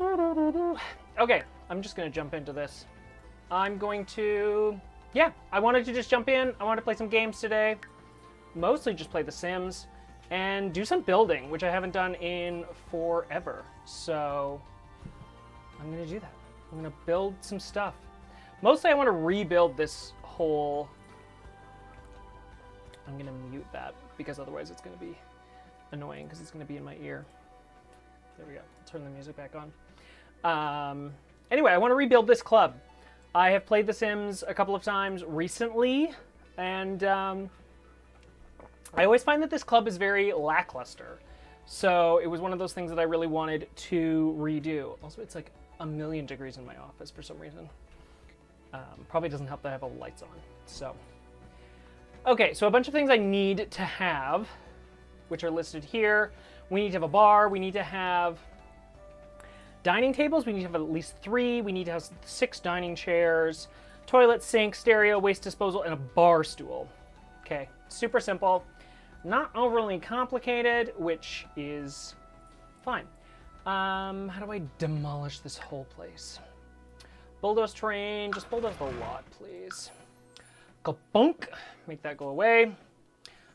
Okay, I'm just gonna jump into this. I'm going to, yeah, I wanted to just jump in. I wanted to play some games today. Mostly just play The Sims and do some building, which I haven't done in forever. So I'm gonna do that. I'm gonna build some stuff. Mostly I want to rebuild this whole, I'm gonna mute that because otherwise it's gonna be annoying because it's gonna be in my ear. There we go, I'll turn the music back on. Anyway, I want to rebuild this club. I have played The Sims a couple of times recently, and I always find that this club is very lackluster. So it was one of those things that I really wanted to redo. Also, it's like 1,000,000 degrees in my office for some reason. Probably doesn't help that I have all the lights on. So, okay, so a bunch of things I need to have, which are listed here. We need to have a bar. We need to have dining tables. We need to have at least 3. We need to have 6 dining chairs, toilet, sink, stereo, waste disposal, and a bar stool. Okay, super simple. Not overly complicated, which is fine. How do I demolish this whole place? Bulldoze terrain, just bulldoze the lot, please. Kabunk, make that go away.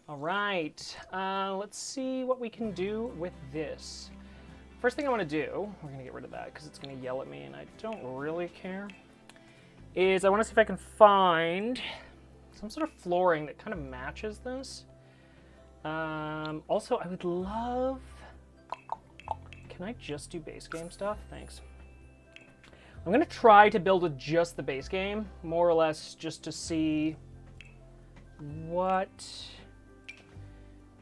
All right, let's see what we can do with this. First thing I want to do, we're going to get rid of that because it's going to yell at me and I don't really care, is I want to see if I can find some sort of flooring that kind of matches this. Also, I would love, can I just do base game stuff? Thanks. I'm going to try to build with just the base game, more or less just to see what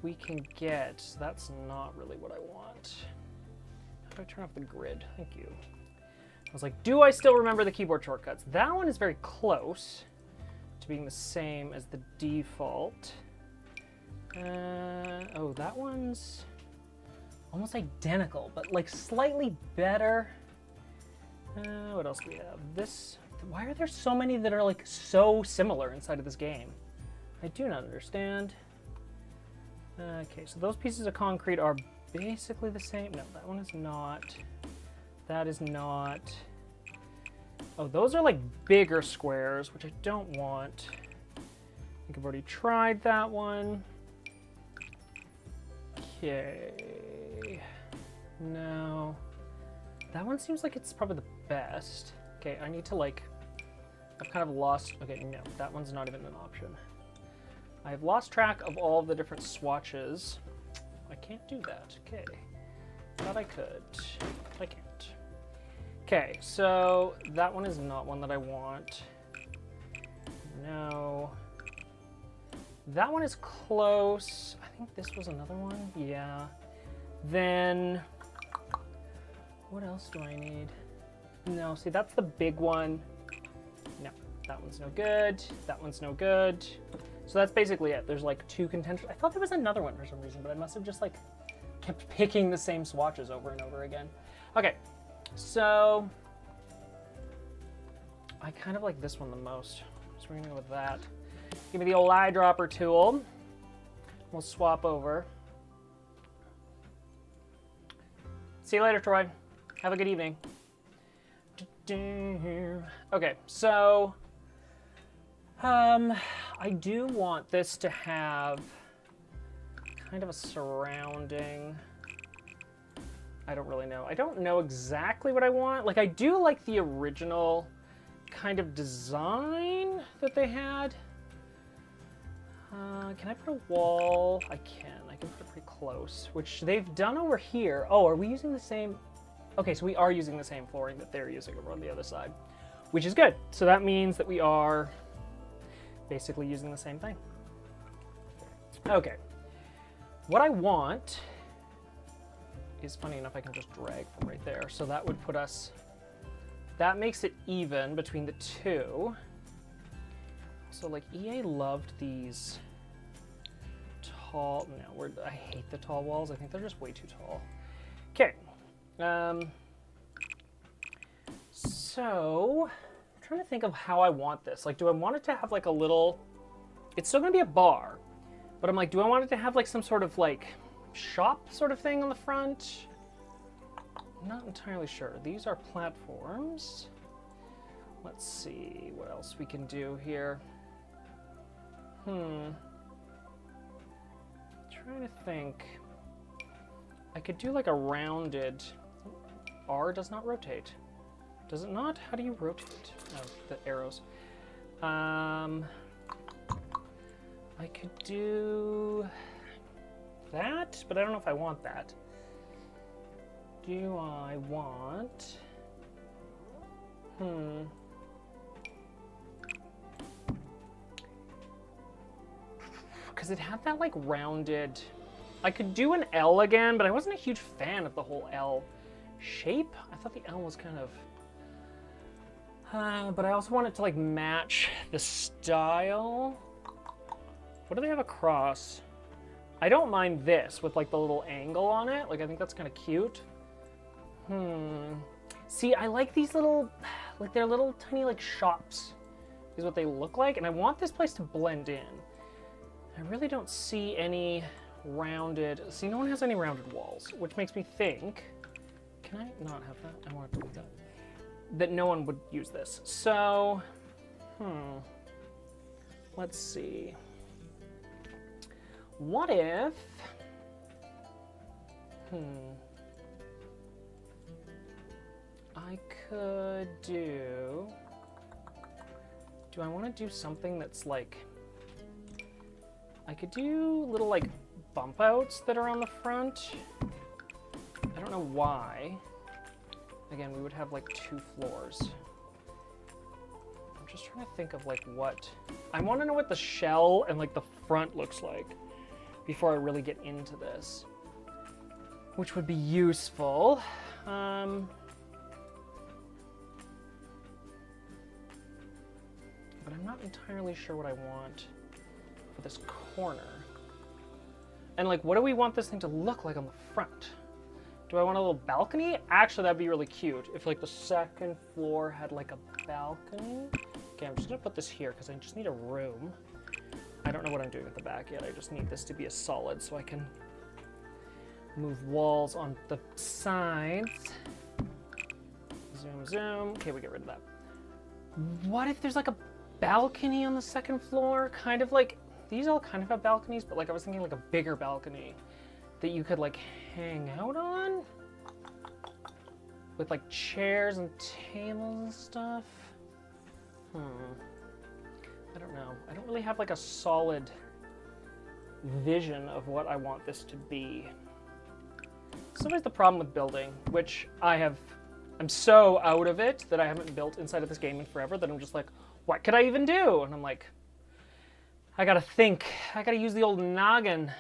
we can get. That's not really what I want. How do I turn off the grid? Thank you. I was like, do I still remember the keyboard shortcuts? That one is very close to being the same as the default. Oh, that one's almost identical, but like slightly better. What else do we have? This, why are there so many that are like so similar inside of this game? I do not understand. Okay, so those pieces of concrete are basically the same. No, that one is not. That is not. Oh, those are like bigger squares, which I don't want. I think I've already tried that one. Okay. No. That one seems like it's probably the best. Okay, I need to like, I've kind of lost, okay, no, that one's not even an option. I've lost track of all the different swatches. I can't do that, okay. Thought I could, I can't. Okay, so that one is not one that I want. No. That one is close. I think this was another one, yeah. Then, what else do I need? No, see, that's the big one. No, that one's no good. That one's no good. So that's basically it. There's like 2 contenders. I thought there was another one for some reason, but I must have just like kept picking the same swatches over and over again. Okay, so I kind of like this one the most. So we're gonna go with that. Give me the old eyedropper tool. We'll swap over. See you later, Troy. Have a good evening. Okay, so I do want this to have kind of a surrounding. I don't really know. I don't know exactly what I want. Like, I do like the original kind of design that they had. Can I put a wall? I can. I can put it pretty close, which they've done over here. Oh, are we using the same? Okay, so we are using the same flooring that they're using over on the other side, which is good. So that means that we are basically using the same thing. Okay. What I want is, funny enough, I can just drag from right there. So that would put us, that makes it even between the 2. So like EA loved these tall, no, I hate the tall walls. I think they're just way too tall. Okay. So I'm trying to think of how I want this. Like, do I want it to have like a little, it's still gonna be a bar, but I'm like, do I want it to have like some sort of like shop sort of thing on the front? I'm not entirely sure. These are platforms. Let's see what else we can do here. Trying to think. I could do like a rounded... R does not rotate. Does it not? How do you rotate? Oh, the arrows. I could do that, but I don't know if I want that. Do I want... Because it had that like rounded... I could do an L again, but I wasn't a huge fan of the whole L shape. I thought the L was kind of... but I also want it to like match the style. What do they have across? I don't mind this with like the little angle on it. Like I think that's kind of cute. See, I like these little, like they're little tiny like shops is what they look like. And I want this place to blend in. I really don't see any rounded, see no one has any rounded walls, which makes me think, can I not have that? I want to delete that. That no one would use this. So, let's see. What if, I could do I want to do something that's like, I could do little like bump outs that are on the front. I don't know why. Again, we would have like 2 floors. I'm just trying to think of like what... I want to know what the shell and like the front looks like before I really get into this, which would be useful. But I'm not entirely sure what I want for this corner. And like, what do we want this thing to look like on the front? Do I want a little balcony? Actually, that'd be really cute if like the second floor had like a balcony. Okay, I'm just gonna put this here because I just need a room. I don't know what I'm doing at the back yet. I just need this to be a solid so I can move walls on the sides. Zoom, zoom. Okay, we get rid of that. What if there's like a balcony on the second floor? Kind of like, these all kind of have balconies, but like I was thinking like a bigger balcony that you could like hang out on with like chairs and tables and stuff. I don't know. I don't really have like a solid vision of what I want this to be. It's always the problem with building, which I'm so out of it that I haven't built inside of this game in forever that I'm just like, what could I even do? And I'm like, I gotta think. I gotta use the old noggin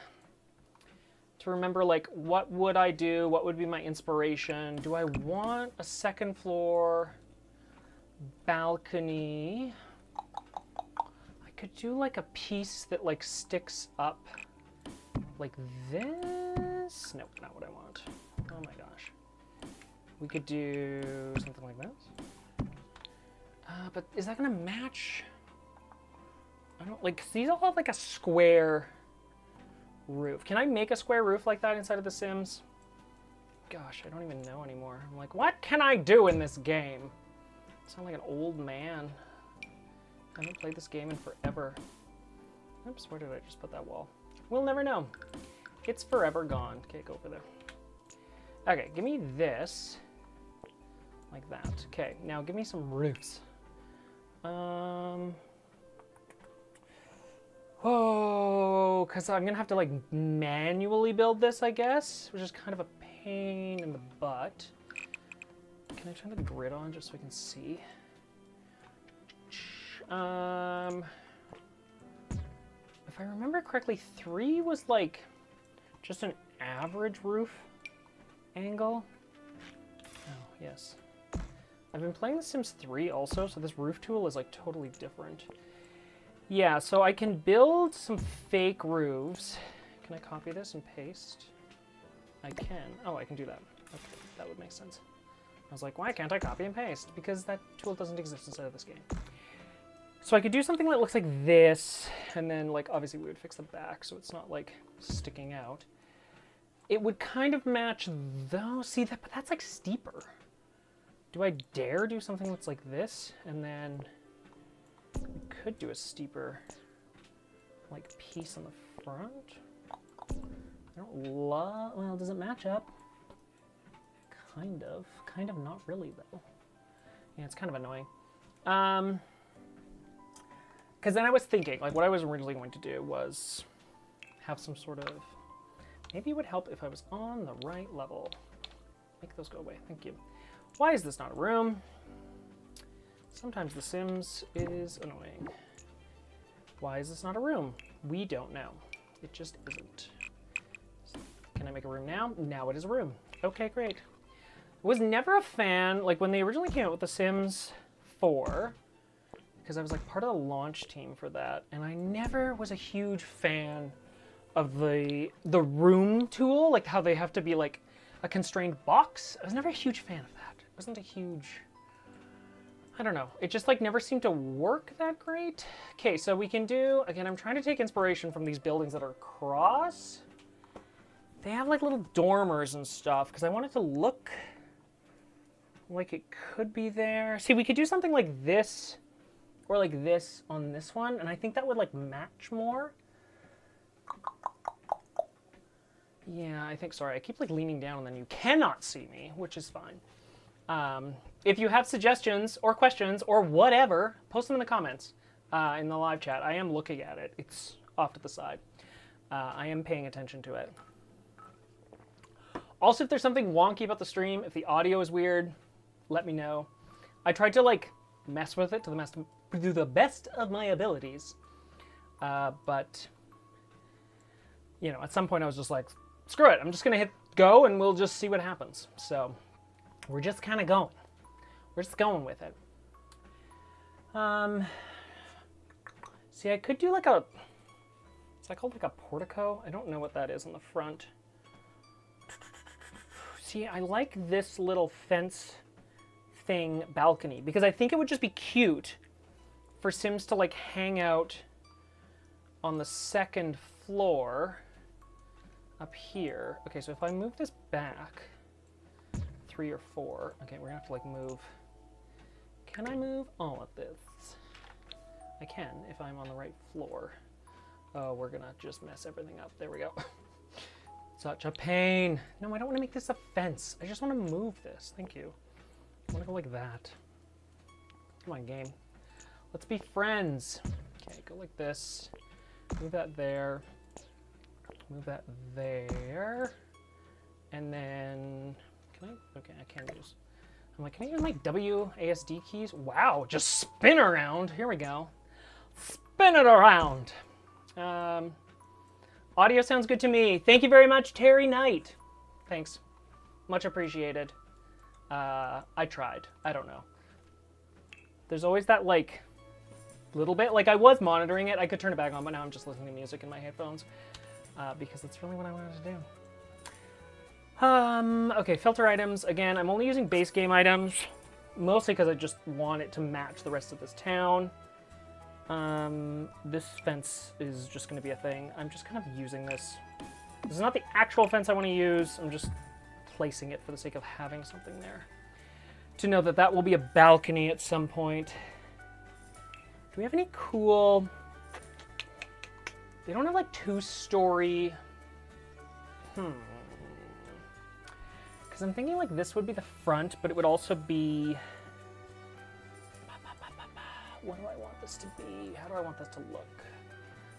to remember like, what would I do? What would be my inspiration? Do I want a second floor balcony? I could do like a piece that like sticks up like this. Nope, not what I want. Oh my gosh. We could do something like this. But is that gonna match? I don't like, these all have like a square roof. Can I make a square roof like that inside of The Sims? Gosh, I don't even know anymore. I'm like, what can I do in this game? I sound like an old man. I haven't played this game in forever. Oops, where did I just put that wall? We'll never know. It's forever gone. Okay, go over there. Okay, give me this. Like that. Okay, now give me some roofs. Oh, because I'm going to have to like manually build this, I guess, which is kind of a pain in the butt. Can I turn the grid on just so I can see? If I remember correctly, 3 was like just an average roof angle. Oh, yes. I've been playing The Sims 3 also, so this roof tool is like totally different. Yeah, so I can build some fake roofs. Can I copy this and paste? I can. Oh, I can do that. Okay, that would make sense. I was like, why can't I copy and paste? Because that tool doesn't exist inside of this game. So I could do something that looks like this, and then like obviously we would fix the back so it's not like sticking out. it would kind of match those. See, but that's like steeper. Do I dare do something that's like this? And then we could do a steeper like piece on the front. I don't love, well, does it match up? Kind of not really though. Yeah, it's kind of annoying. Because then I was thinking, like what I was originally going to do was have some sort of, maybe it would help if I was on the right level. Make those go away, thank you. Why is this not a room? Sometimes The Sims is annoying. Why is this not a room? We don't know. It just isn't. Can I make a room now? Now it is a room. Okay, great. Was never a fan, like when they originally came out with The Sims 4, because I was like part of the launch team for that, and I never was a huge fan of the room tool, like how they have to be like a constrained box. I was never a huge fan of that. It wasn't a huge, I don't know. It just like never seemed to work that great. Okay, so we can do, again, I'm trying to take inspiration from these buildings that are across. They have like little dormers and stuff, because I want it to look like it could be there. See, we could do something like this or like this on this one, and I think that would like match more. Yeah, I think, sorry, I keep like leaning down and then you cannot see me, which is fine. If you have suggestions or questions or whatever, post them in the comments in the live chat. I am looking at it. It's off to the side. I am paying attention to it. Also, if there's something wonky about the stream, if the audio is weird, let me know. I tried to like mess with it to the best of my abilities, but you know, at some point I was just like, screw it, I'm just gonna hit go and we'll just see what happens. So we're just kind of going. We're just going with it. See, I could do like a, is that called like a portico? I don't know what that is on the front. See, I like this little fence thing balcony because I think it would just be cute for Sims to like hang out on the second floor up here. Okay, so if I move this back 3 or 4, okay, we're gonna have to like move. Can I move all of this? I can if I'm on the right floor. Oh, we're gonna just mess everything up. There we go. Such a pain. No, I don't want to make this a fence. I just want to move this. Thank you. I want to go like that. Come on, game. Let's be friends. Okay, go like this. Move that there. Move that there. And then, can I? Okay, I can't use. I'm like, can I use my WASD keys? Wow, just spin around. Here we go. Spin it around. Audio sounds good to me. Thank you very much, Terry Knight. Thanks. Much appreciated. I tried. I don't know. There's always that, like, little bit. Like, I was monitoring it. I could turn it back on, but now I'm just listening to music in my headphones because that's really what I wanted to do. Okay, filter items. Again, I'm only using base game items, mostly because I just want it to match the rest of this town. This fence is just going to be a thing. I'm just kind of using this. This is not the actual fence I want to use. I'm just placing it for the sake of having something there. To know that that will be a balcony at some point. Do we have any cool... They don't have like 2-story... Because I'm thinking like this would be the front, but it would also be... What do I want this to be? How do I want this to look?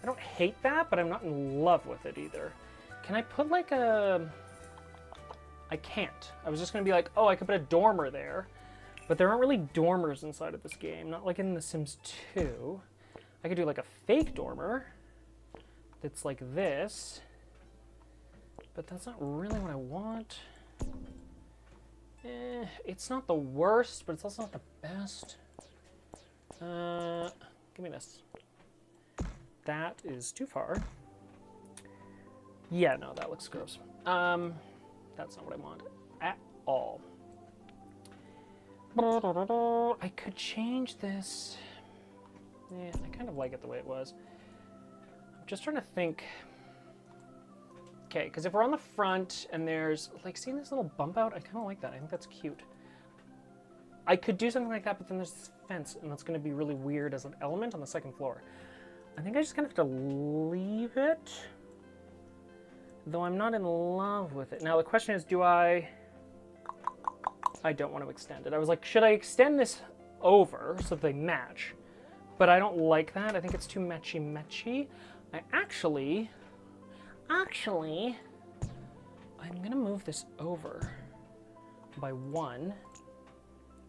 I don't hate that, but I'm not in love with it either. Can I put like a... I can't. I was just going to be like, oh, I could put a dormer there. But there aren't really dormers inside of this game. Not like in The Sims 2. I could do like a fake dormer that's like this. But that's not really what I want. It's not the worst, but it's also not the best. Give me this. That is too far. Yeah, no, that looks gross. That's not what I want at all. I could change this. Yeah, I kind of like it the way it was. I'm just trying to think. Okay, because if we're on the front and there's, like, seeing this little bump out, I kind of like that. I think that's cute. I could do something like that, but then there's this fence, and that's going to be really weird as an element on the second floor. I think I just kind of have to leave it, though I'm not in love with it. Now, the question is, do I don't want to extend it. I was like, should I extend this over so that they match? But I don't like that. I think it's too matchy-matchy. I actually, I'm going to move this over by 1.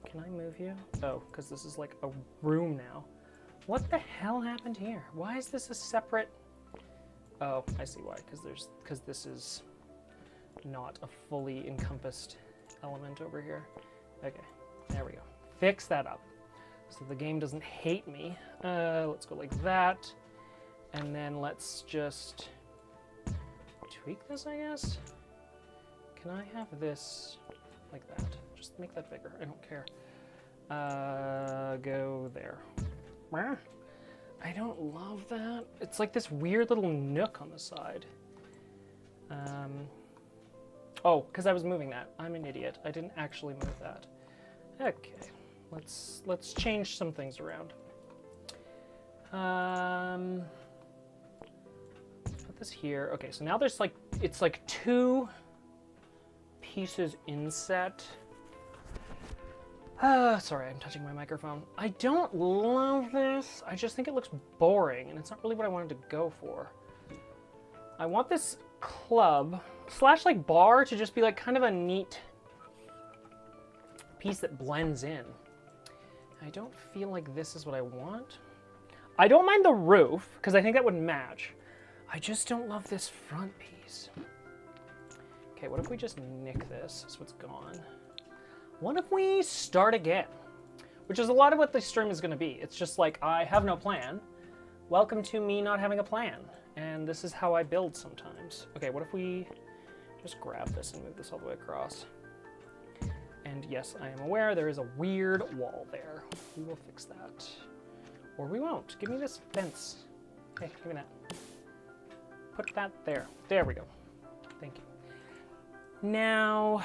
Can I move you? Oh, because this is like a room now. What the hell happened here? Why is this a separate... Oh, I see why. Because this is not a fully encompassed element over here. Okay, there we go. Fix that up so the game doesn't hate me. Let's go like that. And then let's just tweak this, I guess. Can I have this like that? Just make that bigger. I don't care. Go there. I don't love that. It's like this weird little nook on the side. Oh, because I was moving that. I'm an idiot. I didn't actually move that. Okay, let's change some things around. Put this here. Okay, so now there's like, it's like 2 pieces inset. Sorry, I'm touching my microphone. I don't love this. I just think it looks boring, and it's not really what I wanted to go for. I want this club / like bar to just be like kind of a neat piece that blends in. I don't feel like this is what I want. I don't mind the roof, because I think that would match. I just don't love this front piece. Okay, what if we just nick this so it's gone? What if we start again? Which is a lot of what this stream is going to be. It's just like, I have no plan. Welcome to me not having a plan. And this is how I build sometimes. Okay, what if we just grab this and move this all the way across? And yes, I am aware there is a weird wall there. We will fix that. Or we won't. Give me this fence. Hey, give me that. Put that there. There we go. Thank you. Now...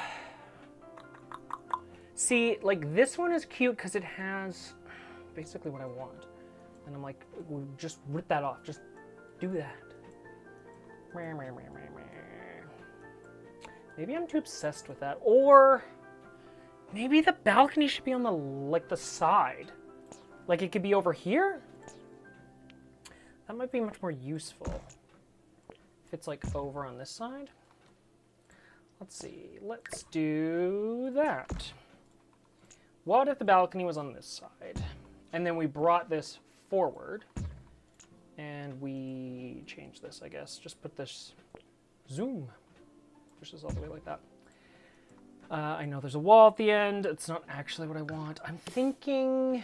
See, like, this one is cute because it has basically what I want. And I'm like, we'll just rip that off. Just do that. Maybe I'm too obsessed with that. Or maybe the balcony should be on the, like, the side. Like, it could be over here? That might be much more useful. If it's, like, over on this side. Let's see. Let's do that. What if the balcony was on this side? And then we brought this forward. And we change this, I guess. Just put this zoom. Push this all the way like that. I know there's a wall at the end. It's not actually what I want. I'm thinking...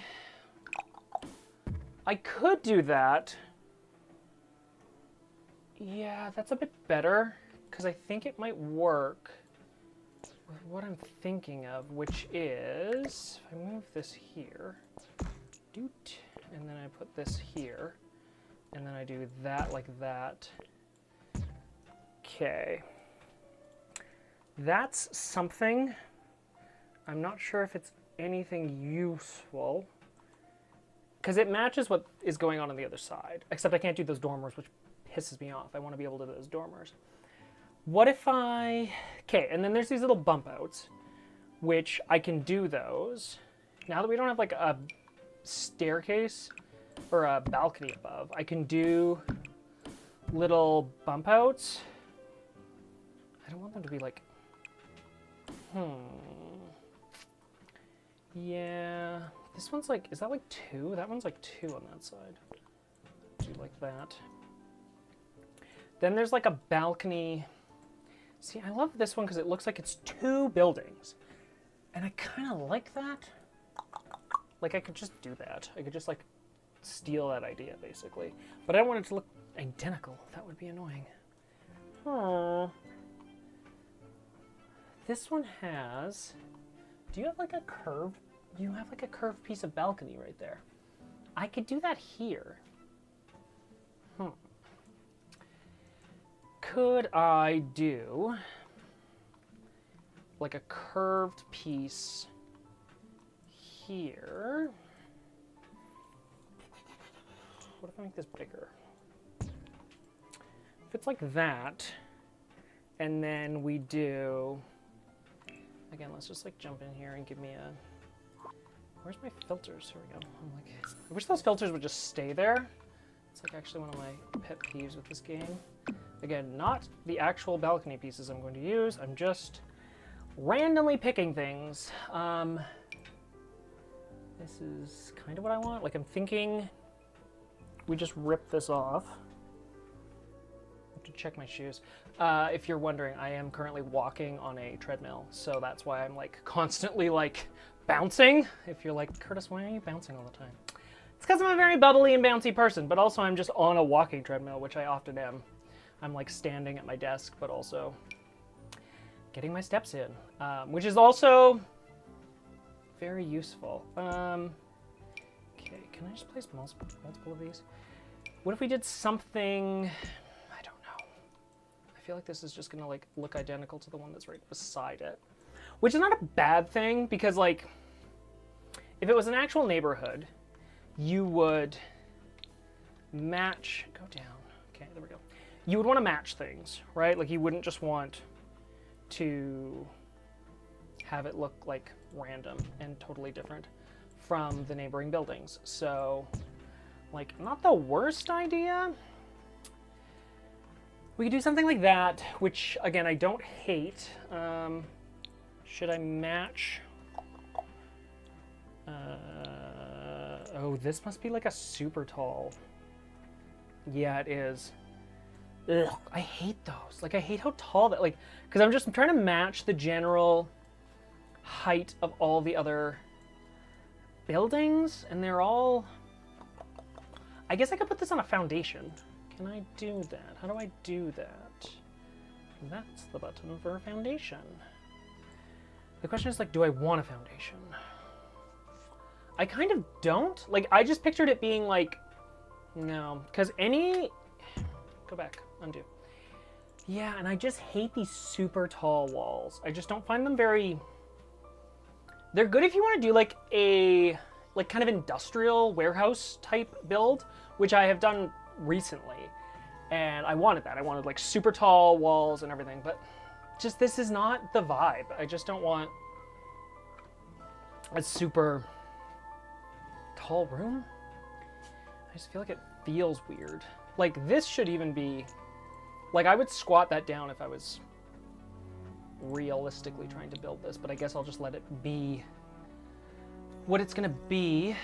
I could do that. Yeah, that's a bit better. Because I think it might work with what I'm thinking of, which is, if I move this here, doot, and then I put this here, and then I do that like that. Okay. That's something. I'm not sure if it's anything useful, because it matches what is going on the other side, except I can't do those dormers, which pisses me off. I want to be able to do those dormers. What if I... Okay, and then there's these little bump outs, which I can do those. Now that we don't have like a staircase or a balcony above, I can do little bump outs. I don't want them to be like... Yeah, this one's like, is that like 2? That one's like 2 on that side. Do like that. Then there's like a balcony. See, I love this one because it looks like it's 2 buildings. And I kind of like that. Like, I could just do that. I could just, like, steal that idea, basically. But I don't want it to look identical. That would be annoying. Aww. This one has... Do you have, like, a curved... You have, like, a curved piece of balcony right there. I could do that here. could I do like a curved piece here? What if I make this bigger? If it's like that, and then we do, again, let's just like jump in here and give me a, where's my filters? Here we go. I'm like, I wish those filters would just stay there. It's like actually one of my pet peeves with this game. Again, not the actual balcony pieces I'm going to use. I'm just randomly picking things. This is kind of what I want. Like I'm thinking we just rip this off. I have to check my shoes. If you're wondering, I am currently walking on a treadmill, so that's why I'm like constantly like bouncing. If you're like, Curtis, why are you bouncing all the time? It's because I'm a very bubbly and bouncy person, but also I'm just on a walking treadmill, which I often am. I'm like standing at my desk, but also getting my steps in, which is also very useful. Okay, can I just place multiple of these? What if we did something, I don't know. I feel like this is just gonna like look identical to the one that's right beside it, which is not a bad thing because like, if it was an actual neighborhood, you would match, go down, okay, there we go. You would want to match things, right? Like you wouldn't just want to have it look like random and totally different from the neighboring buildings. So, like, not the worst idea. We could do something like that, which, again, I don't hate. Should I match? Oh, this must be like a super tall. Yeah, it is. Ugh, I hate those. Like, I hate how tall that, like, because I'm just trying to match the general height of all the other buildings, and they're all, I guess I could put this on a foundation. Can I do that? How do I do that? That's the button for a foundation. The question is, like, do I want a foundation? I kind of don't. Like, I just pictured it being like, no, because go back, undo. Yeah, and I just hate these super tall walls. I just don't find them very, they're good if you want to do like a, like kind of industrial warehouse type build, which I have done recently. And I wanted that. I wanted like super tall walls and everything, but just this is not the vibe. I just don't want a super tall room. I just feel like it feels weird. Like this should even be, like I would squat that down if I was realistically trying to build this, but I guess I'll just let it be what it's gonna be.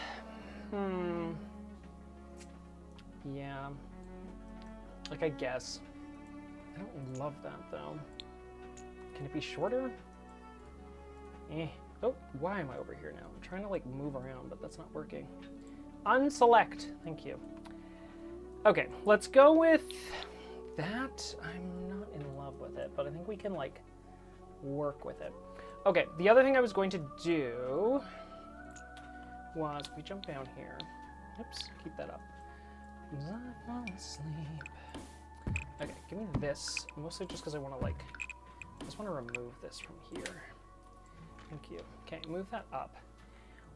Yeah. Like I guess. I don't love that though. Can it be shorter? Oh, why am I over here now? I'm trying to like move around, but that's not working. Unselect, thank you. Okay, let's go with that. I'm not in love with it, but I think we can like work with it. Okay, the other thing I was going to do was, if we jump down here, oops, keep that up. I fall asleep. Okay, give me this, mostly just because I want to like, I just want to remove this from here. Thank you. Okay, move that up.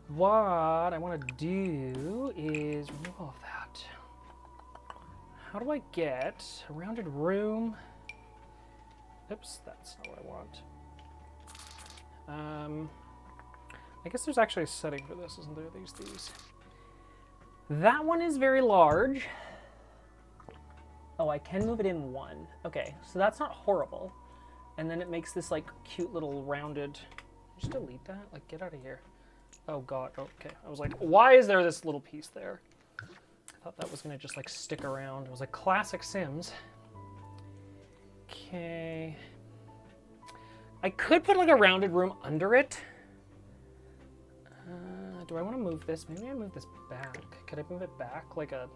What I want to do is remove all of that. How do I get a rounded room? Oops, that's not what I want. I guess there's actually a setting for this, isn't there? These. That one is very large. Oh, I can move it in one. Okay, so that's not horrible. And then it makes this like cute little rounded, just delete that, like get out of here. Oh God, okay. I was like, why is there this little piece there? I thought that was gonna just like stick around. It was like classic Sims. Okay. I could put like a rounded room under it. Do I want to move this? Maybe I move this back. Could I move it back like a,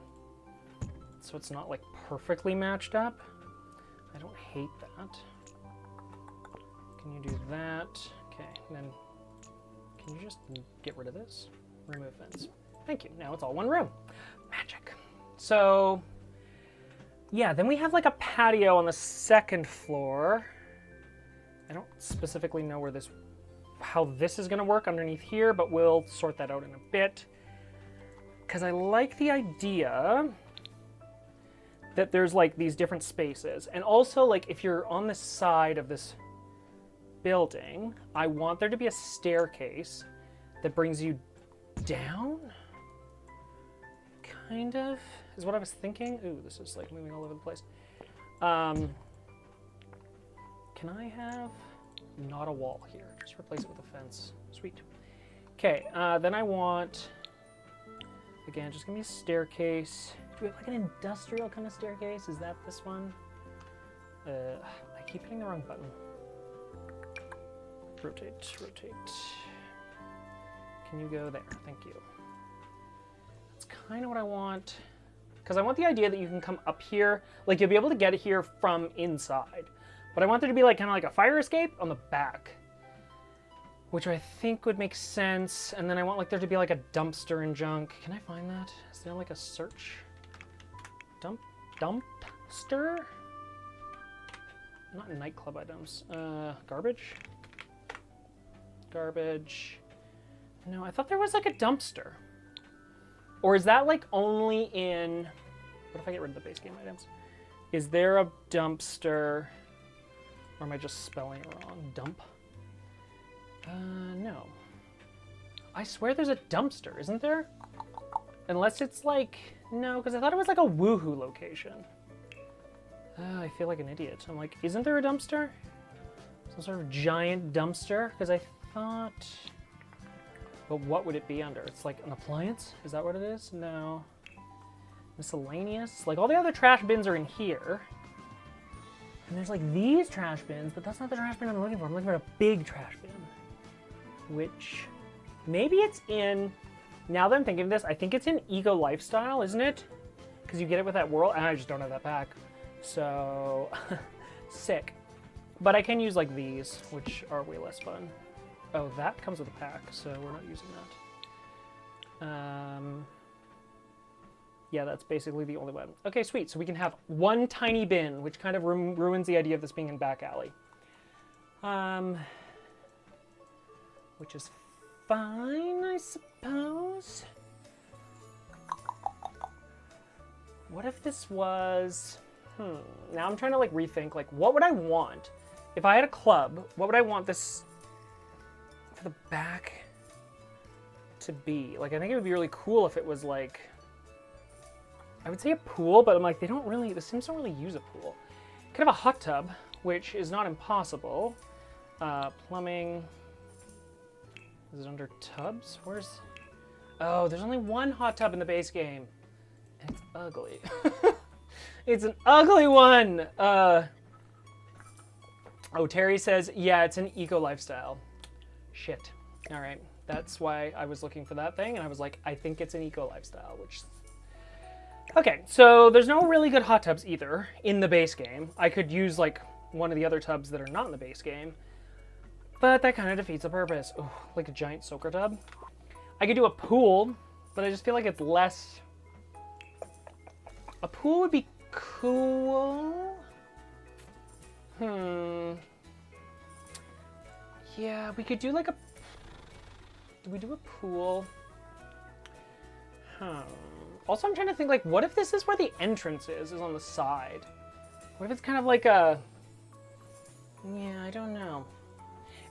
so it's not like perfectly matched up? I don't hate that. Can you do that? Okay, and then can you just get rid of this? Remove fence. Thank you. Now it's all one room. Magic. So yeah, then we have like a patio on the second floor. I don't specifically know where this, how this is gonna work underneath here, but we'll sort that out in a bit. Because I like the idea that there's like these different spaces. And also like if you're on the side of this building, I want there to be a staircase that brings you down. Kind of, is what I was thinking. Ooh, this is like moving all over the place. Can I have not a wall here? Just replace it with a fence. Sweet. Okay, then I want, again, just give me a staircase. Do we have like an industrial kind of staircase? Is that this one? I keep hitting the wrong button. Rotate, rotate. Can you go there? Thank you. That's kind of what I want. Because I want the idea that you can come up here. Like, you'll be able to get here from inside. But I want there to be like kind of like a fire escape on the back. Which I think would make sense. And then I want like there to be like a dumpster and junk. Can I find that? Is there like a search? Dumpster? Not nightclub items. Garbage? Garbage. No, I thought there was like a dumpster. Or is that like only in... What if I get rid of the base game items? Is there a dumpster... Or am I just spelling it wrong? Dump? No. I swear there's a dumpster, isn't there? Unless it's like... No, because I thought it was like a woohoo location. I feel like an idiot. I'm like, isn't there a dumpster? Some sort of giant dumpster? Because I thought... But what would it be under? It's like an appliance? Is that what it is? No. Miscellaneous? Like all the other trash bins are in here. And there's like these trash bins, but that's not the trash bin I'm looking for. I'm looking for a big trash bin. Which, maybe it's in, now that I'm thinking of this, I think it's in Eco Lifestyle, isn't it? Because you get it with that world, and I just don't have that pack. So, sick. But I can use like these, which are way less fun. Oh, that comes with a pack, so we're not using that. Yeah, that's basically the only one. Okay, sweet. So we can have one tiny bin, which kind of ruins the idea of this being in back alley. Which is fine, I suppose. What if this was... Now I'm trying to like rethink, like what would I want? If I had a club, what would I want this... for the back to be? Like, I think it would be really cool if it was like... I would say a pool, but I'm like, they don't really... The Sims don't really use a pool. Could have a hot tub, which is not impossible. Plumbing... Is it under tubs? Where's... Oh, there's only one hot tub in the base game. And it's ugly. It's an ugly one! Oh, Terry says, yeah, it's an eco lifestyle. Shit. Alright. That's why I was looking for that thing, and I was like, I think it's an eco lifestyle, which... Okay, so there's no really good hot tubs either in the base game. I could use, like, one of the other tubs that are not in the base game. But that kind of defeats the purpose. Ooh, like a giant soaker tub. I could do a pool, but I just feel like it's less... A pool would be cool. Yeah, we could do like a... Do we do a pool? Also, I'm trying to think, like, what if this is where the entrance is on the side? What if it's kind of like a... Yeah, I don't know.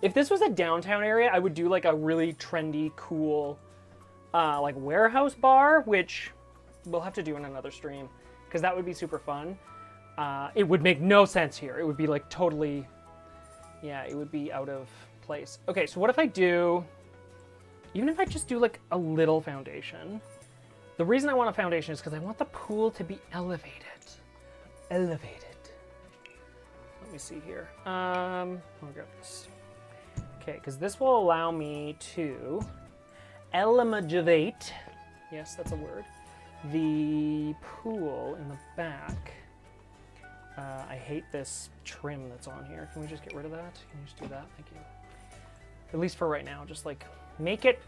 If this was a downtown area, I would do like a really trendy, cool, like warehouse bar, which we'll have to do in another stream, because that would be super fun. It would make no sense here. It would be like totally, yeah, it would be out of place. Okay, so what if I do, even if I just do like a little foundation, the reason I want a foundation is because I want the pool to be elevated. Elevated. Let me see here. I'll grab this. Okay, because this will allow me to elevate, yes, that's a word, the pool in the back. I hate this trim that's on here. Can we just get rid of that? Can you just do that? Thank you. At least for right now, just like make it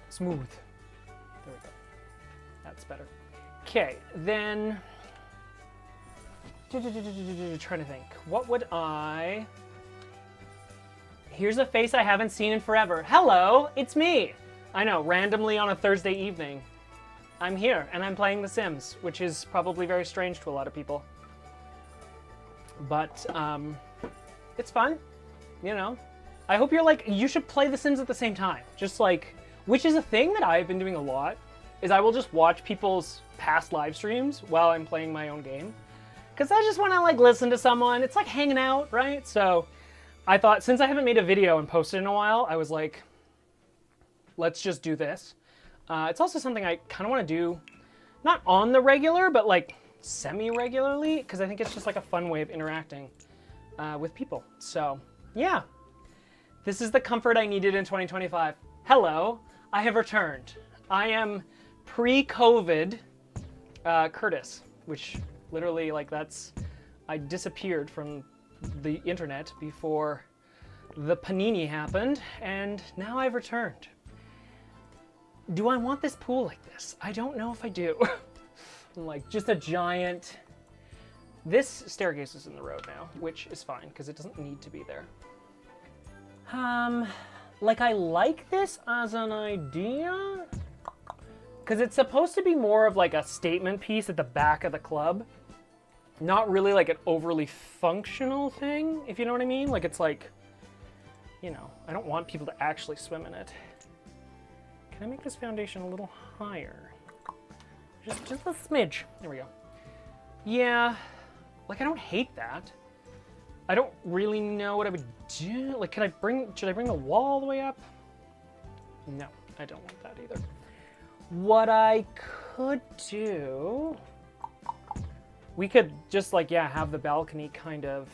smooth. There we go. That's better. Okay, then Trying to think. What would I... Here's a face I haven't seen in forever. Hello, it's me. I know, randomly on a Thursday evening. I'm here, and I'm playing The Sims, which is probably very strange to a lot of people. But, it's fun, you know. I hope you're like, you should play The Sims at the same time. Just like, which is a thing that I've been doing a lot, is I will just watch people's past live streams while I'm playing my own game. Because I just want to like listen to someone. It's like hanging out, right? So I thought, since I haven't made a video and posted in a while, I was like, let's just do this. It's also something I kind of want to do, not on the regular, but like semi-regularly, because I think it's just like a fun way of interacting with people. So yeah, this is the comfort I needed in 2025. Hello, I have returned. I am pre-COVID Curtis, which literally like I disappeared from the internet before the panini happened, and now I've returned. Do I want this pool like this? I don't know if I do. Like just a giant... This staircase is in the road now, which is fine because it doesn't need to be there. Like I like this as an idea because it's supposed to be more of like a statement piece at the back of the club. Not really like an overly functional thing, if you know what I mean. Like it's like, you know, I don't want people to actually swim in it. Can I make this foundation a little higher? Just a smidge. There we go. Yeah, like I don't hate that. I don't really know what I would do. Like, should I bring the wall all the way up? No, I don't want that either. What I could do, we could just like, yeah, have the balcony kind of,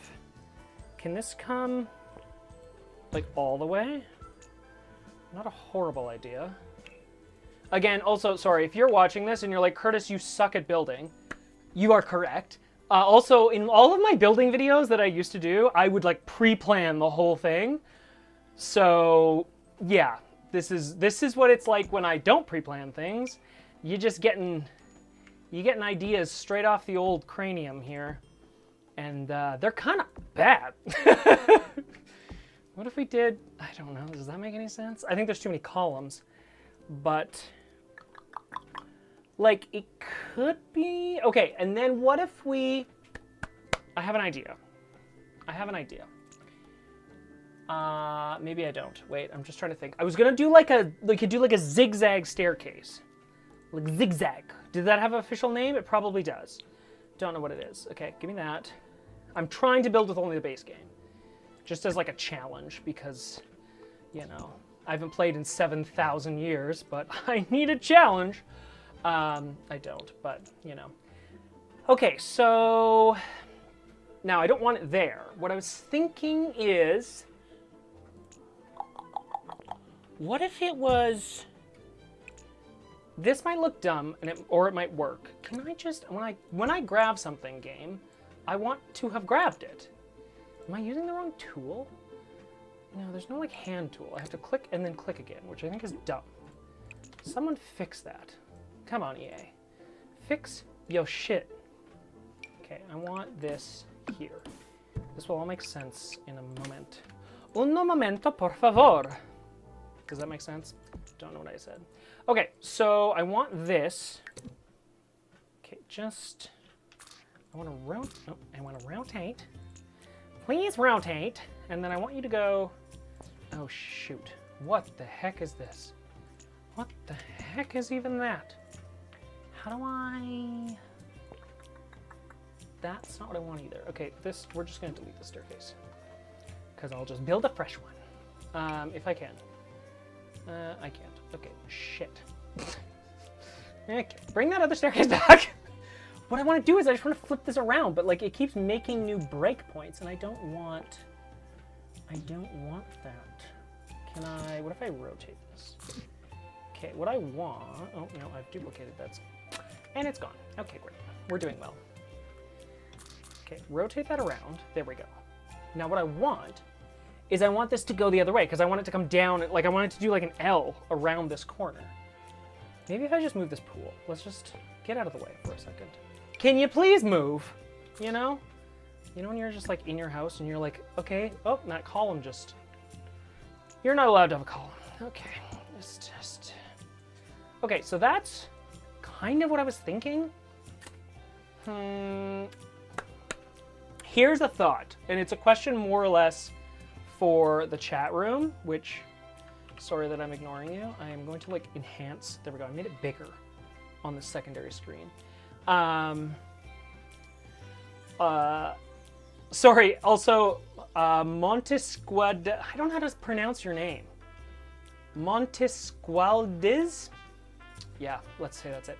can this come like all the way? Not a horrible idea. Again, also, sorry, if you're watching this and you're like, Curtis, you suck at building, you are correct. Also, in all of my building videos that I used to do, I would like pre-plan the whole thing. So, yeah, this is what it's like when I don't pre-plan things. You're just getting ideas straight off the old cranium here, and they're kind of bad. What if we did, I don't know, does that make any sense? I think there's too many columns, but like it could be, okay, and then what if I have an idea. Maybe I don't. Wait, I'm just trying to think. I was gonna do like a zigzag staircase. Like zigzag. Did that have an official name? It probably does. Don't know what it is. Okay, give me that. I'm trying to build with only the base game. Just as like a challenge because, you know, I haven't played in 7,000 years, but I need a challenge. I don't, but, you know. Okay, so now I don't want it there. What I was thinking is, what if it was, this might look dumb, or it might work. Can I just, when I grab something, game, I want to have grabbed it. Am I using the wrong tool? No, there's no like hand tool. I have to click and then click again, which I think is dumb. Someone fix that. Come on, EA. Fix yo shit. Okay, I want this here. This will all make sense in a moment. Un momento, por favor. Does that make sense? Don't know what I said. Okay, so I want this. Okay, just, I want to rotate. Please rotate. And then I want you to go, oh shoot. What the heck is this? What the heck is even that? How do I... That's not what I want either. Okay, we're just gonna delete the staircase. Because I'll just build a fresh one. If I can. I can't. Okay, shit. Okay, bring that other staircase back. What I want to do is I just want to flip this around, but like it keeps making new breakpoints, and I don't want that. Can I? What if I rotate this? Okay, what I want. Oh no, I've duplicated that, and it's gone. Okay, great. We're doing well. Okay, rotate that around. There we go. Now what I want is I want this to go the other way because I want it to come down. Like I want it to do like an L around this corner. Maybe if I just move this pool. Let's just get out of the way for a second. Can you please move? You know? You know when you're just like in your house and you're like, okay, oh, that column just... You're not allowed to have a column. Okay, let's just... Okay, so that's kind of what I was thinking. Here's a thought, and it's a question more or less for the chat room, which, sorry that I'm ignoring you. I am going to like enhance, there we go, I made it bigger on the secondary screen. Sorry, also, Montesquad, I don't know how to pronounce your name. Montesqualdiz? Yeah, let's say that's it.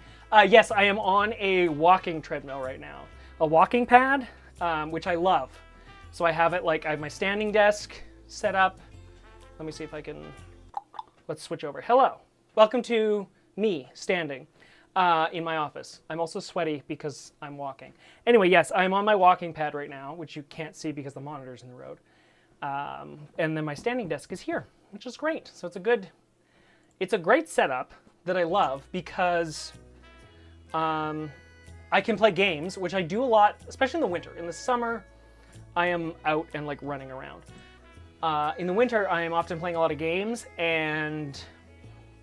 Yes, I am on a walking treadmill right now. A walking pad, which I love. So I have it like, I have my standing desk set up. Let me see if I can, let's switch over. Hello, welcome to me standing in my office. I'm also sweaty because I'm walking. Anyway, yes, I'm on my walking pad right now, which you can't see because the monitor's in the road. And then my standing desk is here, which is great. So it's a great setup that I love because I can play games, which I do a lot, especially in the winter. In the summer, I am out and like running around. In the winter, I am often playing a lot of games, and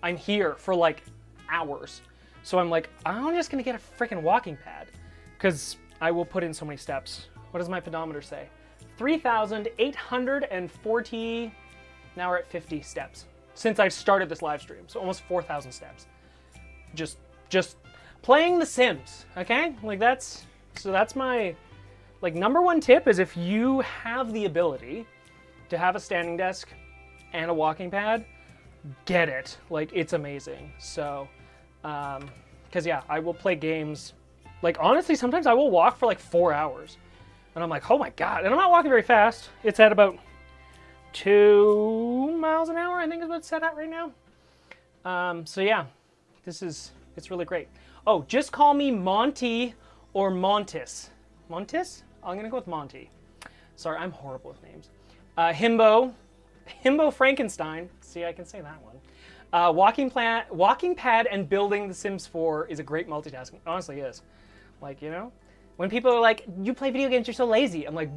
I'm here for like hours. So I'm like, I'm just gonna get a freaking walking pad, because I will put in so many steps. What does my pedometer say? 3,840, now we're at 50 steps. Since I've started this live stream, so almost 4,000 steps. Just playing The Sims, okay? Like that's my, like, number one tip is if you have the ability to have a standing desk and a walking pad, get it. Like, it's amazing. So, because yeah, I will play games, like honestly, sometimes I will walk for like 4 hours. And I'm like, oh my God, and I'm not walking very fast. It's at about 2 miles an hour, I think is what it's set at right now. So yeah, it's really great. Oh, just call me Monty or Montis. Montis? I'm gonna go with Monty. Sorry, I'm horrible with names. Himbo Frankenstein. See, I can say that one. Walking pad and building The Sims 4 is a great multitasking. Honestly, it is. Like, you know, when people are like, you play video games, you're so lazy. I'm like,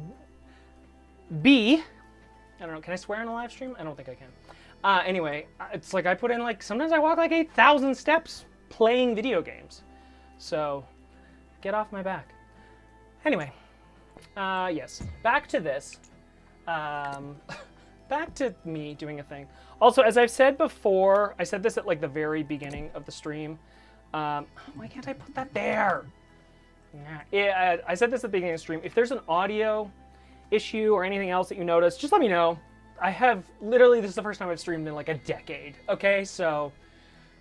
I don't know, can I swear in a live stream? I don't think I can. Anyway, it's like I put in like, sometimes I walk like 8,000 steps playing video games. So, get off my back. Anyway, yes, back to this. Back to me doing a thing. Also, as I've said before, I said this at like the very beginning of the stream. Why can't I put that there? Yeah, I said this at the beginning of the stream. If there's an audio issue or anything else that you notice, just let me know. I have literally, this is the first time I've streamed in like a decade. Okay, so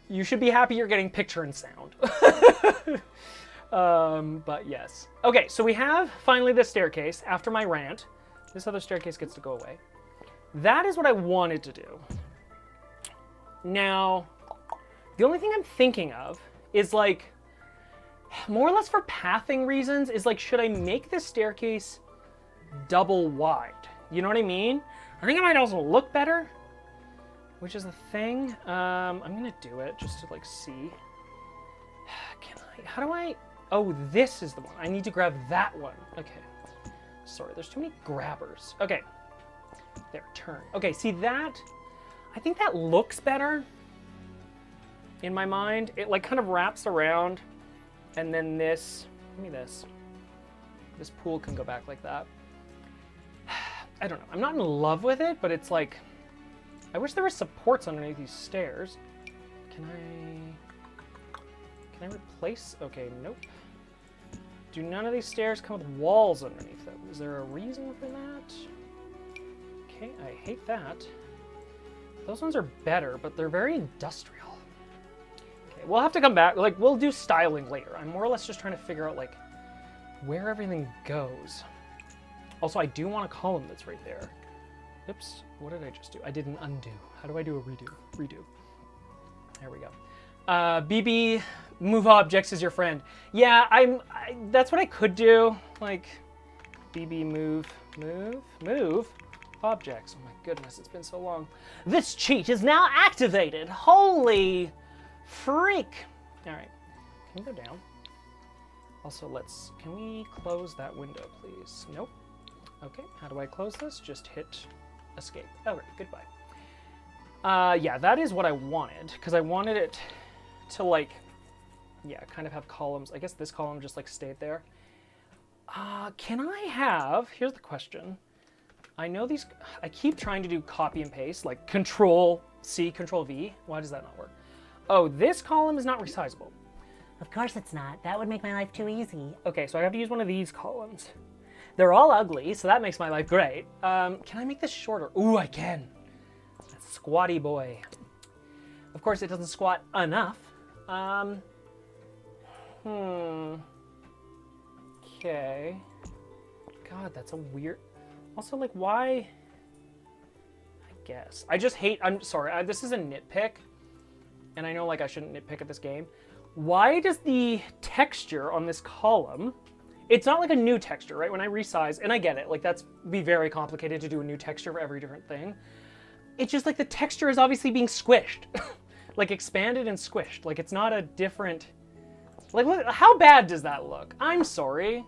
you should be happy you're getting picture and sound. But yes. Okay, so we have finally this staircase after my rant. This other staircase gets to go away. That is what I wanted to do. Now, the only thing I'm thinking of is like, more or less for pathing reasons, is like, should I make this staircase double wide? You know what I mean? I think it might also look better, which is the thing. I'm gonna do it just to like see. How do I, oh, this is the one. I need to grab that one. Okay. Sorry, there's too many grabbers. Okay. There, turn. Okay, see that? I think that looks better in my mind. It like kind of wraps around, and then this, give me this. This pool can go back like that. I don't know. I'm not in love with it, but it's like, I wish there were supports underneath these stairs. Can I replace? Okay, nope. Do none of these stairs come with walls underneath them? Is there a reason for that? Okay, I hate that. Those ones are better, but they're very industrial. Okay, we'll have to come back. Like, we'll do styling later. I'm more or less just trying to figure out, like, where everything goes. Also, I do want a column that's right there. Oops, what did I just do? I did an undo. How do I do a redo? Redo. There we go. BB, move objects is your friend. Yeah, that's what I could do. Like, BB, move objects. Oh my goodness, it's been so long. This cheat is now activated. Holy freak. All right, can we go down? Also, can we close that window, please? Nope. Okay, how do I close this? Just hit escape. All right, goodbye. Yeah, that is what I wanted, because I wanted it to, like, yeah, kind of have columns. I guess this column just, like, stayed there. Can I have, here's the question. I know these, I keep trying to do copy and paste, like Control-C, Control-V. Why does that not work? Oh, this column is not resizable. Of course it's not. That would make my life too easy. Okay, so I have to use one of these columns. They're all ugly, so that makes my life great. Can I make this shorter? Ooh, I can. That squatty boy. Of course, it doesn't squat enough. Okay. God, that's a weird... Also, like, why... I guess. I just hate... I'm sorry, this is a nitpick. And I know, like, I shouldn't nitpick at this game. Why does the texture on this column... It's not like a new texture, right? When I resize, and I get it, like that's be very complicated to do a new texture for every different thing. It's just like the texture is obviously being squished. Like expanded and squished. Like it's not a different... Like, look, how bad does that look? I'm sorry.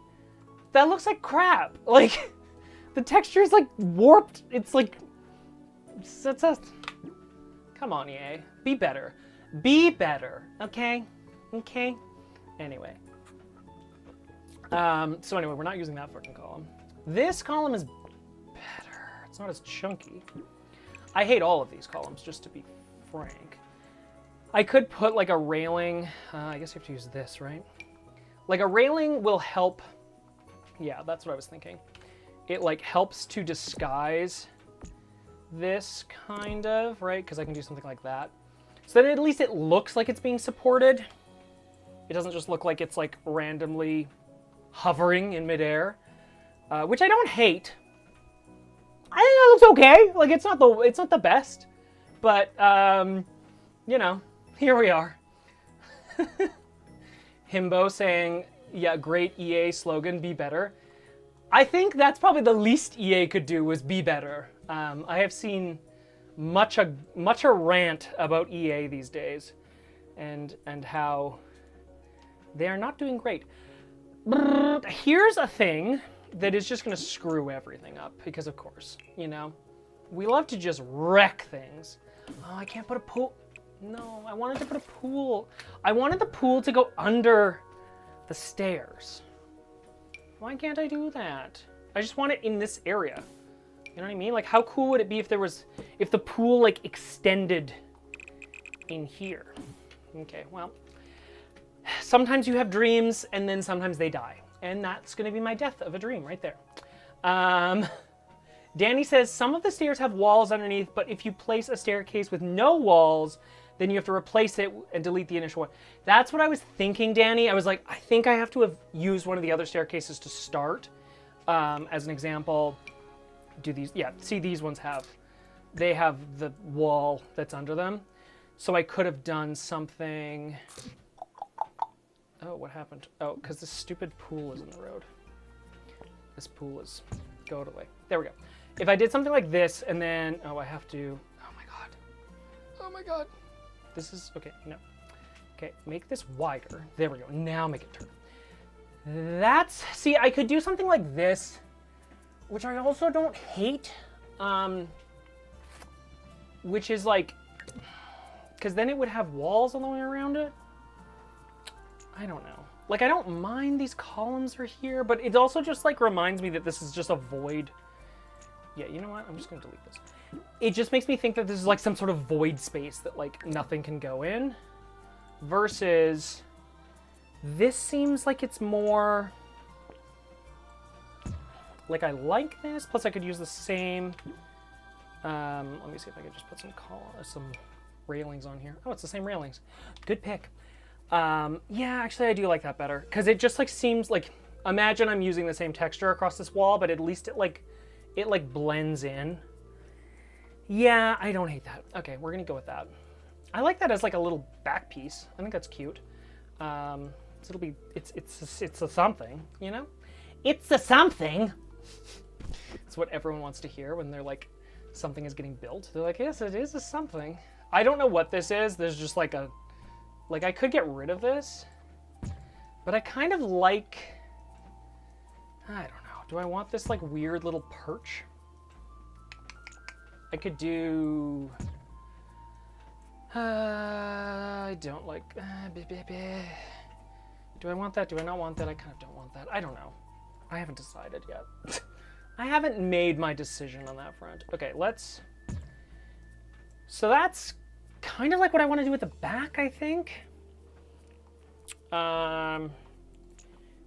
That looks like crap. Like, the texture is like warped. It's like... Come on, EA. Be better. Be better, okay? Okay? Anyway. So anyway, we're not using that fucking column. This column is better. It's not as chunky. I hate all of these columns, just to be frank. I could put like a railing. I guess you have to use this, right? Like a railing will help. Yeah, that's what I was thinking. It like helps to disguise this kind of, right? Because I can do something like that. So then at least it looks like it's being supported. It doesn't just look like it's like randomly hovering in midair, which I don't hate. I think that looks okay. Like it's not the best, but you know, here we are. Himbo saying, "Yeah, great EA slogan, be better." I think that's probably the least EA could do was be better. I have seen much a rant about EA these days, and how they are not doing great. Here's a thing that is just going to screw everything up, because of course, you know, we love to just wreck things. Oh, I can't put a pool. No, I wanted to put a pool. I wanted the pool to go under the stairs. Why can't I do that? I just want it in this area. You know what I mean? Like, how cool would it be if the pool like extended in here? Okay, well. Sometimes you have dreams, and then sometimes they die. And that's going to be my death of a dream right there. Danny says, some of the stairs have walls underneath, but if you place a staircase with no walls, then you have to replace it and delete the initial one. That's what I was thinking, Danny. I was like, I think I have to have used one of the other staircases to start. As an example, do these... Yeah, see, these ones they have the wall that's under them. So I could have done something... Oh, what happened? Oh, because this stupid pool is in the road. This pool is... Go away. There we go. If I did something like this, and then... Oh, I have to... Oh, my God. Oh, my God. This is... Okay, no. Okay, make this wider. There we go. Now make it turn. That's... See, I could do something like this, which I also don't hate. Which is like... Because then it would have walls all the way around it. I don't know. Like, I don't mind these columns are here, but it also just, like, reminds me that this is just a void. Yeah, you know what? I'm just going to delete this. It just makes me think that this is, like, some sort of void space that, like, nothing can go in. Versus, this seems like it's more... Like, I like this. Plus, I could use the same... let me see if I could just put some railings on here. Oh, it's the same railings. Good pick. Yeah, actually I do like that better, because it just like seems like, imagine I'm using the same texture across this wall, but at least it blends in. Yeah, I don't hate that. Okay, we're gonna go with that. I like that as like a little back piece. I think that's cute. So it'll be, it's a something, you know? It's a something. It's what everyone wants to hear when they're like, something is getting built. They're like, yes, it is a something. I don't know what this is. There's just like a, like, I could get rid of this, but I kind of like, I don't know. Do I want this like weird little perch? I could do... I don't like... Do I want that? Do I not want that? I kind of don't want that. I don't know. I haven't decided yet. I haven't made my decision on that front. Okay, let's... So that's kind of like what I want to do with the back, I think.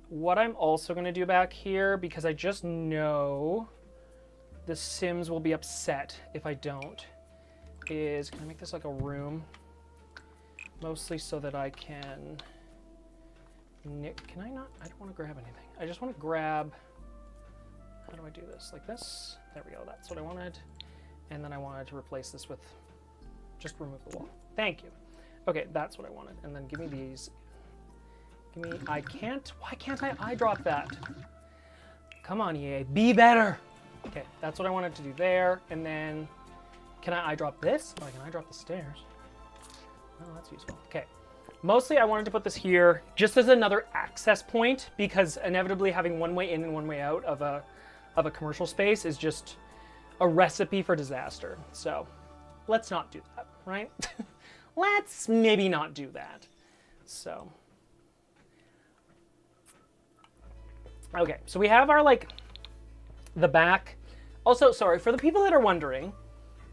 What I'm also going to do back here, because I just know the Sims will be upset if I don't, is... Can I make this like a room? Mostly so that I can... Can I not? I don't want to grab anything. I just want to grab... How do I do this? Like this? There we go. That's what I wanted. And then I wanted to replace this with... Just remove the wall. Thank you. Okay, that's what I wanted. And then give me these. Give me... I can't... Why can't I eye drop that? Come on, EA. Be better! Okay, that's what I wanted to do there. And then... Can I eye drop this? Oh, I can eye drop the stairs. Oh, that's useful. Okay. Mostly I wanted to put this here just as another access point, because inevitably having one way in and one way out of a commercial space is just a recipe for disaster. So let's not do that, right? Let's maybe not do that. So, okay, so we have our, like, the back. Also, sorry, for the people that are wondering,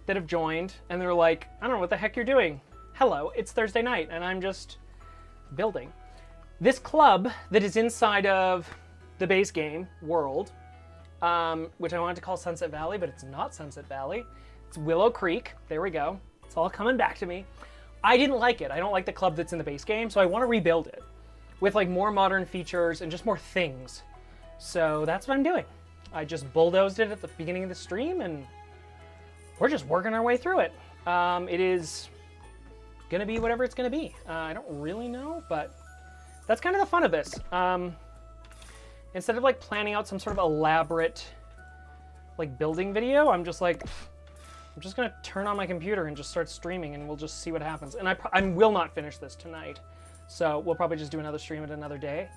that have joined, and they're like, I don't know what the heck you're doing. Hello, it's Thursday night, and I'm just building. This club that is inside of the base game world, which I wanted to call Sunset Valley, but it's not Sunset Valley. It's Willow Creek. There we go. It's all coming back to me. I didn't like it. I don't like the club that's in the base game, so I want to rebuild it with like more modern features and just more things. So that's what I'm doing. I just bulldozed it at the beginning of the stream, and we're just working our way through it. It is gonna be whatever it's gonna be. I don't really know, but that's kind of the fun of this. Instead of like planning out some sort of elaborate like building video, I'm just like, I'm just gonna turn on my computer and just start streaming, and we'll just see what happens. And I will not finish this tonight, so we'll probably just do another stream at another day.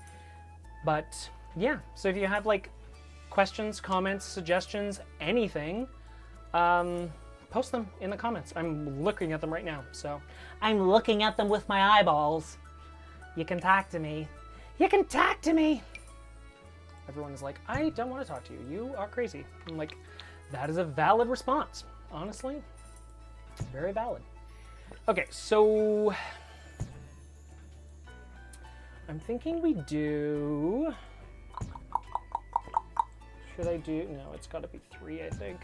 But yeah, so if you have like questions, comments, suggestions, anything, post them in the comments. I'm looking at them right now, so. I'm looking at them with my eyeballs. You can talk to me. You can talk to me! Everyone is like, I don't want to talk to you. You are crazy. I'm like, that is a valid response. Honestly, it's very valid. Okay, so I'm thinking we do... Should I do... No, it's got to be 3, I think.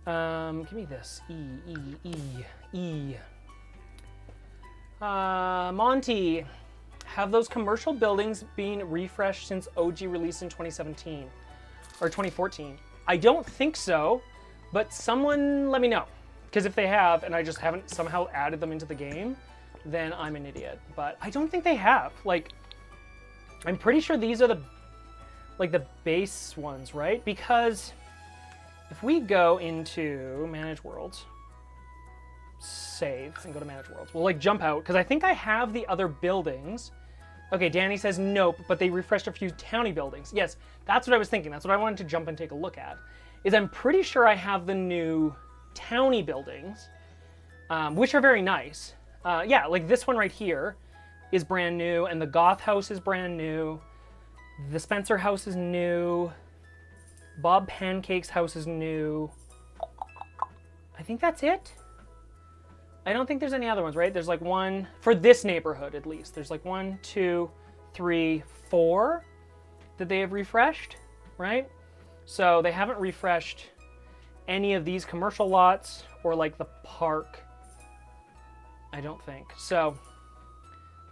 Give me this. E. Monty, have those commercial buildings been refreshed since OG released in 2017 or 2014? I don't think so, but someone let me know. Because if they have, and I just haven't somehow added them into the game, then I'm an idiot. But I don't think they have. Like, I'm pretty sure these are the base ones, right? Because if we go into Manage Worlds, save, and go to Manage Worlds, we'll like jump out, because I think I have the other buildings. Okay, Danny says nope, but they refreshed a few towny buildings. Yes, that's what I was thinking. That's what I wanted to jump and take a look at. Is I'm pretty sure I have the new towny buildings, which are very nice. Yeah, like this one right here is brand new, and the Goth house is brand new. The Spencer house is new. Bob Pancake's house is new. I think that's it. I don't think there's any other ones, right? There's like one, for this neighborhood at least. There's like 1, 2, 3, 4 that they have refreshed, right? So they haven't refreshed any of these commercial lots or like the park, I don't think. So,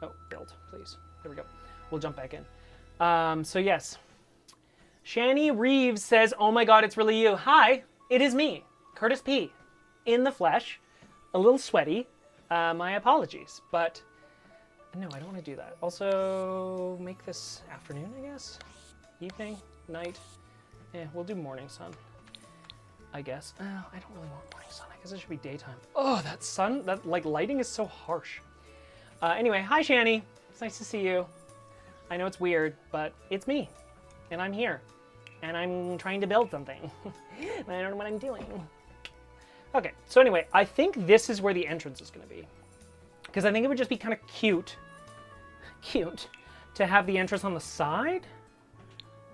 oh, build, please. There we go. We'll jump back in. So yes. Shani Reeves says, oh my god, it's really you. Hi, it is me, Curtis P. In the flesh. A little sweaty. My apologies, but no, I don't want to do that. Also, make this afternoon, I guess? Evening? Night? We'll do morning sun, I guess. I don't really want morning sun. I guess it should be daytime. Oh, that sun, that like lighting is so harsh. Anyway, hi Shani. It's nice to see you. I know it's weird, but it's me, and I'm here. and I'm trying to build something. And I don't know what I'm doing. Okay, so anyway, I think this is where the entrance is going to be. Because I think it would just be kind of cute to have the entrance on the side.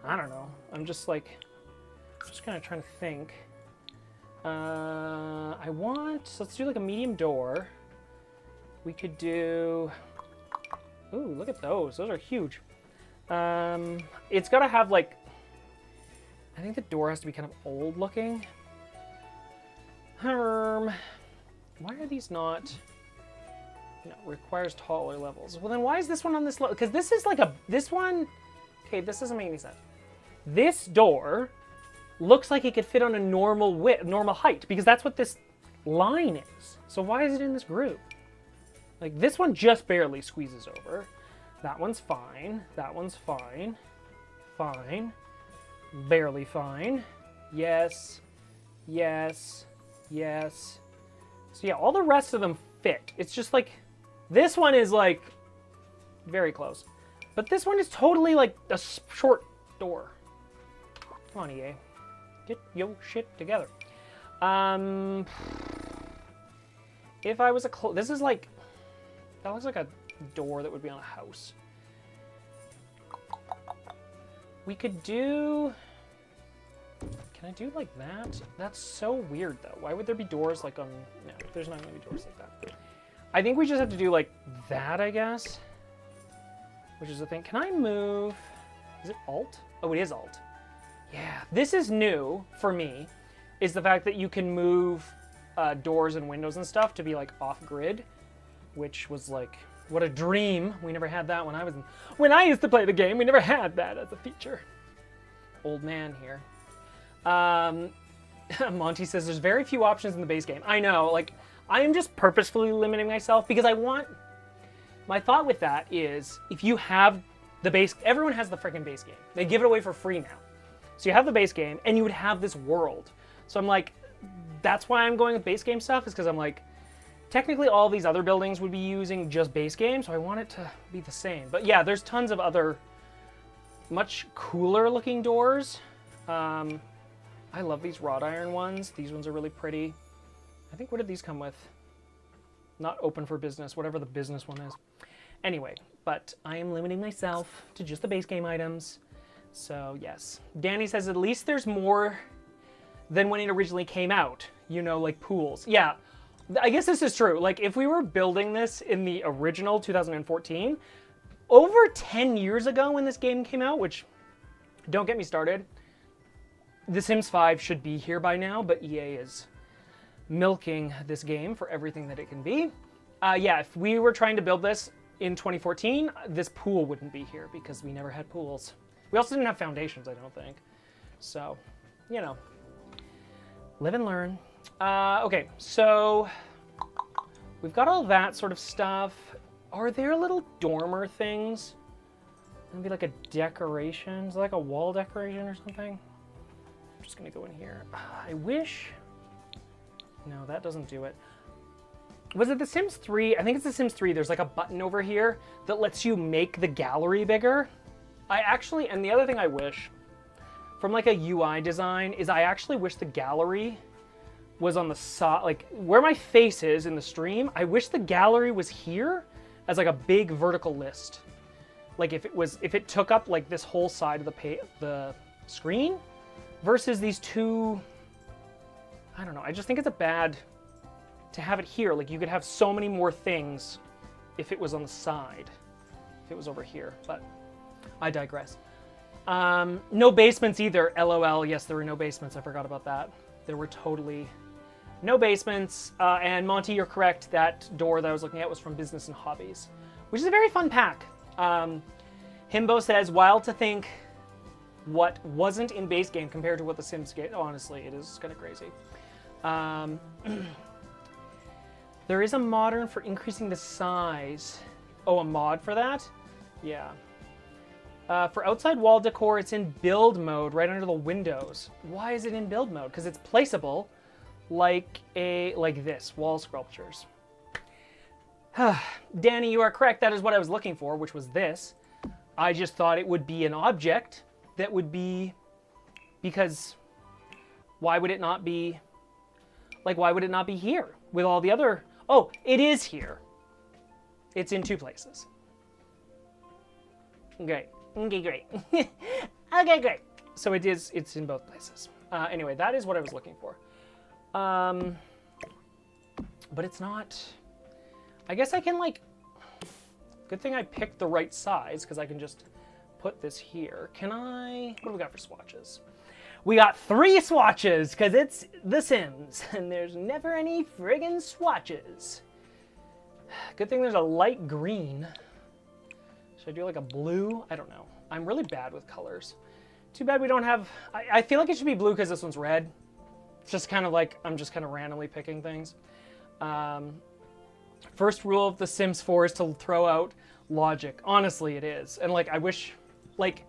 I don't know. I'm just kind of trying to think. Let's do like a medium door. We could do, ooh, look at those. Those are huge. It's got to have like, I think the door has to be kind of old looking. Why are these not, no, requires taller levels. Well, then why is this one on this level? Because this is like this one, okay, this doesn't make any sense. This door looks like it could fit on a normal width, normal height, because that's what this line is. So why is it in this group? Like, this one just barely squeezes over. That one's fine. That one's fine. Fine. Barely fine. Yes. Yes. Yes. So yeah, all the rest of them fit. It's just like, this one is like very close. But this one is totally like a short door. Come on, EA. Get your shit together. If I was this is like, that looks like a door that would be on a house. We could do, can I do like that? That's so weird though. Why would there be doors like on, no, there's not gonna be doors like that. I think we just have to do like that, I guess. Which is the thing. Can I move, is it Alt? Oh, it is Alt. Yeah, this is new for me, is the fact that you can move doors and windows and stuff to be like off grid, which was like, what a dream. We never had that when I used to play the game. We never had that as a feature. Old man here. Monty says there's very few options in the base game. I know, like, I am just purposefully limiting myself because my thought with that is, if you have the base, everyone has the freaking base game. They give it away for free now. So you have the base game and you would have this world. So I'm like, that's why I'm going with base game stuff, is because I'm like, technically all these other buildings would be using just base game, so I want it to be the same. But yeah, there's tons of other much cooler looking doors. I love these wrought iron ones. These ones are really pretty. I think, what did these come with? Not open for business, whatever the business one is. Anyway, but I am limiting myself to just the base game items. So yes. Danny says at least there's more than when it originally came out. You know, like pools. Yeah, I guess this is true. Like, if we were building this in the original 2014, over 10 years ago when this game came out, which, don't get me started, The Sims 5 should be here by now, but EA is milking this game for everything that it can be. Yeah, if we were trying to build this in 2014, this pool wouldn't be here because we never had pools. We also didn't have foundations, I don't think. So, you know, live and learn. Okay, so we've got all that sort of stuff. Are there little dormer things? Maybe like a decoration? Is it like a wall decoration or something? I'm just gonna go in here. I wish, no, that doesn't do it. Was it The Sims 3? I think it's The Sims 3. There's like a button over here that lets you make the gallery bigger. And the other thing I wish, from like a UI design, is I actually wish the gallery was on the side, like where my face is in the stream. I wish the gallery was here as like a big vertical list. Like if it took up like this whole side of the screen versus these two, I don't know. I just think it's a bad to have it here. Like you could have so many more things if it was on the side, if it was over here, but I digress. No basements either, LOL. Yes, there were no basements. I forgot about that. There were totally no basements. And Monty, you're correct. That door that I was looking at was from Business and Hobbies, which is a very fun pack. Himbo says, wild to think what wasn't in base game compared to what the Sims get. Honestly, it is kind of crazy. There is a modern for increasing the size. Oh, a mod for that? Yeah. For outside wall decor, it's in build mode right under the windows. Why is it in build mode? Because it's placeable like this, wall sculptures. Danny, you are correct. That is what I was looking for, which was this. I just thought it would be an object that would be because why would it not be, like, why would it not be here with all the other, oh, it is here. It's in 2 places. Great. Okay, great. Okay, great. So it's in both places. Anyway, that is what I was looking for. But it's not, I guess I can like, good thing I picked the right size because I can just put this here. Can I, what do we got for swatches? We got 3 swatches because it's The Sims and there's never any friggin' swatches. Good thing there's a light green. Should I do like a blue? I don't know. I'm really bad with colors. Too bad we don't have, I feel like it should be blue because this one's red. It's just kind of like, I'm just kind of randomly picking things. First rule of The Sims 4 is to throw out logic. Honestly, it is. And like, I wish, like,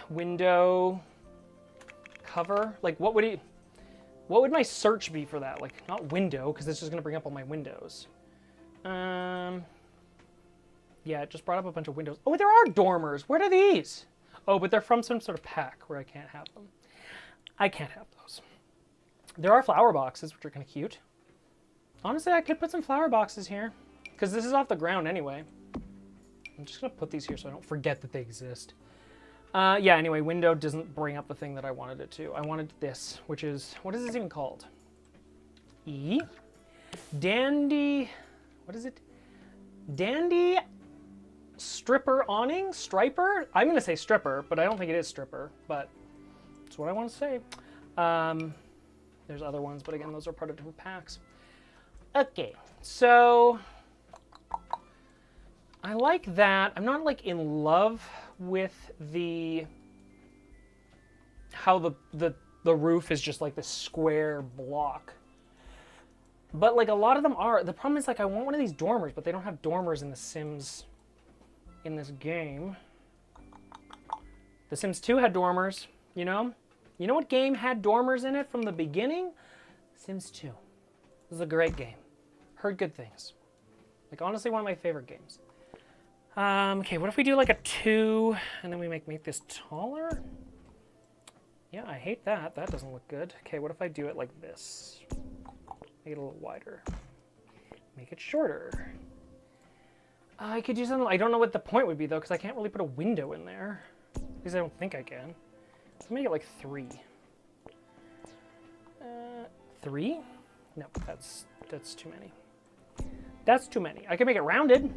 window cover, like what would my search be for that? Like, not window, because it's just gonna bring up all my windows. Yeah, it just brought up a bunch of windows. Oh, there are dormers. Where are these? Oh, but they're from some sort of pack where I can't have them. I can't have those. There are flower boxes, which are kind of cute. Honestly, I could put some flower boxes here, because this is off the ground anyway. I'm just going to put these here so I don't forget that they exist. Yeah, anyway, window doesn't bring up the thing that I wanted it to. I wanted this, which is, what is this even called? E? Dandy, what is it? Dandy stripper awning? Striper? I'm going to say stripper, but I don't think it is stripper, but that's what I want to say. There's other ones, but again, those are part of different packs. Okay, so I like that. I'm not like in love with how the roof is just like this square block. But like a lot of them are. The problem is like I want one of these dormers, but they don't have dormers in The Sims in this game. The Sims 2 had dormers, you know? You know what game had dormers in it from the beginning? Sims 2. This is a great game. Heard good things. Like honestly, one of my favorite games. Okay, what if we do like a 2 and then we make this taller? Yeah, I hate that. That doesn't look good. Okay, what if I do it like this? Make it a little wider. Make it shorter. I could do something, I don't know what the point would be though, because I can't really put a window in there. At least I don't think I can. Let's make it like 3. 3? No, that's too many. That's too many. I can make it rounded.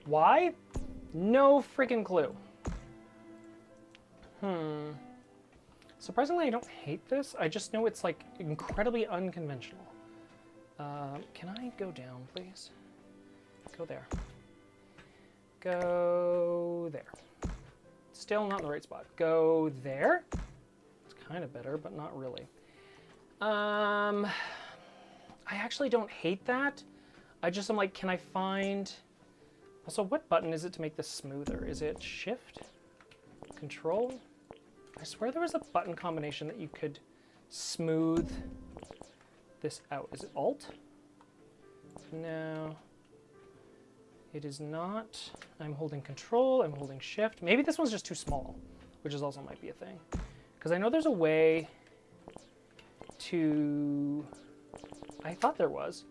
Why? No freaking clue. Surprisingly, I don't hate this. I just know it's like incredibly unconventional. Can I go down, please? Go there. Go there. Still not in the right spot. Go there. It's kind of better, but not really. I actually don't hate that. I just am like, can I find... Also, what button is it to make this smoother? Is it Shift? Control? I swear there was a button combination that you could smooth this out. Is it Alt? No. It is not. I'm holding Control, I'm holding Shift. Maybe this one's just too small, which is also might be a thing. Because I know there's a way to... I thought there was.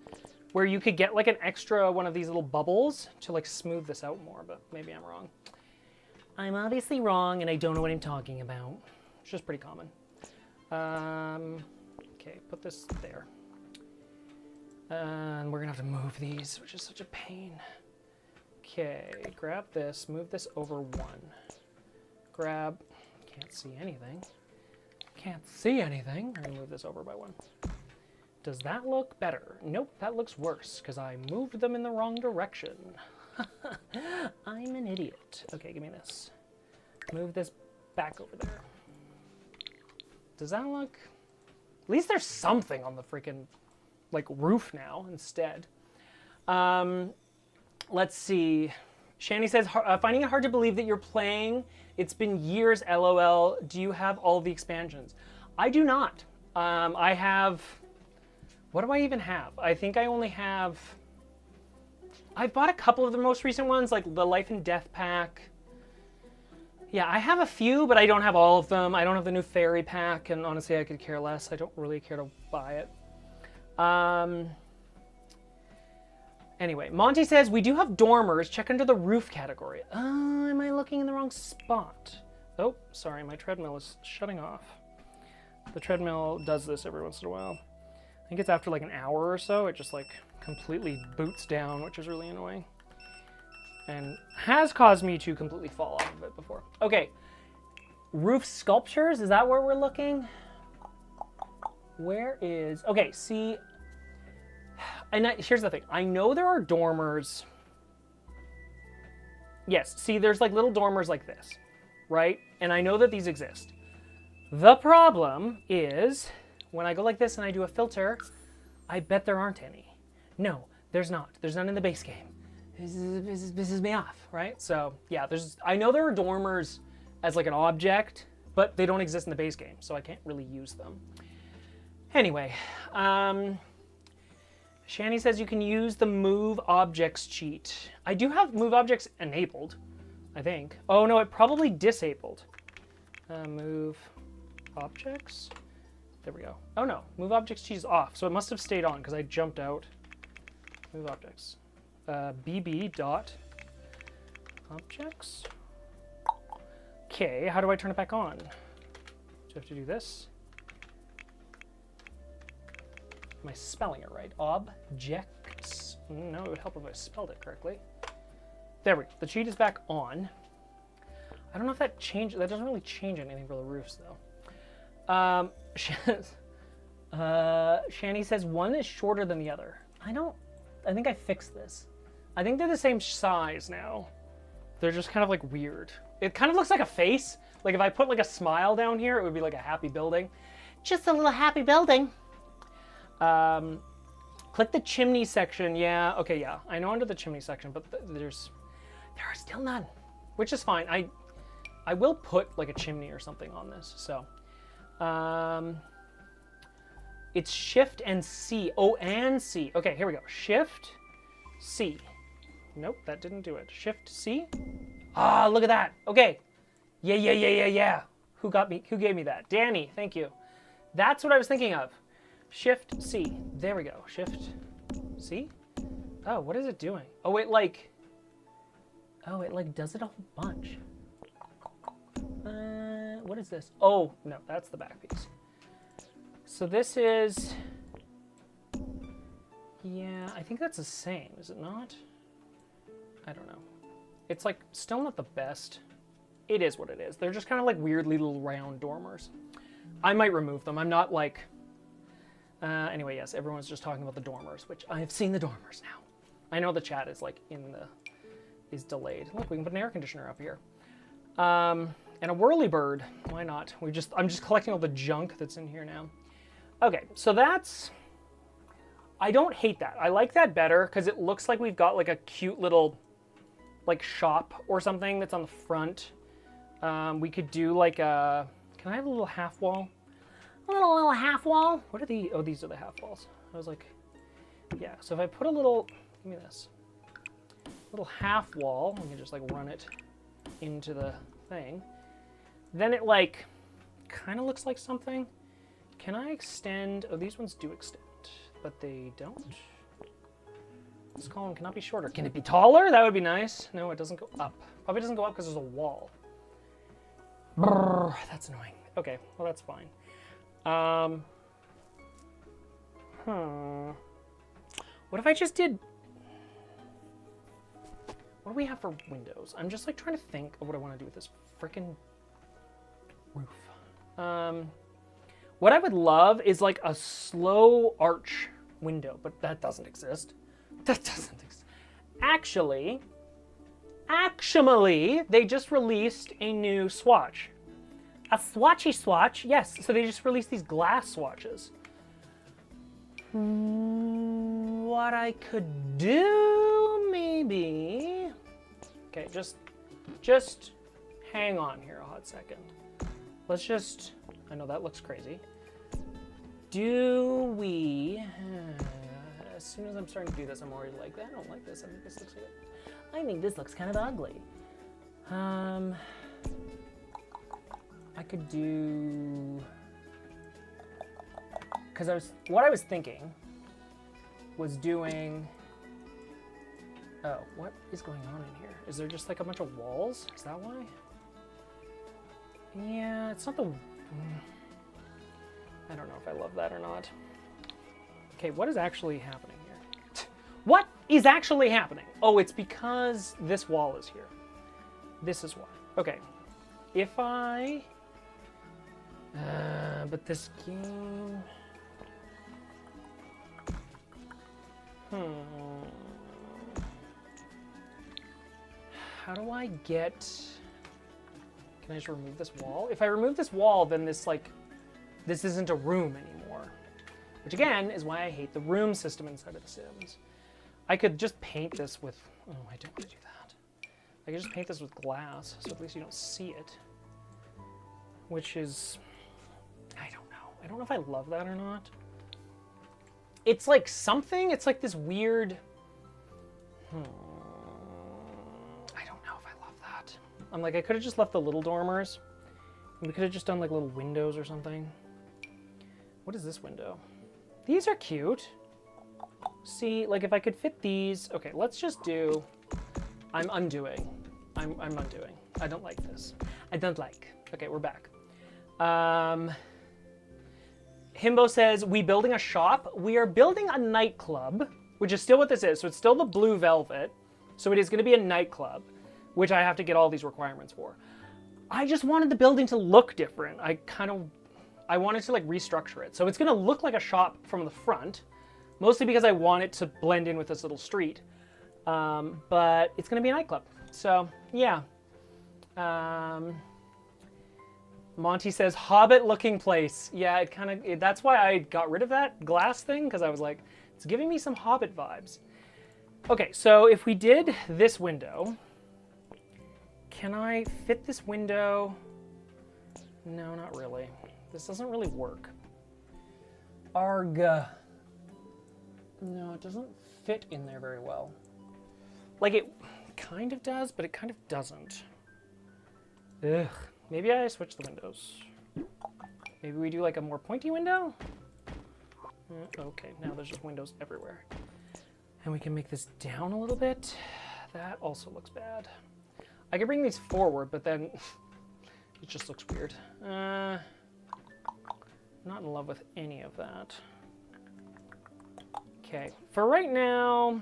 Where you could get like an extra one of these little bubbles to like smooth this out more, but maybe I'm wrong. I'm obviously wrong and I don't know what I'm talking about. It's just pretty common. Okay, put this there. And we're gonna have to move these, which is such a pain. Okay, grab this, move this over 1. Grab, can't see anything. Can't see anything. We're gonna move this over by 1. Does that look better? Nope, that looks worse because I moved them in the wrong direction. I'm an idiot. Okay, give me this. Move this back over there. Does that look... At least there's something on the freaking like roof now instead. Let's see. Shani says, finding it hard to believe that you're playing. It's been years, LOL. Do you have all the expansions? I do not. I have... What do I even have? I think I only have... I bought a couple of the most recent ones, like the Life and Death pack. Yeah, I have a few, but I don't have all of them. I don't have the new fairy pack, and honestly, I could care less. I don't really care to buy it. Anyway, Monty says, we do have dormers. Check under the roof category. Am I looking in the wrong spot? Oh, sorry, my treadmill is shutting off. The treadmill does this every once in a while. I think it's after like an hour or so, it just like completely boots down, which is really annoying. And has caused me to completely fall off of it before. Okay, roof sculptures, is that where we're looking? Where is, okay, see, and here's the thing. I know there are dormers. Yes, see, there's like little dormers like this, right? And I know that these exist. The problem is when I go like this and I do a filter, I bet there aren't any. No, there's not. There's none in the base game. This pisses me off, right? So yeah, I know there are dormers as like an object, but they don't exist in the base game, so I can't really use them. Anyway, Shani says you can use the move objects cheat. I do have move objects enabled, I think. Oh no, it probably disabled. Move objects. There we go. Oh no, move objects cheat is off, so it must have stayed on because I jumped out. Move objects. BB dot objects. Okay, how do I turn it back on? Do I have to do this? Am I spelling it right? Objects. No, it would help if I spelled it correctly. There we go. The cheat is back on. I don't know if that changed. That doesn't really change anything for the roofs, though. Shani says one is shorter than the other. I think I fixed this. I think they're the same size now. They're just kind of like weird. It kind of looks like a face. Like if I put like a smile down here, it would be like a happy building. Just a little happy building. Click the chimney section. Yeah, okay, yeah. I know under the chimney section, but there are still none, which is fine. I will put like a chimney or something on this. So, it's Shift and C. Oh, and C. Okay, here we go. Shift, C. Nope, that didn't do it. Shift, C. Ah, look at that. Okay. Yeah. Who gave me that? Danny, thank you. That's what I was thinking of. Shift, C. There we go. Shift, C. Oh, what is it doing? Oh, it like does it a whole bunch. What is this? Oh, no, that's the back piece. So this is, yeah, I think that's the same, is it not? I don't know. It's like still not the best. It is what it is. They're just kind of like weirdly little round dormers. I might remove them. I'm not like, anyway, yes, everyone's just talking about the dormers, which I have seen the dormers now. I know the chat is like is delayed. Look, we can put an air conditioner up here. And a whirlybird. Why not? I'm just collecting all the junk that's in here now. Okay, so that's, I don't hate that. I like that better because it looks like we've got like a cute little like shop or something that's on the front. We could do like a, can I have a little half wall? A little half wall? What are the, oh, these are the half walls. I was like, yeah, so if I put a little, give me this, little half wall, we can just like run it into the thing. Then it like kind of looks like something. Can I extend? Oh, these ones do extend, but they don't. This column cannot be shorter. Can it be taller? That would be nice. No, it doesn't go up. Probably doesn't go up because there's a wall. Brrr, that's annoying. Okay, well that's fine. What if I just did, what do we have for windows? I'm just like trying to think of what I want to do with this frickin' roof. What I would love is like a slow arch window, but that doesn't exist. That doesn't exist. Actually, they just released a new swatch. A swatchy swatch, yes. So they just released these glass swatches. What I could do, maybe. Okay, just hang on here a hot second. Let's just, I know that looks crazy. Do we, as soon as I'm starting to do this, I'm already like, I don't like this. I think this looks good. I think this looks kind of ugly. I could do, because what I was thinking was doing, oh, what is going on in here? Is there just like a bunch of walls? Is that why? Yeah, it's not the, I don't know if I love that or not. Okay, what is actually happening here? What is actually happening? Oh, it's because this wall is here. This is why. Okay, if I, but this game, how do I get, can I just remove this wall? If I remove this wall, then this isn't a room anymore. Which again, is why I hate the room system inside of The Sims. I could just paint this with, oh, I don't want to do that. I could just paint this with glass, so at least you don't see it. Which is, I don't know. I don't know if I love that or not. It's like something, it's like this weird, I don't know if I love that. I'm like, I could have just left the little dormers. We could have just done like little windows or something. What is this window? These are cute. See, like if I could fit these, okay, let's just do, I'm undoing. I'm undoing. I don't like this. I don't like. Okay, we're back. Himbo says, we building a shop? We are building a nightclub, which is still what this is. So it's still the blue velvet. So it is going to be a nightclub, which I have to get all these requirements for. I just wanted the building to look different. I wanted to like restructure it. So it's going to look like a shop from the front, mostly because I want it to blend in with this little street. But it's going to be a nightclub. So yeah. Monty says, Hobbit-looking place. Yeah, that's why I got rid of that glass thing, because I was like, it's giving me some Hobbit vibes. Okay, so if we did this window, can I fit this window? No, not really. This doesn't really work. Arg. No, it doesn't fit in there very well. Like, it kind of does, but it kind of doesn't. Ugh. Maybe I switch the windows. Maybe we do like a more pointy window? Okay, now there's just windows everywhere. And we can make this down a little bit. That also looks bad. I could bring these forward, but then it just looks weird. Not in love with any of that. Okay, for right now,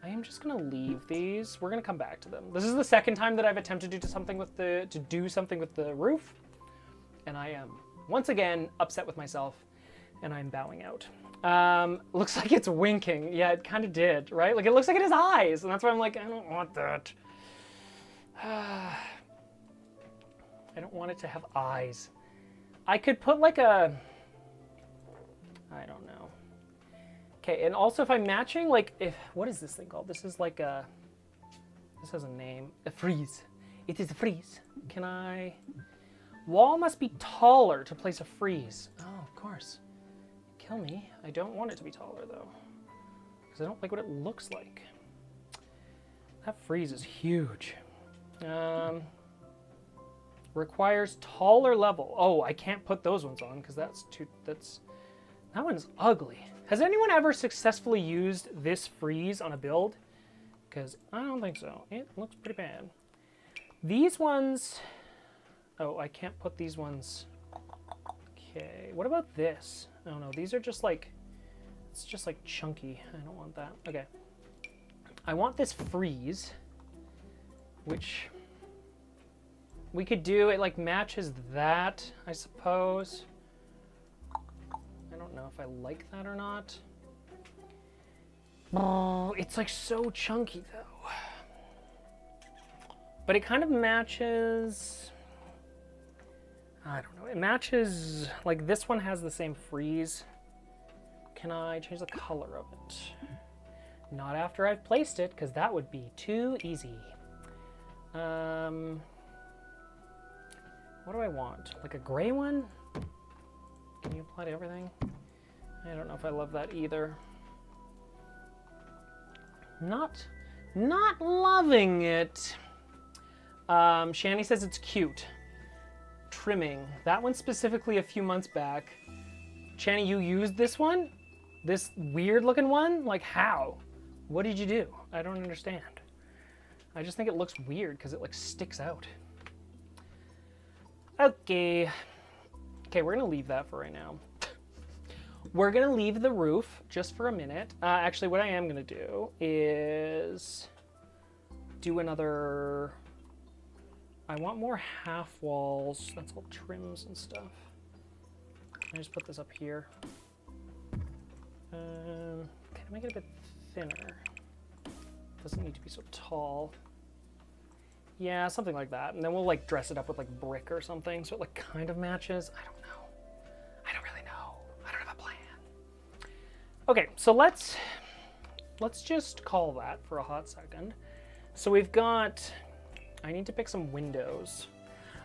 I am just gonna leave these. We're gonna come back to them. This is the second time that I've attempted to do something with the roof, and I am once again upset with myself, and I'm bowing out. Looks like it's winking. Yeah, it kind of did, right? Like it looks like it has eyes, and that's why I'm like, I don't want that. I don't want it to have eyes. I could put like a, I don't know. Okay, and also if I'm matching, like, what is this thing called? This is like a, this has a name, a frieze. It is a frieze. Can I, wall must be taller to place a frieze. Oh, of course. Kill me. I don't want it to be taller though, because I don't like what it looks like. That frieze is huge. Requires taller level. Oh, I can't put those ones on because that one's ugly. Has anyone ever successfully used this frieze on a build? Because I don't think so. It looks pretty bad. These ones, oh, I can't put these ones. Okay, what about this? Oh no, these are just like, it's just like chunky. I don't want that. Okay. I want this frieze, which we could do, it like matches that, I suppose. I don't know if I like that or not. Oh, it's like so chunky though. But it kind of matches, I don't know, it matches, like this one has the same frieze. Can I change the color of it? Not after I've placed it, because that would be too easy. What do I want? Like a gray one? Can you apply to everything? I don't know if I love that either. Not loving it. Shani says it's cute. trimming. That one specifically a few months back. Channy, you used this one? This weird looking one? Like how? What did you do? I don't understand. I just think it looks weird because it like sticks out. Okay. Okay, we're gonna leave that for right now. We're gonna leave the roof just for a minute. Actually, what I am gonna do is do another... I want more half walls. That's all trims and stuff. I just put this up here. Can I make it a bit thinner? Doesn't need to be so tall. Yeah, something like that. And then we'll like dress it up with like brick or something so it like kind of matches. I don't know. I don't really know. I don't have a plan. Okay, so let's just call that for a hot second. So we've got, I need to pick some windows.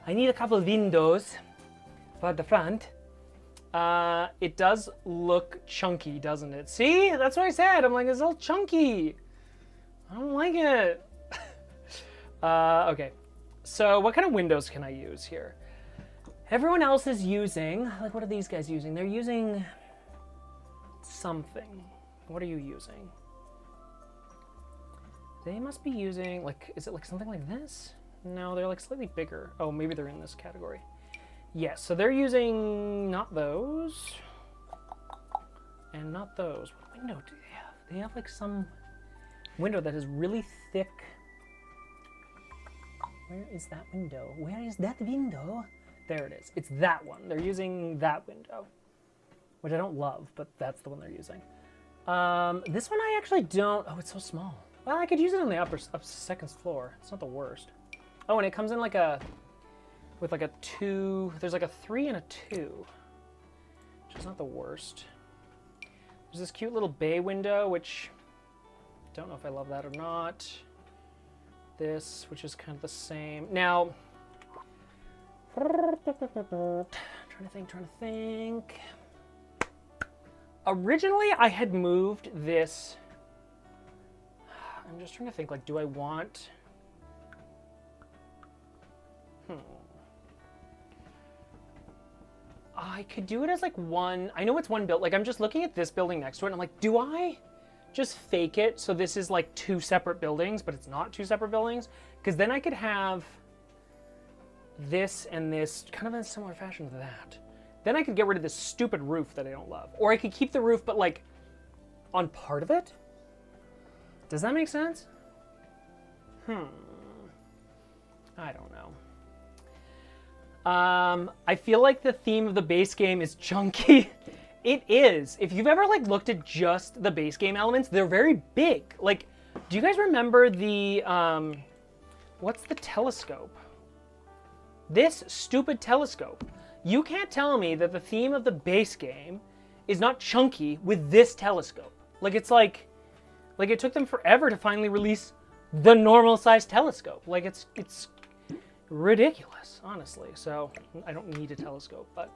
I need a couple of windows for the front. It does look chunky, doesn't it? See, that's what I said. I'm like, it's all chunky. I don't like it. Okay, so what kind of windows can I use here? Everyone else is using, like, what are these guys using? They're using something. What are you using? They must be using, like, is it like something like this? No, they're like slightly bigger. Oh, maybe they're in this category. Yes, so they're using not those and not those. What window do they have? They have like some window that is really thick. Where is that window? Where is that window? There it is. It's that one. They're using that window, which I don't love, but that's the one they're using. This one I actually don't. Oh, it's so small. Well, I could use it on the upper second floor. It's not the worst. Oh, and it comes in like a, with like a 2. There's like a 3 and a 2, which is not the worst. There's this cute little bay window, which don't know if I love that or not. This, which is kind of the same. Now, trying to think. Originally, I had moved this. I'm just trying to think, like, do I want... I could do it as, like, one... I know it's one build. Like, I'm just looking at this building next to it, and I'm like, do I just fake it so this is, like, 2 separate buildings, but it's not 2 separate buildings? Because then I could have this and this kind of in a similar fashion to that. Then I could get rid of this stupid roof that I don't love. Or I could keep the roof, but, like, on part of it? Does that make sense? I don't know. I feel like the theme of the base game is chunky. It is. If you've ever like looked at just the base game elements, they're very big. Like, do you guys remember the, what's the telescope? This stupid telescope. You can't tell me that the theme of the base game is not chunky with this telescope. Like, it's like it took them forever to finally release the normal size telescope. Like, it's ridiculous, honestly. So I don't need a telescope, but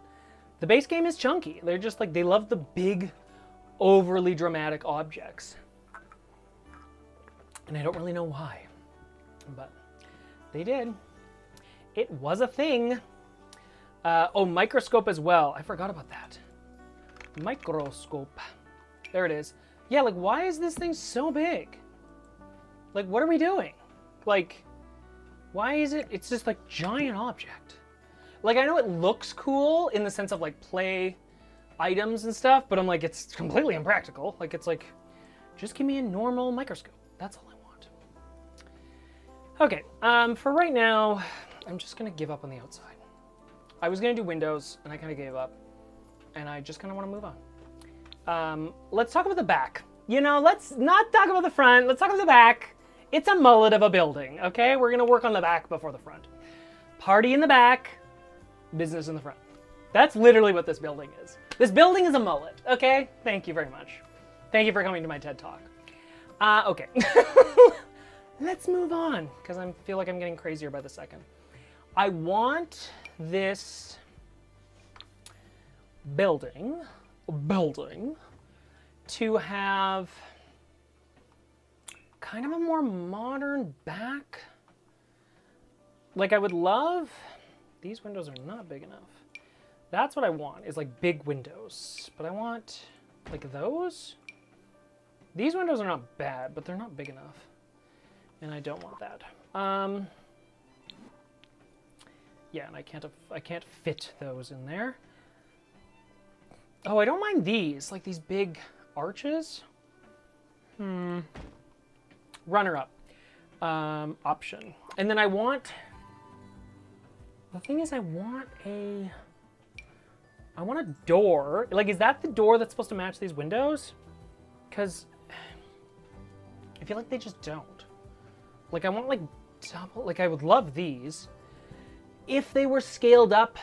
the base game is chunky. They're just like, they love the big, overly dramatic objects. And I don't really know why, but they did. It was a thing. Oh, microscope as well. I forgot about that. Microscope. There it is. Yeah, like, why is this thing so big? Like, what are we doing? Like, why is it? It's just like giant object. Like, I know it looks cool in the sense of like play items and stuff, but I'm like, it's completely impractical. Like, it's like, just give me a normal microscope. That's all I want. Okay, for right now, I'm just gonna give up on the outside. I was gonna do windows, and I kind of gave up, and I just kind of want to move on. Let's talk about the back. You know, let's not talk about the front. Let's talk about the back. It's a mullet of a building, okay? We're gonna work on the back before the front. Party in the back, business in the front. That's literally what this building is. This building is a mullet, okay? Thank you very much. Thank you for coming to my TED Talk. Okay. Let's move on, because I feel like I'm getting crazier by the second. I want this building to have kind of a more modern back. Like, I would love these windows are not big enough. That's what I want, is like big windows. But I want like those. These windows are not bad, but they're not big enough. And I don't want that. Yeah, and I can't fit those in there. Oh, I don't mind these, like these big arches. Runner up. Option. And then I want, the thing is I want a door. Like, is that the door that's supposed to match these windows? Because I feel like they just don't. Like, I want like double, like I would love these if they were scaled up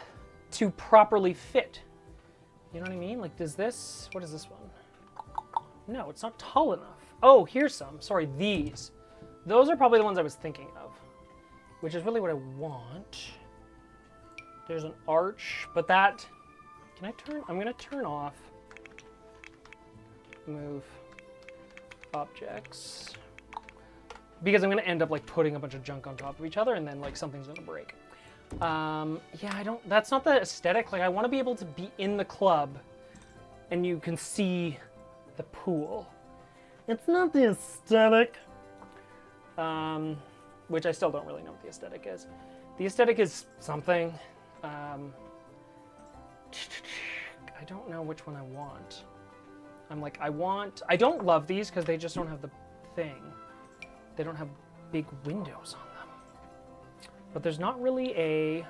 to properly fit. You know what I mean? Like, does this, what is this one? No, it's not tall enough. Oh, here's some. Sorry, these. Those are probably the ones I was thinking of, which is really what I want. There's an arch, but that, can I turn? I'm gonna turn off, move objects, because I'm gonna end up like putting a bunch of junk on top of each other and then like something's gonna break. Yeah, that's not the aesthetic. Like, I want to be able to be in the club and you can see the pool. It's not the aesthetic. Which I still don't really know what the aesthetic is. The aesthetic is something. I don't know which one I want. I don't love these because they just don't have the thing. They don't have big windows on them. But there's not really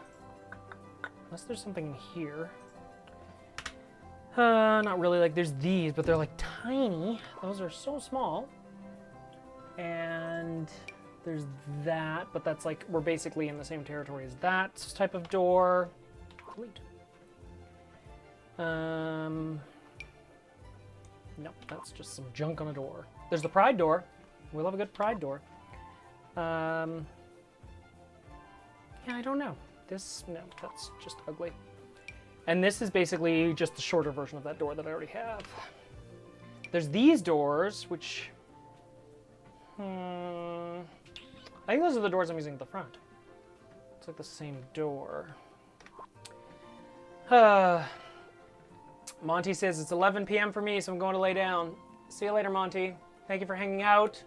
unless there's something in here. Not really. Like, there's these, but they're like tiny. Those are so small. And there's that, but that's like, we're basically in the same territory as that type of door. Delete. Nope, that's just some junk on a door. There's the pride door. We love a good pride door. Yeah, I don't know. No, that's just ugly. And this is basically just the shorter version of that door that I already have. There's these doors, which, I think those are the doors I'm using at the front. It's like the same door. Monty says it's 11 p.m. for me, so I'm going to lay down. See you later, Monty. Thank you for hanging out.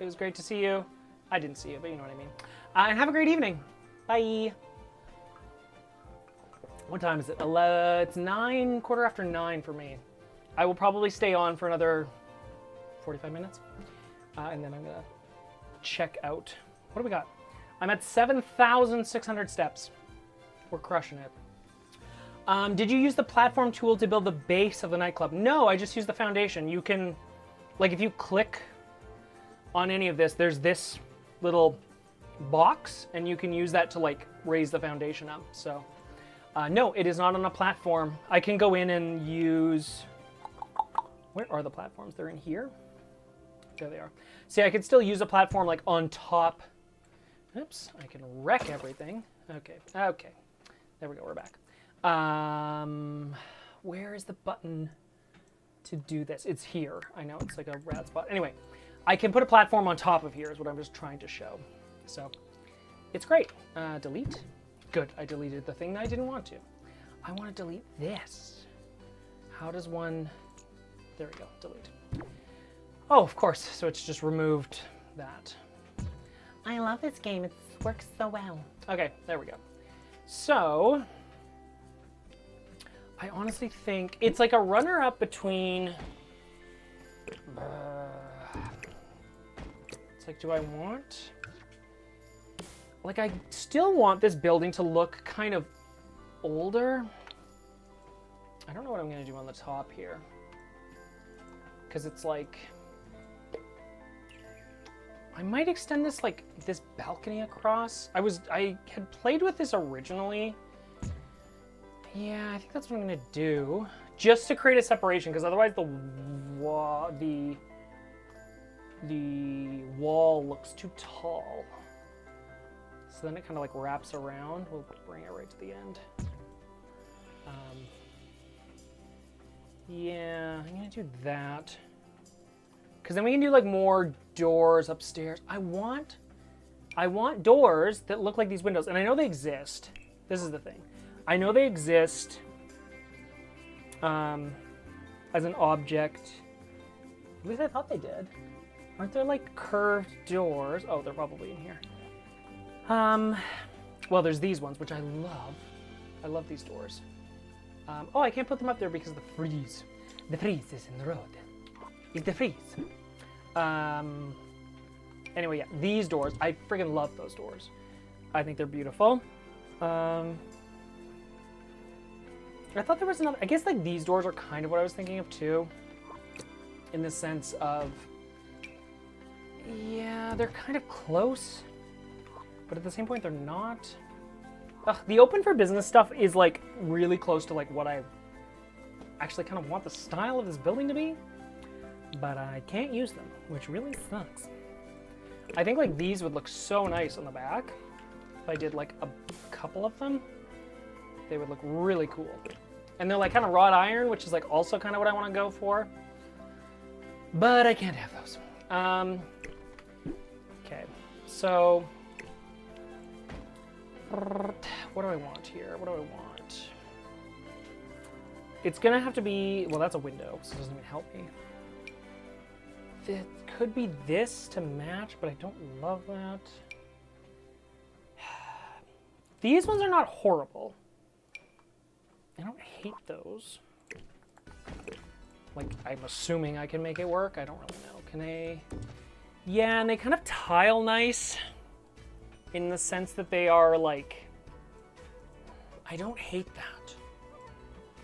It was great to see you. I didn't see you, but you know what I mean. And have a great evening. Bye. What time is it? It's 9:15 for me. I will probably stay on for another 45 minutes. And then I'm going to check out. What do we got? I'm at 7,600 steps. We're crushing it. Did you use the platform tool to build the base of the nightclub? No, I just used the foundation. You can, like, if you click on any of this, there's this little box, and you can use that to, like, raise the foundation up. So, no, it is not on a platform. I can go in and use... Where are the platforms? They're in here? There they are. See, I could still use a platform, like, on top. Oops, I can wreck everything. Okay. There we go, we're back. Where is the button to do this? It's here. I know, it's like a rad spot. Anyway, I can put a platform on top of here is what I'm just trying to show. So, it's great. Delete. Good, I deleted the thing that I didn't want to. I want to delete this. How does one... There we go, delete. Oh, of course, so it's just removed that. I love this game. It works so well. Okay, there we go. So, I honestly think it's like a runner-up between... it's like, do I want... Like, I still want this building to look kind of older. I don't know what I'm going to do on the top here. Because it's like... I might extend this, like, this balcony across. I had played with this originally. Yeah, I think that's what I'm going to do. Just to create a separation, because otherwise the wall looks too tall. So then it kind of like wraps around. We'll bring it right to the end. Yeah, I'm gonna do that. Because then we can do like more doors upstairs. I want doors that look like these windows, and I know they exist. This is the thing. I know they exist as an object. At least I thought they did. Aren't there like curved doors? Oh, they're probably in here. Well, there's these ones, which I love. I love these doors. Oh, I can't put them up there because of the freeze. The freeze is in the road. It's the freeze. Anyway, yeah, these doors. I friggin' love those doors. I think they're beautiful. I thought there was another... I guess like these doors are kind of what I was thinking of too. In the sense of... Yeah, they're kind of close. But at the same point, they're not. The open for business stuff is like really close to like what I actually kind of want the style of this building to be, but I can't use them, which really sucks. I think like these would look so nice on the back. If I did like a couple of them, they would look really cool. And they're like kind of wrought iron, which is like also kind of what I want to go for, but I can't have those. Okay, so what do I want here? What do I want? It's gonna have to be, well, that's a window, so it doesn't even help me. It could be this to match, but I don't love that. These ones are not horrible. I don't hate those. Like, I'm assuming I can make it work. I don't really know. Can they? Yeah, and they kind of tile nice. In the sense that they are like, I don't hate that.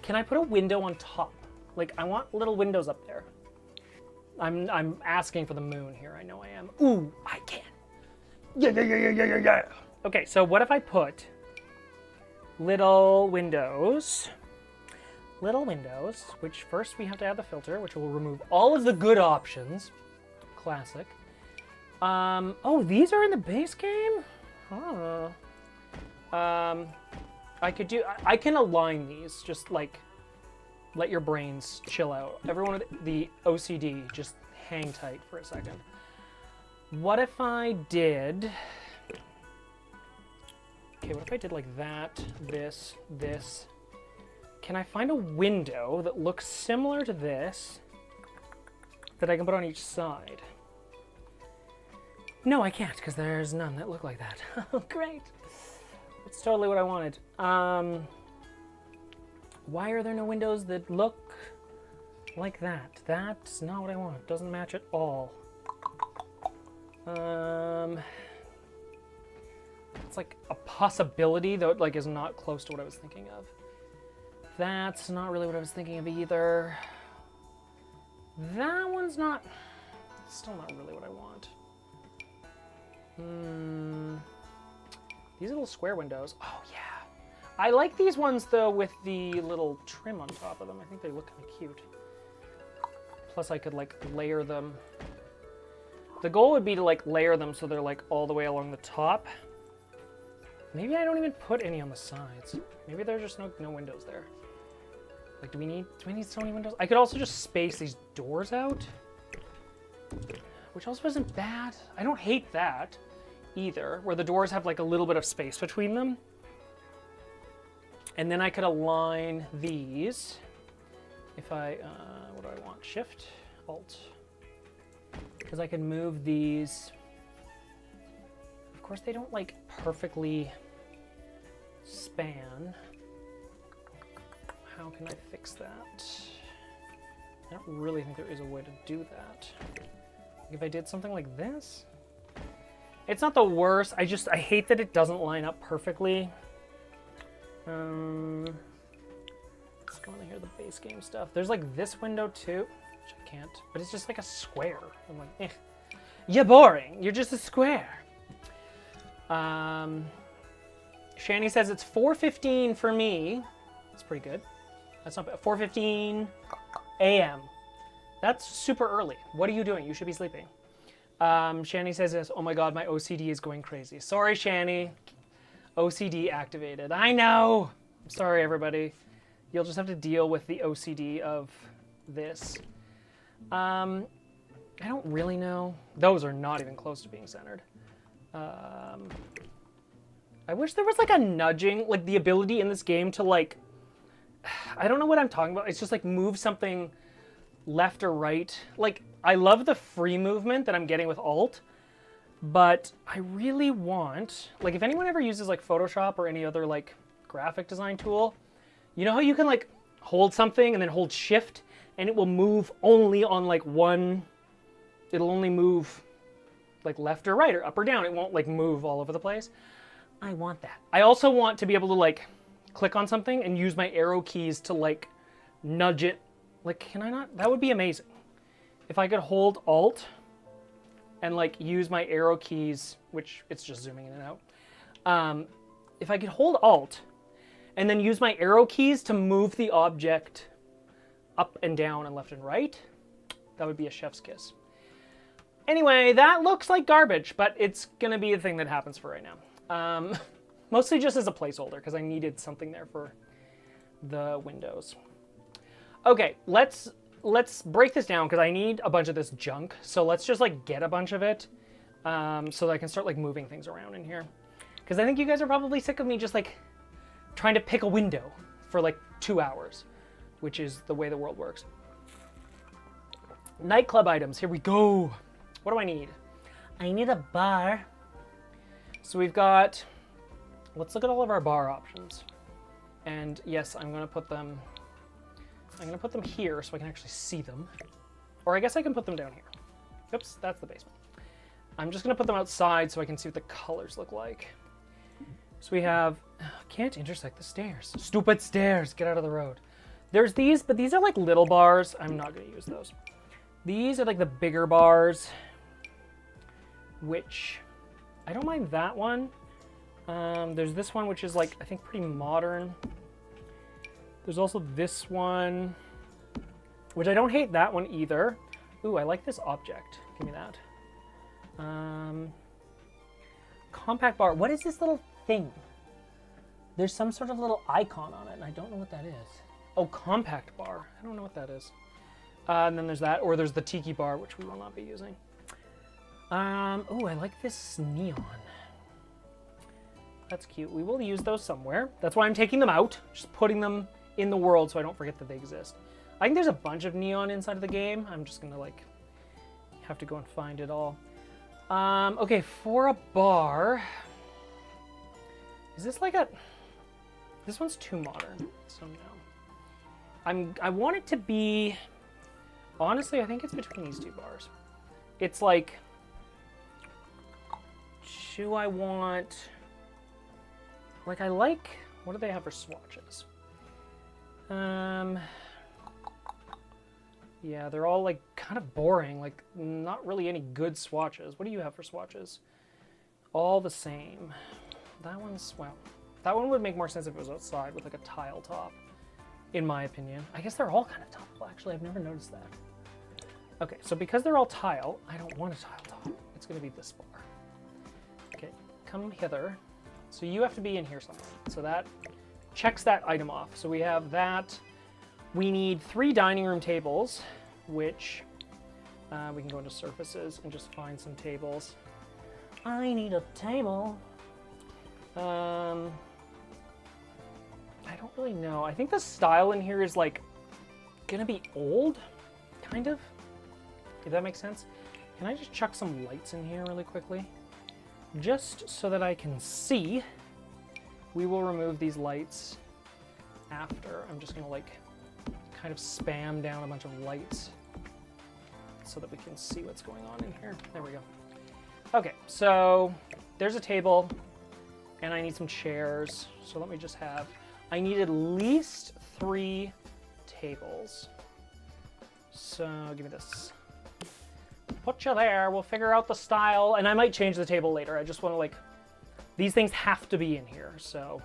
Can I put a window on top? Like, I want little windows up there. I'm asking for the moon here. I know I am. Ooh, I can. Yeah. Okay, so what if I put little windows? Little windows, which first we have to add the filter, which will remove all of the good options. Classic. Oh, these are in the base game? Oh. I can align these, just like, let your brains chill out. Everyone with the OCD, just hang tight for a second. What if I did, okay, what if I did like that, this. Can I find a window that looks similar to this that I can put on each side? No, I can't, because there's none that look like that. Oh, great. That's totally what I wanted. Why are there no windows that look like that? That's not what I want. Doesn't match at all. It's like a possibility, though it like is not close to what I was thinking of. That's not really what I was thinking of either. That one's not... Still not really what I want. These little square windows. Oh, yeah. I like these ones, though, with the little trim on top of them. I think they look kind of cute. Plus, I could, like, layer them. The goal would be to, like, layer them so they're, like, all the way along the top. Maybe I don't even put any on the sides. Maybe there's just no windows there. Like, do we need so many windows? I could also just space these doors out. Which also isn't bad. I don't hate that either, where the doors have like a little bit of space between them. And then I could align these. If I, what do I want? Shift, Alt. Because I can move these. Of course, they don't like perfectly span. How can I fix that? I don't really think there is a way to do that. If I did something like this, it's not the worst. I hate that it doesn't line up perfectly. Let's go in here, the base game stuff. There's like this window too, which I can't, but it's just like a square. I'm like, eh. You're boring. You're just a square. Shani says it's 4:15 for me. That's pretty good. That's not bad. 4:15 a.m. That's super early. What are you doing? You should be sleeping. Shani says this. Oh my god, my OCD is going crazy. Sorry, Shani. OCD activated. I know. I'm sorry, everybody. You'll just have to deal with the OCD of this. I don't really know. Those are not even close to being centered. I wish there was like a nudging, like the ability in this game to like, I don't know what I'm talking about. It's just like move something left or right. Like, I love the free movement that I'm getting with Alt, but I really want, like, if anyone ever uses like Photoshop or any other like graphic design tool, you know how you can like hold something and then hold Shift and it will move only on like one, it'll only move like left or right or up or down. It won't like move all over the place. I want that. I also want to be able to like click on something and use my arrow keys to like nudge it. Like, can I not? That would be amazing. If I could hold Alt and like use my arrow keys, which it's just zooming in and out. If I could hold Alt and then use my arrow keys to move the object up and down and left and right, that would be a chef's kiss. Anyway, that looks like garbage, but it's going to be a thing that happens for right now. Mostly just as a placeholder, because I needed something there for the windows. Okay, let's break this down, because I need a bunch of this junk. So let's just like get a bunch of it so that I can start like moving things around in here. Because I think you guys are probably sick of me just like trying to pick a window for like 2 hours, which is the way the world works. Nightclub items, here we go. What do I need? I need a bar. So we've got, let's look at all of our bar options. And yes, I'm gonna put them here so I can actually see them. Or I guess I can put them down here. Oops, that's the basement. I'm just gonna put them outside so I can see what the colors look like. So we have, can't intersect the stairs. Stupid stairs, get out of the road. There's these, but these are like little bars. I'm not gonna use those. These are like the bigger bars, which I don't mind that one. There's this one, which is like, I think pretty modern. There's also this one, which I don't hate that one either. Ooh, I like this object. Give me that. Compact bar. What is this little thing? There's some sort of little icon on it, and I don't know what that is. Oh, compact bar. I don't know what that is. And then there's that, or there's the tiki bar, which we will not be using. Oh, I like this neon. That's cute. We will use those somewhere. That's why I'm taking them out, just putting them in the world so I don't forget that they exist. I think there's a bunch of neon inside of the game. I'm just gonna like have to go and find it all. Okay, for a bar, is this like a? This one's too modern, so no. I want it to be. Honestly, I think it's between these two bars. It's like, do I want? Like I like. What do they have for swatches? Yeah, they're all like kind of boring, like not really any good swatches. What do you have for swatches? All the same. That one's, well, that one would make more sense if it was outside with like a tile top, in my opinion. I guess they're all kind of tile, actually. I've never noticed that. Okay, so because they're all tile, I don't want a tile top. It's gonna be this bar. Okay, come hither. So you have to be in here somewhere. So that checks that item off. So we have that. We need 3 dining room tables, which we can go into surfaces and just find some tables. I need a table. I don't really know. I think the style in here is like gonna be old, kind of, if that makes sense. Can I just chuck some lights in here really quickly? Just so that I can see. We will remove these lights after. I'm just gonna like kind of spam down a bunch of lights so that we can see what's going on in here. There we go. Okay, so there's a table and I need some chairs. So let me just have, I need at least 3 tables. So give me this. Put you there, we'll figure out the style, and I might change the table later. I just want to like, these things have to be in here, so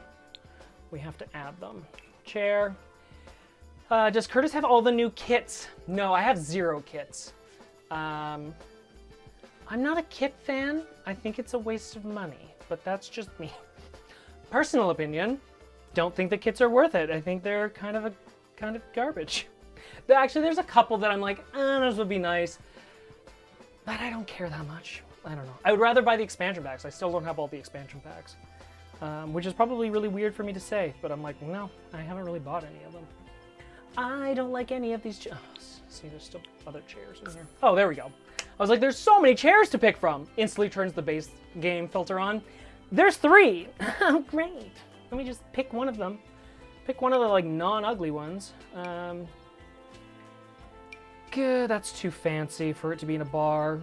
we have to add them. Chair. Does Curtis have all the new kits? No, I have 0 kits. I'm not a kit fan. I think it's a waste of money, but that's just me. Personal opinion, don't think the kits are worth it. I think they're kind of garbage. Actually, there's a couple that I'm like, those would be nice. But I don't care that much. I don't know. I would rather buy the expansion packs. I still don't have all the expansion packs. which is probably really weird for me to say, but I'm like, no, I haven't really bought any of them. I don't like any of these chairs. See, there's still other chairs in here. Oh, there we go. I was like, there's so many chairs to pick from. Instantly turns the base game filter on. There's 3. Oh, great. Let me just pick one of them. Pick one of the like non-ugly ones. Good, that's too fancy for it to be in a bar.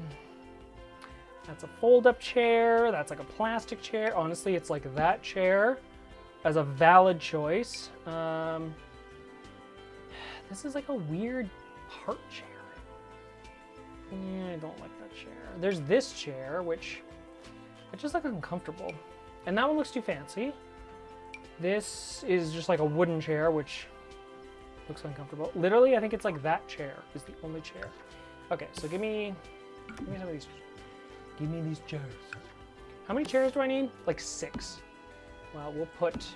That's a fold-up chair. That's like a plastic chair. Honestly, it's like that chair as a valid choice. This is like a weird heart chair. Yeah, I don't like that chair. There's this chair, which it just looks uncomfortable. And that one looks too fancy. This is just like a wooden chair, which looks uncomfortable. Literally, I think it's like that chair is the only chair. Okay, so give me some of these. Give me these chairs. How many chairs do I need? Like 6. Well, we'll put,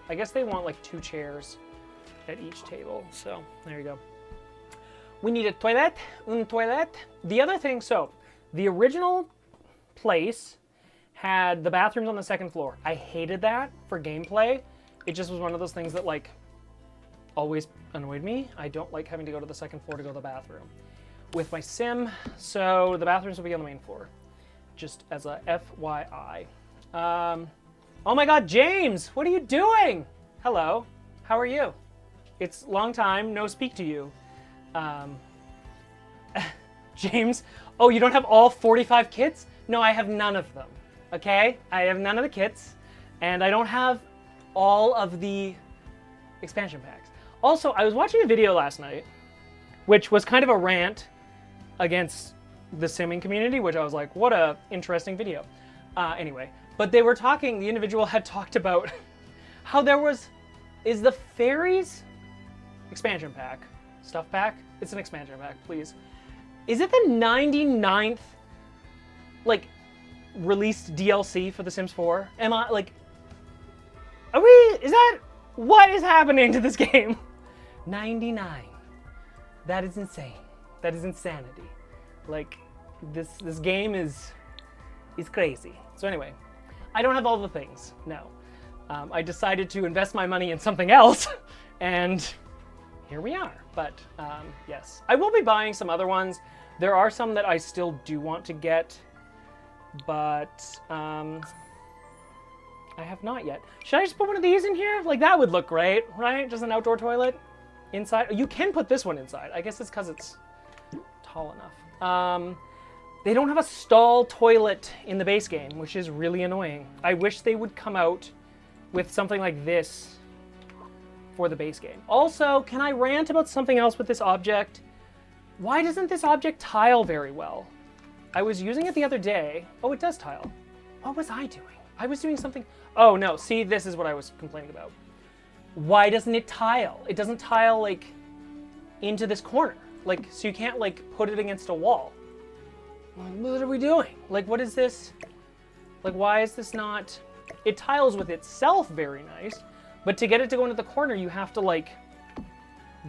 I guess they want like 2 chairs at each table. So there you go. We need a toilet, un toilet. The other thing, so the original place had the bathrooms on the 2nd floor. I hated that for gameplay. It just was one of those things that like always annoyed me. I don't like having to go to the 2nd floor to go to the bathroom with my sim. So the bathrooms will be on the main floor, just as a FYI. Oh my God, James, what are you doing? Hello, how are you? It's long time, no speak to you. James, oh, you don't have all 45 kits? No, I have none of them, okay? I have none of the kits, and I don't have all of the expansion packs. Also, I was watching a video last night, which was kind of a rant against the simming community, which I was like, what a interesting video. Anyway, but they were talking, the individual had talked about how is the fairies expansion pack, stuff pack? It's an expansion pack, please. Is it the 99th, like, released DLC for The Sims 4? Am I, like, what is happening to this game? 99. That is insane. That is insanity. Like, this game is crazy. So anyway, I don't have all the things, no. I decided to invest my money in something else, and here we are. But yes, I will be buying some other ones. There are some that I still do want to get, but I have not yet. Should I just put one of these in here? Like, that would look great, right? Just an outdoor toilet inside. You can put this one inside. I guess it's because it's tall enough. They don't have a stall toilet in the base game, which is really annoying. I wish they would come out with something like this for the base game. Also, can I rant about something else with this object? Why doesn't this object tile very well? I was using it the other day. Oh, it does tile. What was I doing? I was doing something. Oh no, see, this is what I was complaining about. Why doesn't it tile? It doesn't tile like into this corner. Like, so you can't like put it against a wall. Like, what are we doing? Like, what is this? Like, why is this not? It tiles with itself very nice, but to get it to go into the corner, you have to like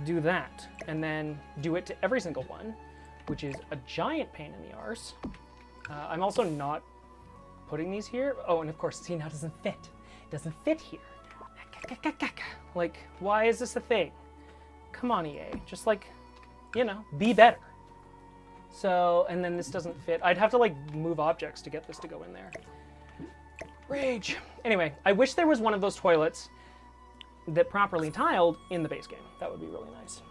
do that and then do it to every single one, which is a giant pain in the arse. I'm also not putting these here. Oh, and of course, see, now it doesn't fit. It doesn't fit here. Like, why is this a thing? Come on, EA. Just like, you know, be better. So, and then this doesn't fit. I'd have to like move objects to get this to go in there. Rage. Anyway, I wish there was one of those toilets that properly tiled in the base game. That would be really nice.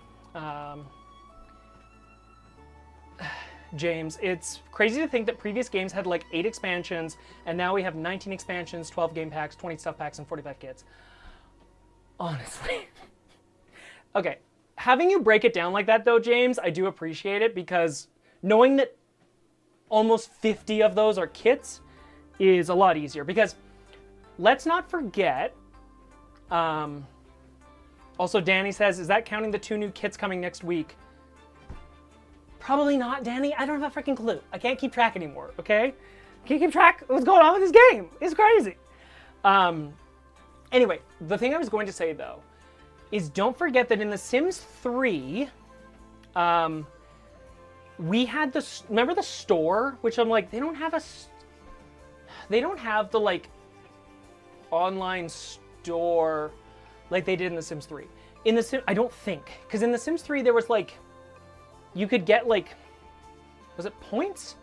James, it's crazy to think that previous games had like 8 expansions, and now we have 19 expansions, 12 game packs, 20 stuff packs, and 45 kits. Honestly. Okay, having you break it down like that though, James, I do appreciate it, because knowing that almost 50 of those are kits is a lot easier. Because let's not forget, also Danny says, is that counting the 2 new kits coming next week? Probably not, Danny. I don't have a freaking clue. I can't keep track anymore, okay? Can't keep track of what's going on with this game. It's crazy. Anyway, the thing I was going to say though, is don't forget that in The Sims 3, we had this, remember the store? Which I'm like, they don't have the like online store like they did in The Sims 3. In The Sims, I don't think, because in The Sims 3 there was like, you could get like, was it points?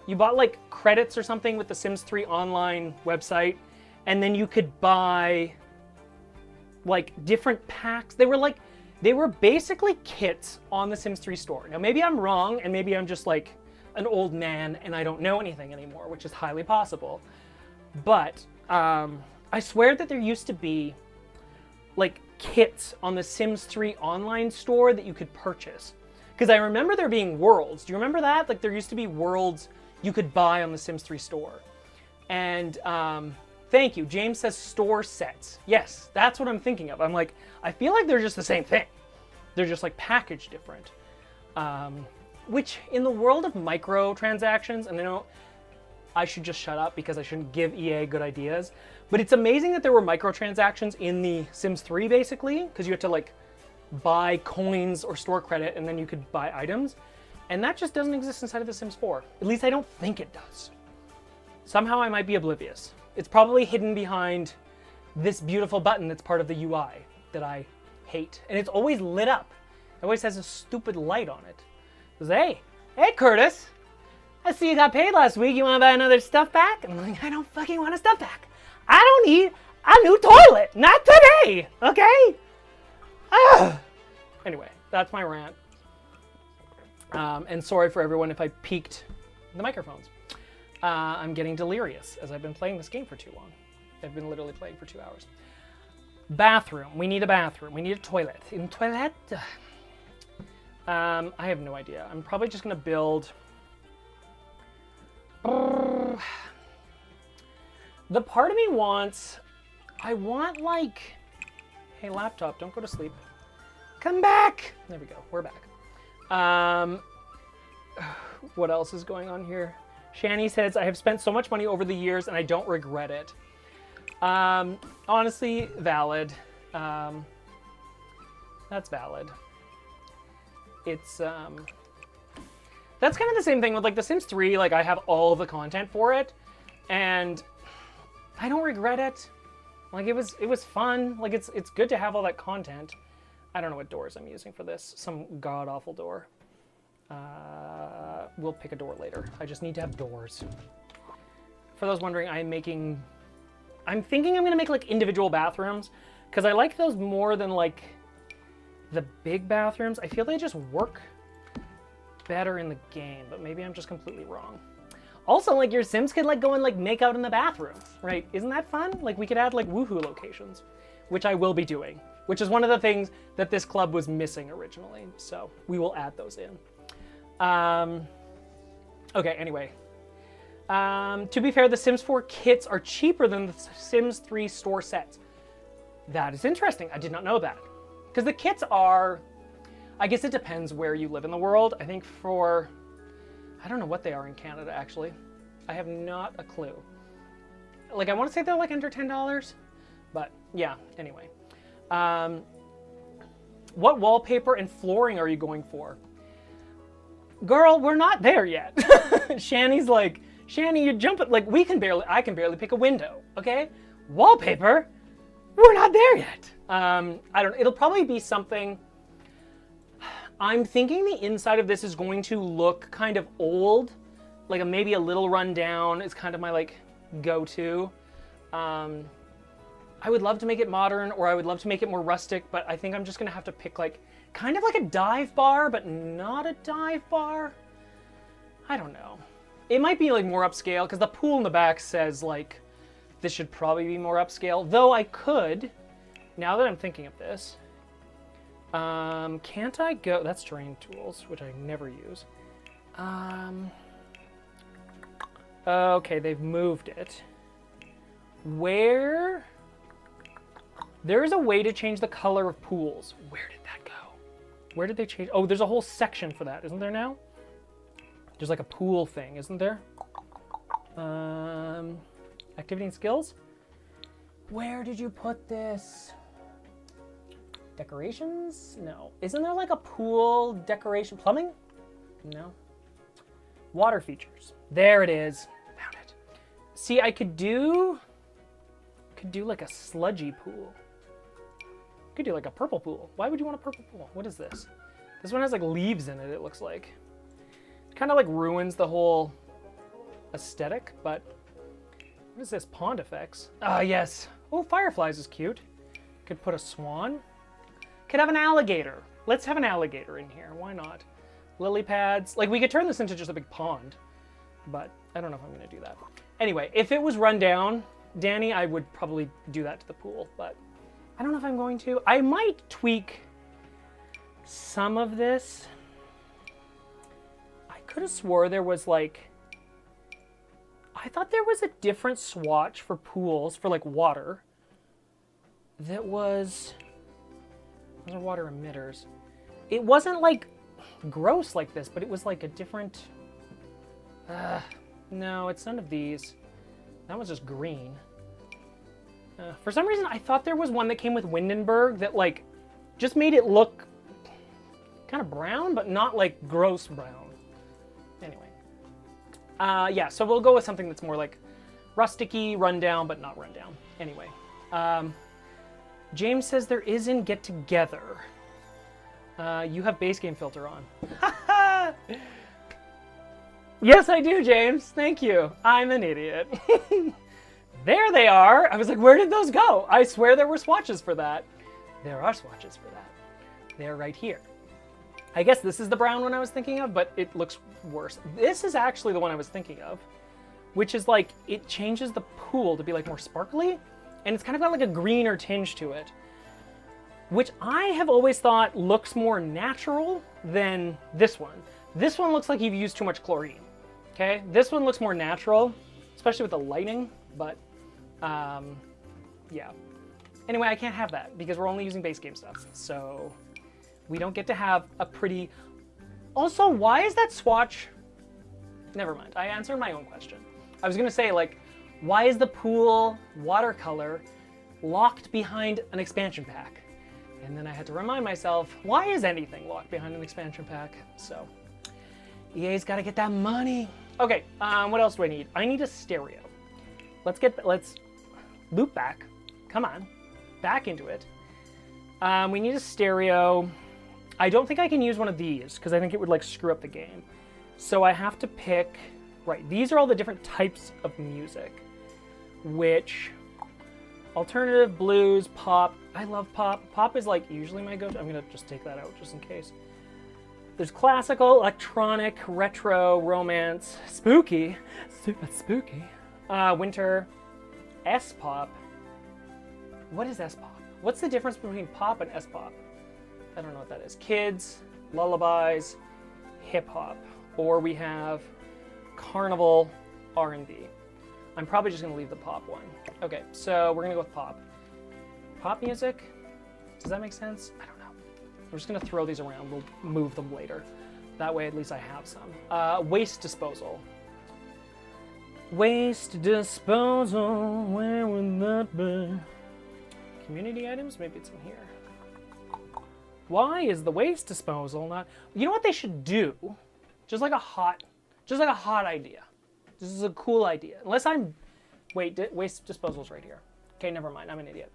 You bought like credits or something with the Sims 3 online website, and then you could buy like different packs. They were basically kits on the Sims 3 store. Now maybe I'm wrong, and maybe I'm just like an old man and I don't know anything anymore, which is highly possible. But I swear that there used to be like kits on the Sims 3 online store that you could purchase. Because I remember there being worlds. Do you remember that? Like there used to be worlds you could buy on the Sims 3 store. And thank you. James says store sets. Yes, that's what I'm thinking of. I'm like, I feel like they're just the same thing. They're just like packaged different. Which in the world of microtransactions, and I know I should just shut up because I shouldn't give EA good ideas, but it's amazing that there were microtransactions in the Sims 3 basically, because you had to like buy coins or store credit and then you could buy items. And that just doesn't exist inside of The Sims 4. At least I don't think it does. Somehow I might be oblivious. It's probably hidden behind this beautiful button that's part of the UI that I hate. And it's always lit up. It always has a stupid light on it. It says, hey Curtis, I see you got paid last week. You want to buy another stuff back? And I'm like, I don't fucking want a stuff back. I don't need a new toilet. Not today, okay? Anyway, that's my rant. And sorry for everyone if I peaked the microphones. I'm getting delirious as I've been playing this game for too long. I've been literally playing for 2 hours. Bathroom. We need a bathroom. We need a toilet. In toilet? I have no idea. I'm probably just going to build... The part of me wants... I want like... Hey, laptop, don't go to sleep. Come back! There we go. We're back. What else is going on here? Shani says, I have spent so much money over the years and I don't regret it. Honestly, valid. That's valid. It's, that's kind of the same thing with like The Sims 3. Like I have all of the content for it and I don't regret it. Like it was fun. Like it's good to have all that content. I don't know what doors I'm using for this. Some god-awful door. We'll pick a door later. I just need to have doors. For those wondering, I'm thinking I'm going to make like individual bathrooms because I like those more than like the big bathrooms. I feel they just work better in the game, but maybe I'm just completely wrong. Also, like your Sims could like go and like make out in the bathroom, right? Isn't that fun? Like we could add like woohoo locations, which I will be doing, which is one of the things that this club was missing originally. So we will add those in. Okay, anyway. To be fair, the Sims 4 kits are cheaper than the Sims 3 store sets. That is interesting. I did not know that. Because the kits are, I guess it depends where you live in the world. I think for, I don't know what they are in Canada, actually. I have not a clue. Like, I want to say they're like under $10, but yeah, anyway. What wallpaper and flooring are you going for? Girl, we're not there yet. Shani's like, Shani, you're jumping, like I can barely pick a window, okay? Wallpaper? We're not there yet. I don't know, it'll probably be something, I'm thinking the inside of this is going to look kind of old, like maybe a little run down is kind of my like go-to. I would love to make it modern or I would love to make it more rustic, but I think I'm just gonna have to pick like, kind of like a dive bar, but not a dive bar. I don't know. It might be like more upscale because the pool in the back says like, this should probably be more upscale. Though I could, now that I'm thinking of this, can't I go, that's terrain tools, which I never use. Okay, they've moved it. Where? There is a way to change the color of pools. Where did that go? Where did they change? Oh, there's a whole section for that, isn't there now? There's like a pool thing, isn't there? Activity and skills? Where did you put this? Decorations? No. Isn't there like a pool decoration? Plumbing? No. Water features. There it is. Found it. See, I could do... Could do like a sludgy pool. Could do like a purple pool. Why would you want a purple pool? What is this? This one has like leaves in it, it looks like. Kind of like ruins the whole aesthetic, but what is this? Pond effects. Ah, yes. Oh, fireflies is cute. Could put a swan. Could have an alligator. Let's have an alligator in here. Why not? Lily pads. Like, we could turn this into just a big pond, but I don't know if I'm going to do that. Anyway, if it was run down, Danny, I would probably do that to the pool, but I don't know if I'm going to. I might tweak some of this. I could have swore there was like, I thought there was a different swatch for pools for like water that was, those are water emitters. It wasn't like gross like this, but it was like a different, no, it's none of these. That was just green. For some reason, I thought there was one that came with Windenburg that like just made it look kind of brown, but not like gross brown. Anyway, yeah, so we'll go with something that's more like rusticy, rundown, but not rundown. Anyway, James says there is in Get Together. You have base game filter on. Yes, I do, James. Thank you. I'm an idiot. There they are. I was like, where did those go? I swear there were swatches for that. There are swatches for that. They're right here. I guess this is the brown one I was thinking of, but it looks worse. This is actually the one I was thinking of, which is like, it changes the pool to be like more sparkly, and it's kind of got like a greener tinge to it, which I have always thought looks more natural than this one. This one looks like you've used too much chlorine, okay? This one looks more natural, especially with the lighting, but yeah. Anyway, I can't have that because we're only using base game stuff, so we don't get to have a pretty... Also, why is that swatch... Never mind, I answered my own question. I was gonna say, like, why is the pool watercolor locked behind an expansion pack? And then I had to remind myself, why is anything locked behind an expansion pack? So, EA's gotta get that money. Okay, what else do I need? I need a stereo. Let's loop back. Come on, back into it. We need a stereo. I don't think I can use one of these because I think it would like screw up the game. So I have to pick, right, these are all the different types of music, which alternative, blues, pop. I love pop. Pop is like usually my go-to. I'm gonna just take that out just in case. There's classical, electronic, retro, romance, spooky, super spooky, winter, S-pop. What is S-pop? What's the difference between pop and S-pop? I don't know what that is. Kids, lullabies, hip-hop, or we have carnival, R&B. I'm probably just gonna leave the pop one. Okay, so we're gonna go with pop. Pop music, does that make sense? I don't know. We're just gonna throw these around. We'll move them later. That way at least I have some. Waste disposal. Waste disposal, where would that be? Community items, maybe it's in here. Why is the waste disposal not... You know what they should do? Just like a hot idea. This is a cool idea. Unless I'm... Wait, waste disposal's right here. Okay, never mind, I'm an idiot.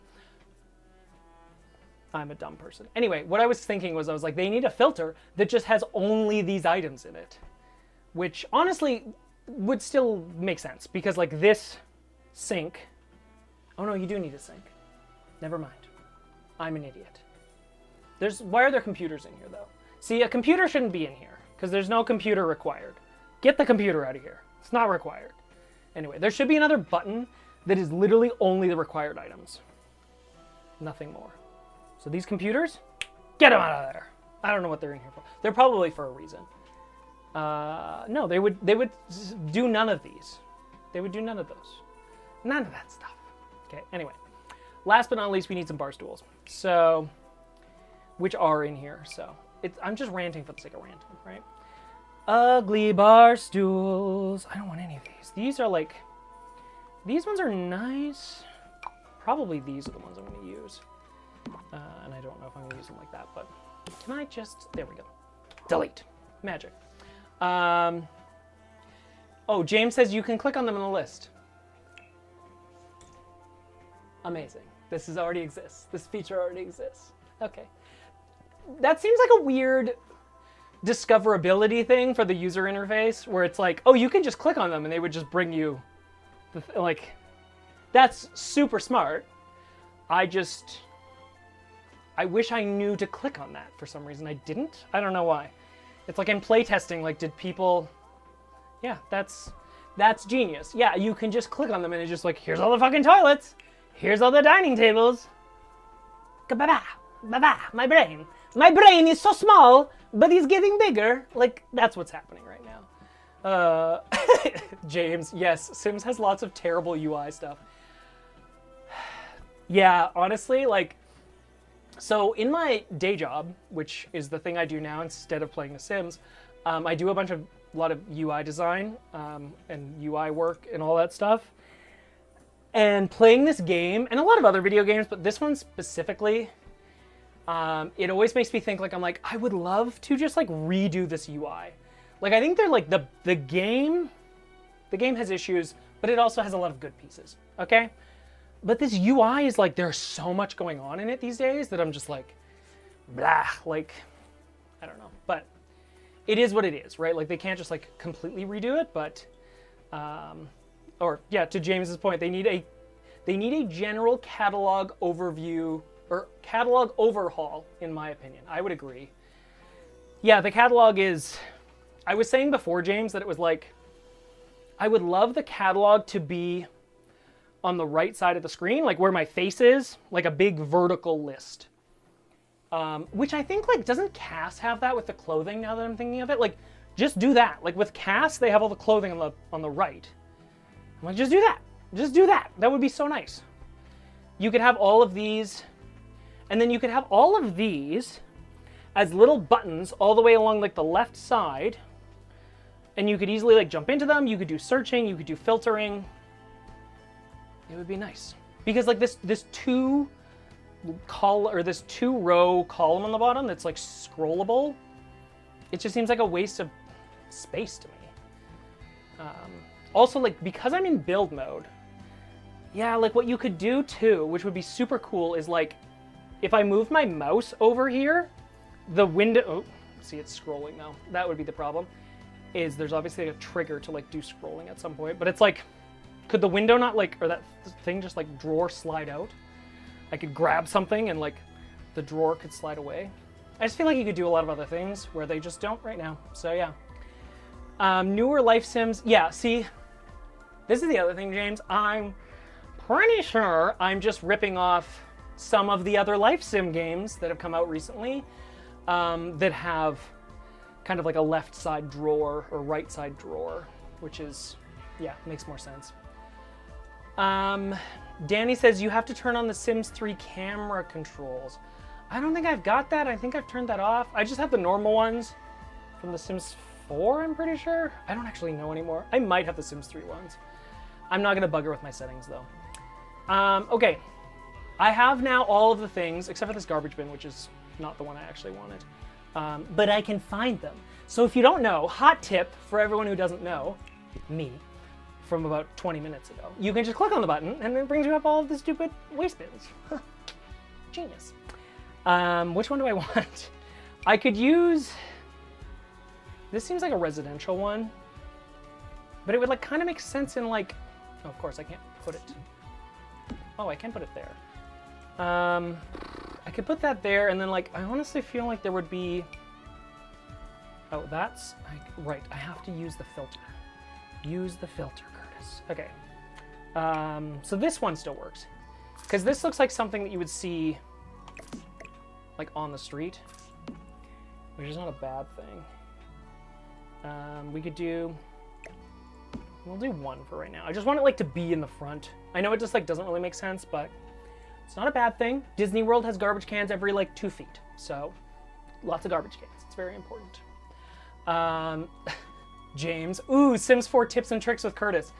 I'm a dumb person. Anyway, what I was thinking was, I was like, they need a filter that just has only these items in it. Which, honestly, would still make sense. Because, like, this sink... Oh no, you do need a sink. Never mind. I'm an idiot. Why are there computers in here, though? See, a computer shouldn't be in here, because there's no computer required. Get the computer out of here. It's not required. Anyway, there should be another button that is literally only the required items. Nothing more. So these computers, get them out of there. I don't know what they're in here for. They're probably for a reason. No, they would do none of these. They would do none of those. None of that stuff. Okay, anyway. Last but not least, we need some bar stools. So... which are in here, so I'm just ranting for the sake of ranting, right? Ugly bar stools. I don't want any of these. These are like, these ones are nice. Probably these are the ones I'm going to use. And I don't know if I'm going to use them like that, but can I just, there we go. Delete. Magic. Oh, James says you can click on them on the list. Amazing. This already exists. This feature already exists. Okay. That seems like a weird discoverability thing for the user interface where it's like, oh, you can just click on them and they would just bring you like, that's super smart. I wish I knew to click on that for some reason. I didn't. I don't know why. It's like in playtesting, like did people, yeah, that's genius. Yeah, you can just click on them and it's just like, here's all the fucking toilets. Here's all the dining tables. Ba-ba, ba-ba, my brain. My brain is so small, but it's getting bigger. Like, that's what's happening right now. James, yes, Sims has lots of terrible UI stuff. Yeah, honestly, like, so in my day job, which is the thing I do now instead of playing The Sims, I do a lot of UI design and UI work and all that stuff. And playing this game, and a lot of other video games, but this one specifically, it always makes me think, like, I'm like, I would love to just, like, redo this UI. Like, I think they're, like, the game has issues, but it also has a lot of good pieces, okay? But this UI is, like, there's so much going on in it these days that I'm just, like, blah, like, I don't know. But it is what it is, right? Like, they can't just, like, completely redo it, but, or, yeah, to James's point, they need a general catalog overview, or catalog overhaul, in my opinion. I would agree. Yeah, the catalog is, I was saying before, James, that it was like, I would love the catalog to be on the right side of the screen, like where my face is, like a big vertical list. Which I think, like, doesn't Cass have that with the clothing now that I'm thinking of it? Like, just do that. Like, with Cass, they have all the clothing on the right. I'm like, just do that. Just do that. That would be so nice. You could have all of these, and then you could have all of these as little buttons all the way along, like, the left side, and you could easily, like, jump into them. You could do searching. You could do filtering. It would be nice. Because, like, this two row column on the bottom that's, like, scrollable, it just seems like a waste of space to me. Also, like, because I'm in build mode, yeah, like, what you could do, too, which would be super cool, is, like, if I move my mouse over here, the window... Oh, see, it's scrolling now. That would be the problem, is there's obviously a trigger to, like, do scrolling at some point. But it's, like, could the window not, like, or that thing just, like, drawer slide out? I could grab something and, like, the drawer could slide away. I just feel like you could do a lot of other things where they just don't right now. So, yeah. Newer life sims. Yeah, see... This is the other thing, James. I'm pretty sure I'm just ripping off some of the other life sim games that have come out recently that have kind of like a left side drawer or right side drawer, which is, yeah, makes more sense. Danny says you have to turn on the Sims 3 camera controls. I don't think I've got that. I think I've turned that off. I just have the normal ones from the Sims 4, I'm pretty sure. I don't actually know anymore. I might have the Sims 3 ones. I'm not going to bugger with my settings, though. Okay. I have now all of the things, except for this garbage bin, which is not the one I actually wanted. But I can find them. So if you don't know, hot tip for everyone who doesn't know, me, from about 20 minutes ago, you can just click on the button, and it brings you up all of the stupid waste bins. Genius. Which one do I want? I could use... This seems like a residential one. But it would, like, kind of make sense in, like... Oh, of course, I can't put it... Oh, I can put it there. I could put that there, and then, like, I honestly feel like there would be... Oh, that's... Right, I have to use the filter. Use the filter, Curtis. Okay. So this one still works. Because this looks like something that you would see, like, on the street. Which is not a bad thing. We could do... We'll do one for right now. I just want it, like, to be in the front. I know it just, like, doesn't really make sense, but it's not a bad thing. Disney World has garbage cans every, like, 2 feet. So, lots of garbage cans. It's very important. James. Ooh, Sims 4 tips and tricks with Curtis.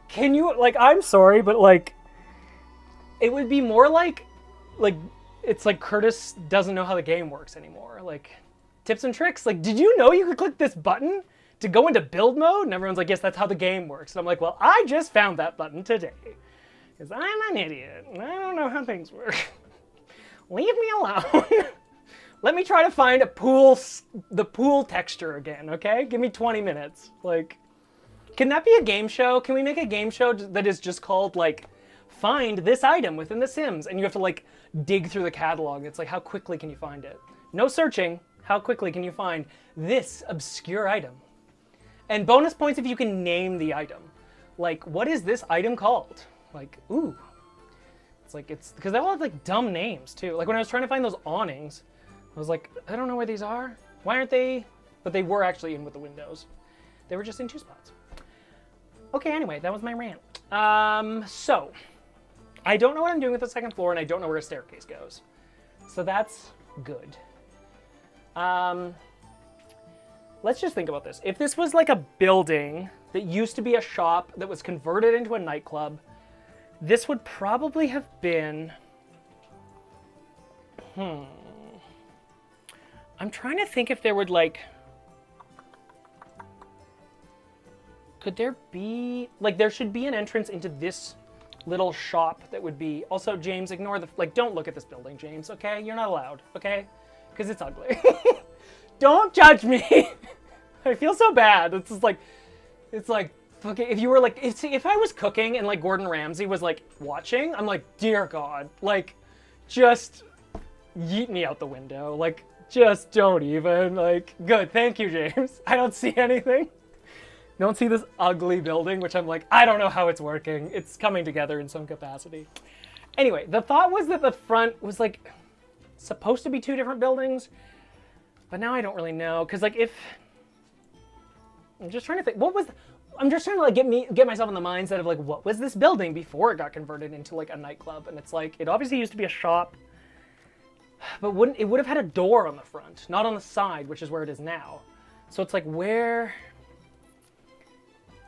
Can you, like, I'm sorry, but, like, it would be more like, it's like Curtis doesn't know how the game works anymore. Like, tips and tricks. Like, did you know you could click this button to go into build mode? And everyone's like, yes, that's how the game works. And I'm like, well, I just found that button today. Because I'm an idiot, and I don't know how things work. Leave me alone. Let me try to find the pool texture again, okay? Give me 20 minutes. Like, can that be a game show? Can we make a game show that is just called, like, find this item within The Sims? And you have to, like, dig through the catalog. It's like, how quickly can you find it? No searching. How quickly can you find this obscure item? And bonus points if you can name the item. Like, what is this item called? Like, ooh. It's like, it's, because they all have, like, dumb names, too. Like, when I was trying to find those awnings, I was like, I don't know where these are. Why aren't they? But they were actually in with the windows. They were just in 2 spots. Okay, anyway, that was my rant. So, I don't know what I'm doing with the 2nd floor, and I don't know where a staircase goes. So that's good. Let's just think about this. If this was like a building that used to be a shop that was converted into a nightclub, this would probably have been... I'm trying to think if there would, like... Could there be... Like, there should be an entrance into this little shop that would be... Also, James, ignore the... Like, don't look at this building, James, okay? You're not allowed, okay? Because it's ugly. Don't judge me! I feel so bad. It's just like... It's like... Okay, if you were like... If I was cooking and, like, Gordon Ramsay was, like, watching, I'm like, dear God. Like, just... Yeet me out the window. Like... Just don't even, like, good, thank you, James. I don't see anything. Don't see this ugly building, which I'm like, I don't know how it's working. It's coming together in some capacity. Anyway, the thought was that the front was, like, supposed to be 2 different buildings, but now I don't really know, because, like, if... I'm just trying to think, I'm just trying to, like, get myself in the mindset of, like, what was this building before it got converted into, like, a nightclub? And it's like, it obviously used to be a shop, but it would have had a door on the front, not on the side, which is where it is now. So it's like, where...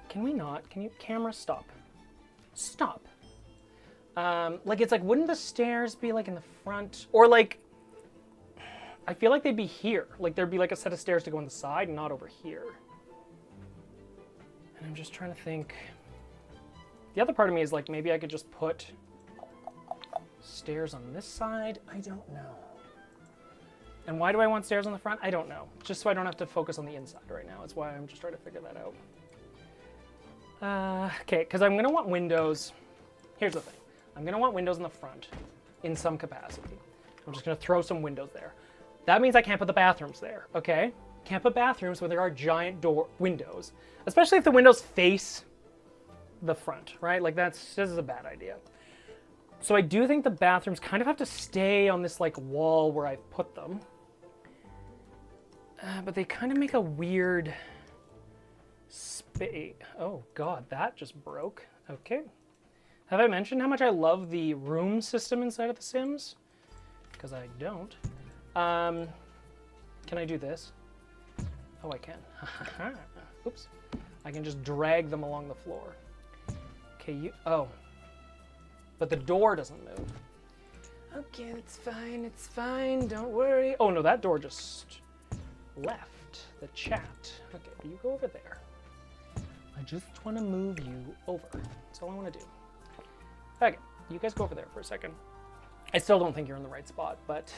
Can we not? Can you... Camera, stop. Stop. Like, it's like, wouldn't the stairs be, like, in the front? Or, like... I feel like they'd be here. Like, there'd be, like, a set of stairs to go on the side, and not over here. And I'm just trying to think... The other part of me is, like, maybe I could just put... stairs on this side? I don't know. And why do I want stairs on the front? I don't know. Just so I don't have to focus on the inside right now. That's why I'm just trying to figure that out. Okay, because I'm going to want windows. Here's the thing. I'm going to want windows in the front in some capacity. I'm just going to throw some windows there. That means I can't put the bathrooms there, okay? Can't put bathrooms where there are giant windows. Especially if the windows face the front, right? Like, this is a bad idea. So I do think the bathrooms kind of have to stay on this, like, wall where I've put them. But they kind of make a weird space. Oh, God, that just broke. Okay. Have I mentioned how much I love the room system inside of The Sims? Because I don't. Can I do this? Oh, I can. Oops. I can just drag them along the floor. Okay, oh. But the door doesn't move. Okay, it's fine, don't worry. Oh no, that door just left the chat. Okay, you go over there. I just want to move you over. That's all I want to do. Okay, you guys go over there for a second. I still don't think you're in the right spot, but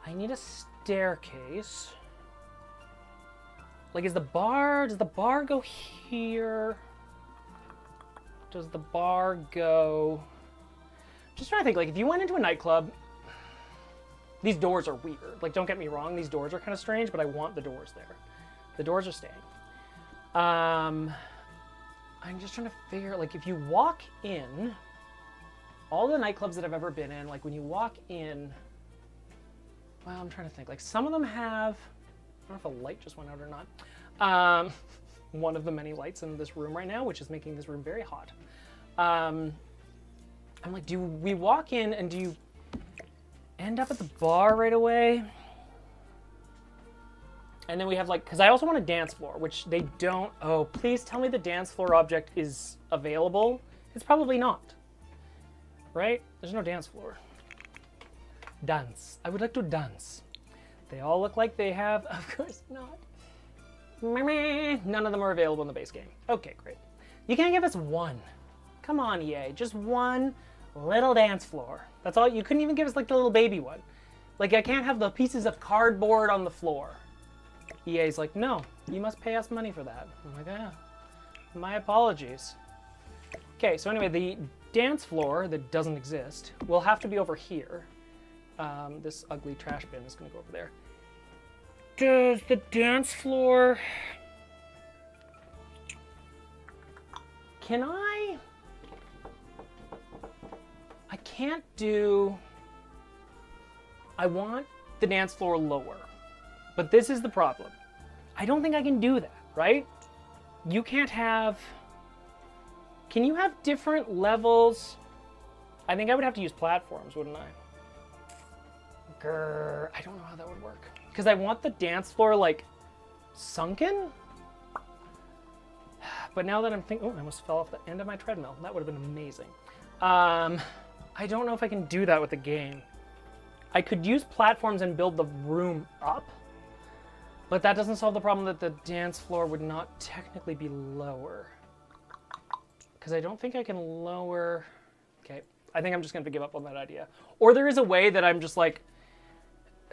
I need a staircase. Like, does the bar go here? Does the bar go... Just trying to think, like, if you went into a nightclub, these doors are weird. Like, don't get me wrong, these doors are kind of strange, but I want the doors there. The doors are staying. I'm just trying to figure, like, if you walk in, all the nightclubs that I've ever been in, like, when you walk in, well, I'm trying to think, like, some of them have, I don't know if a light just went out or not. One of the many lights in this room right now, which is making this room very hot. I'm like, do we walk in and do you end up at the bar right away? And then we have, like, because I also want a dance floor, which they don't. Oh, please tell me the dance floor object is available. It's probably not. Right? There's no dance floor. Dance. I would like to dance. They all look like they have. Of course not. None of them are available in the base game. Okay, great. You can't give us one. Come on, EA. Just one little dance floor. That's all. You couldn't even give us like the little baby one. Like, I can't have the pieces of cardboard on the floor. EA's like, no, you must pay us money for that. I'm like, ah, my apologies. Okay, so anyway, the dance floor that doesn't exist will have to be over here. This ugly trash bin is going to go over there. Does the dance floor... Can I can't do... I want the dance floor lower. But this is the problem. I don't think I can do that, right? You can't have... Can you have different levels? I think I would have to use platforms, wouldn't I? Grr, I don't know how that would work. Because I want the dance floor, like, sunken? But now that I'm thinking... Oh, I almost fell off the end of my treadmill. That would have been amazing. I don't know if I can do that with the game. I could use platforms and build the room up. But that doesn't solve the problem that the dance floor would not technically be lower. Because I don't think I can lower... Okay, I think I'm just going to give up on that idea. Or there is a way that I'm just like...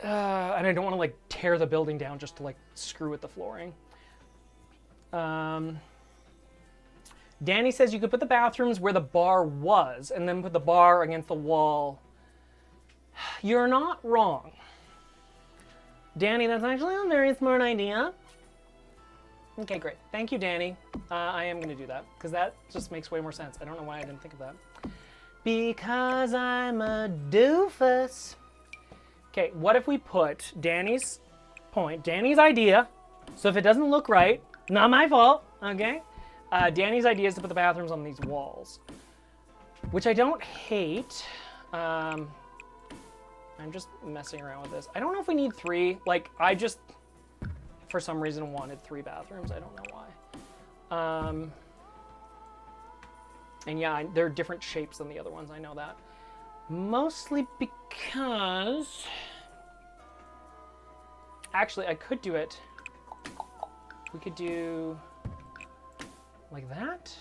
and I don't want to like tear the building down just to like screw with the flooring. Danny says you could put the bathrooms where the bar was and then put the bar against the wall. You're not wrong. Danny, that's actually a very smart idea. Okay, great. Thank you, Danny. I am going to do that because that just makes way more sense. I don't know why I didn't think of that. Because I'm a doofus. Okay, what if we put Danny's point, Danny's idea, so if it doesn't look right, not my fault, okay? Danny's idea is to put the bathrooms on these walls, which I don't hate. I'm just messing around with this. I don't know if we need 3. Like, I just, for some reason, wanted 3 bathrooms. I don't know why. And yeah, they're different shapes than the other ones. I know that. Mostly because... Actually, I could do it. We could do... like that?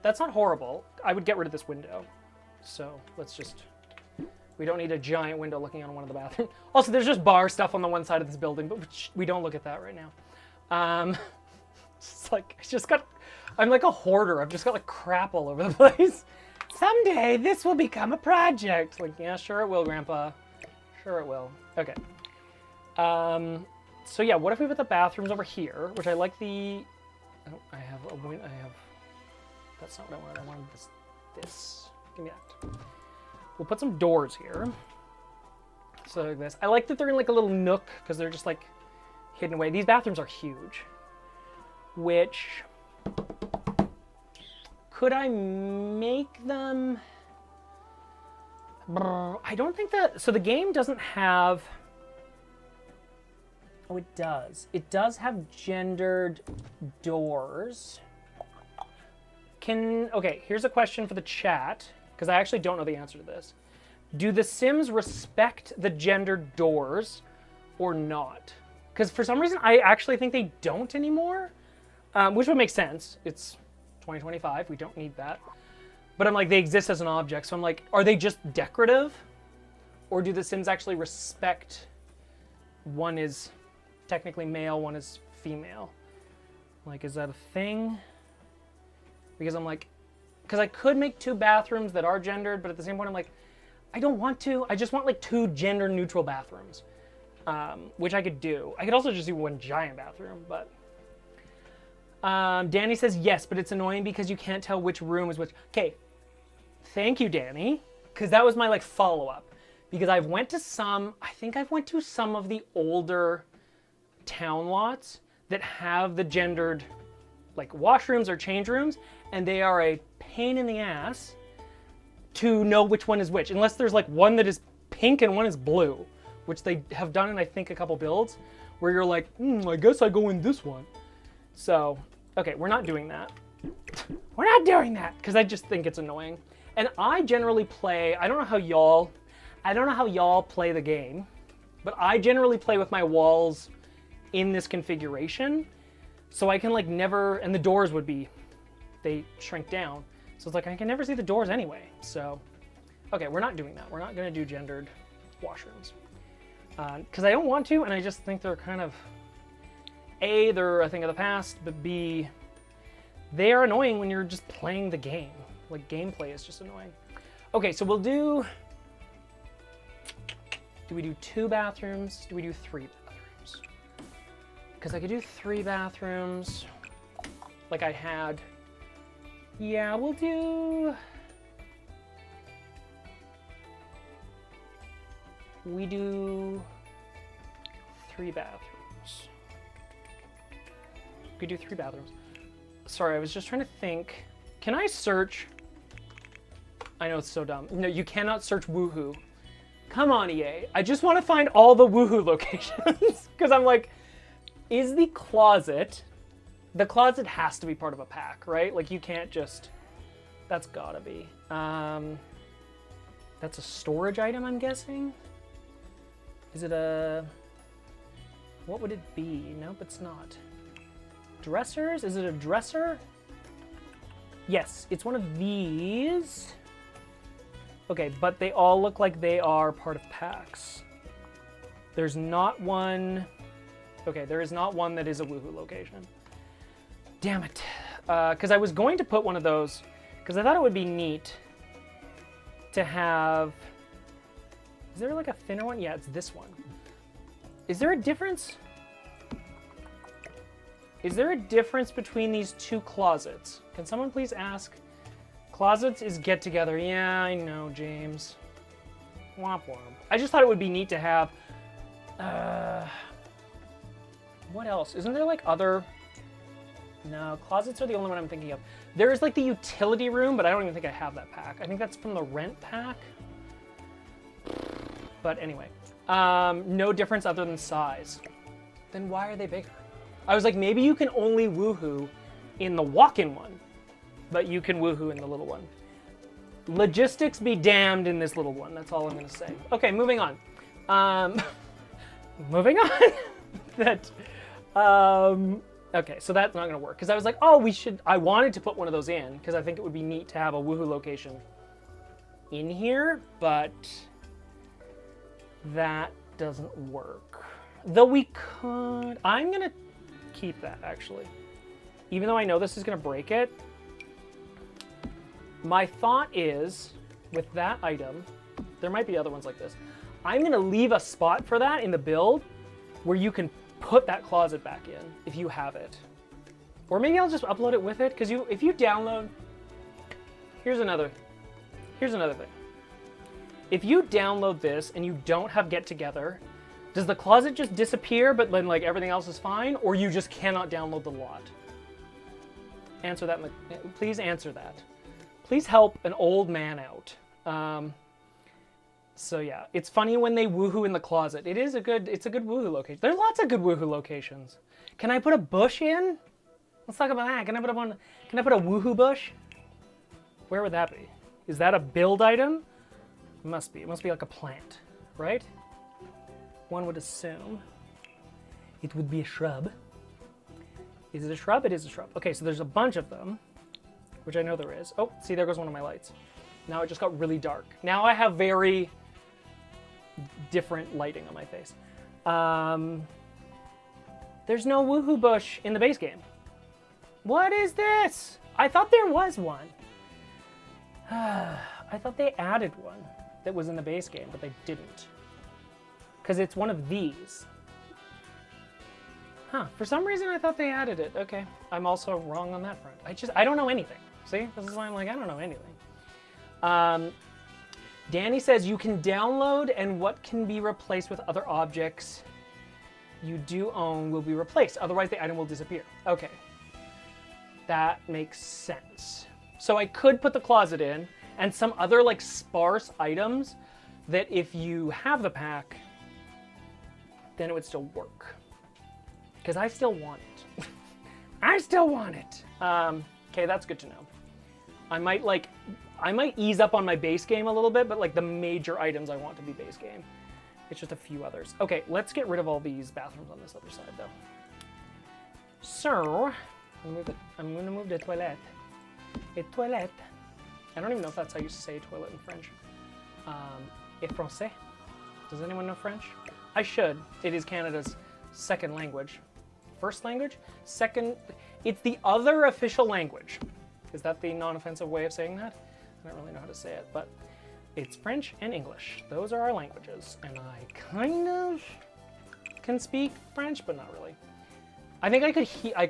That's not horrible. I would get rid of this window. So, let's just... We don't need a giant window looking on one of the bathrooms. Also, there's just bar stuff on the one side of this building, but we don't look at that right now. It's like, I'm like a hoarder. I've just got like crap all over the place. Someday, this will become a project. Like, yeah, sure it will, Grandpa. Sure it will. Okay. So yeah, what if we put the bathrooms over here, which I like the... Oh, I have a window. That's not what I wanted. I wanted this. Give me that. We'll put some doors here. So like this. I like that they're in like a little nook because they're just like hidden away. These bathrooms are huge. Which... Could I make them... I don't think that... So the game doesn't have... Oh, it does. It does have gendered doors. Okay, here's a question for the chat, because I actually don't know the answer to this. Do the Sims respect the gendered doors or not? Because for some reason, I actually think they don't anymore, which would make sense. It's 2025, we don't need that. But I'm like, they exist as an object, so I'm like, are they just decorative? Or do the Sims actually respect one is technically male, one is female? Like, is that a thing? Because I'm like, because I could make 2 bathrooms that are gendered, but at the same point I'm like, I don't want to. I just want like 2 gender neutral bathrooms, which I could do. I could also just do 1 giant bathroom, but... Danny says yes, but it's annoying because you can't tell which room is which. Okay, thank you, Danny, because that was my like follow-up. Because I think I've went to some of the older town lots that have the gendered like washrooms or change rooms, and they are a pain in the ass to know which one is which, unless there's like one that is pink and one is blue, which they have done in I think a couple builds, where you're like, I guess I go in this one. So, okay, we're not doing that. We're not doing that, because I just think it's annoying. And I generally play, I don't know how y'all play the game, but I generally play with my walls in this configuration, so I can like never, and the doors would be, they shrink down, So it's like I can never see the doors anyway. So, okay, we're not doing that. We're not going to do gendered washrooms. Because I don't want to, and I just think they're kind of, A, they're a thing of the past, but B, they are annoying when you're just playing the game. Like, gameplay is just annoying. Okay, so we'll do we do 2 bathrooms? Do we do 3 bathrooms? Because I could do 3 bathrooms like I had. Yeah, we'll do... We do 3 bathrooms. We do 3 bathrooms. Sorry, I was just trying to think. Can I search? I know it's so dumb. No, you cannot search woohoo. Come on, EA. I just want to find all the woohoo locations. Because I'm like, is the closet has to be part of a pack, right? Like you can't just, that's gotta be. That's a storage item, I'm guessing. Is it a, what would it be? Nope, it's not. Dressers? Is it a dresser? Yes, it's one of these. Okay, but they all look like they are part of packs. There's not one. Okay, there is not one that is a woohoo location. Damn it. Because I was going to put one of those, because I thought it would be neat to have. Is there like a thinner one? Yeah, it's this one. Is there a difference? Is there a difference between these 2 closets? Can someone please ask? Closets is get together. Yeah, I know, James. Womp womp. I just thought it would be neat to have. What else? Isn't there like other? No, closets are the only one I'm thinking of. There is like the utility room, but I don't even think I have that pack. I think that's from the rent pack. But anyway, no difference other than size. Then why are they bigger? I was like, maybe you can only woohoo in the walk-in one, but you can woohoo in the little one. Logistics be damned in this little one. That's all I'm going to say. Okay, moving on. Moving on. Okay, so that's not going to work. Because I was like, oh, I wanted to put one of those in, because I think it would be neat to have a woohoo location in here, but that doesn't work. Though we could... I'm going to keep that, actually. Even though I know this is going to break it. My thought is, with that item, there might be other ones like this. I'm going to leave a spot for that in the build where you can put that closet back in if you have it. Or maybe I'll just upload it with it, because if you download... Here's another thing. If you download this and you don't have Get Together, does the closet just disappear but then like everything else is fine, or you just cannot download the lot? Answer that. Please answer that. Please help an old man out. So yeah, it's funny when they woohoo in the closet. It's a good woohoo location. There's lots of good woohoo locations. Can I put a bush in? Let's talk about that. Can I put a woohoo bush? Where would that be? Is that a build item? It must be. It must be like a plant, right? One would assume it would be a shrub. Is it a shrub? It is a shrub. Okay, so there's a bunch of them, which I know there is. Oh, see, there goes one of my lights. Now it just got really dark. Now I have very different lighting on my face. There's no woohoo bush in the base game. What is this? I thought there was one. I thought they added one that was in the base game, but they didn't. Because it's one of these. Huh, for some reason I thought they added it. Okay, I'm also wrong on that front. I don't know anything. See, this is why I'm like, I don't know anything. Danny says you can download and what can be replaced with other objects you do own will be replaced. Otherwise the item will disappear. Okay, that makes sense. So I could put the closet in and some other like sparse items that if you have the pack, then it would still work. Because I still want it. I still want it. Okay, that's good to know. I might ease up on my base game a little bit, but like the major items I want to be base game. It's just a few others. Okay, let's get rid of all these bathrooms on this other side though. So, I'm gonna move the toilet. A toilet. I don't even know if that's how you say toilet in French. Et français? Does anyone know French? I should. It is Canada's second language. First language? Second. It's the other official language. Is that the non-offensive way of saying that? I don't really know how to say it, but it's French and English. Those are our languages, and I kind of can speak French, but not really. I think I could I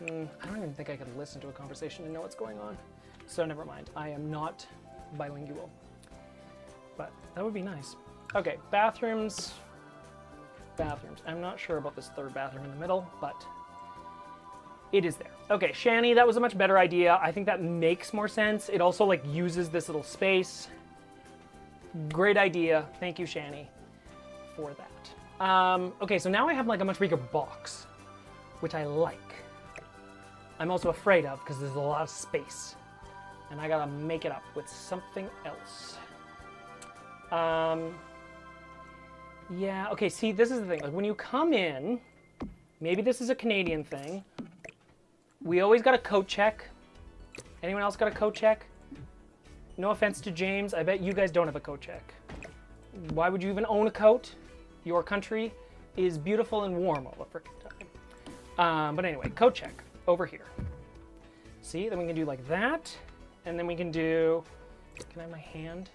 don't even think I could listen to a conversation and know what's going on. So never mind. I am not bilingual. But that would be nice. Okay, bathrooms. Bathrooms. I'm not sure about this third bathroom in the middle, but it is there. Okay, Shani, that was a much better idea. I think that makes more sense. It also like uses this little space. Great idea. Thank you, Shani, for that. Okay, so now I have like a much bigger box, which I like. I'm also afraid of because there's a lot of space, and I gotta make it up with something else. Yeah, okay, see, this is the thing. Like, when you come in, maybe this is a Canadian thing. We always got a coat check. Anyone else got a coat check? No offense to James, I bet you guys don't have a coat check. Why would you even own a coat? Your country is beautiful and warm all the frickin' time. But anyway, coat check over here. See, then we can do like that, and then we can do, can I have my hand?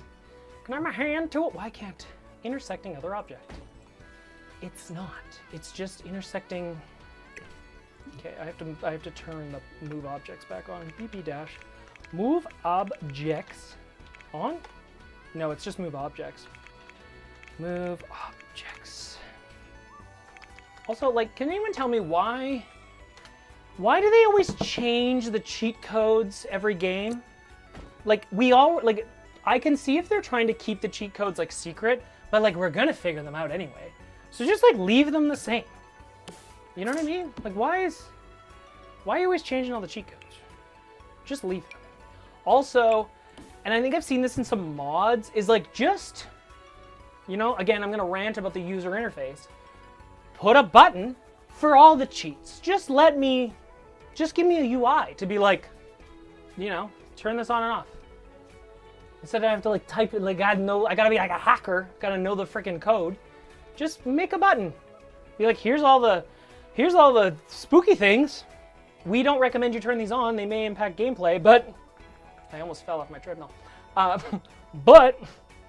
Can I have my hand to it? Why can't? Intersecting other object. It's not. It's just intersecting. Okay, I have to turn the move objects back on. BP dash. Move objects on? No, it's just move objects. Move objects. Also, like, can anyone tell me why do they always change the cheat codes every game? Like, I can see if they're trying to keep the cheat codes like secret, but like we're gonna figure them out anyway. So just like leave them the same. You know what I mean? Like why are you always changing all the cheat codes? Just leave them. Also, and I think I've seen this in some mods, is like just, you know, again, I'm gonna rant about the user interface. Put a button for all the cheats. Just give me a UI to be like, you know, turn this on and off. Instead I have to like type it, like I gotta be like a hacker, gotta know the freaking code. Just make a button. Be like, here's all the spooky things. We don't recommend you turn these on. They may impact gameplay, but I almost fell off my treadmill. But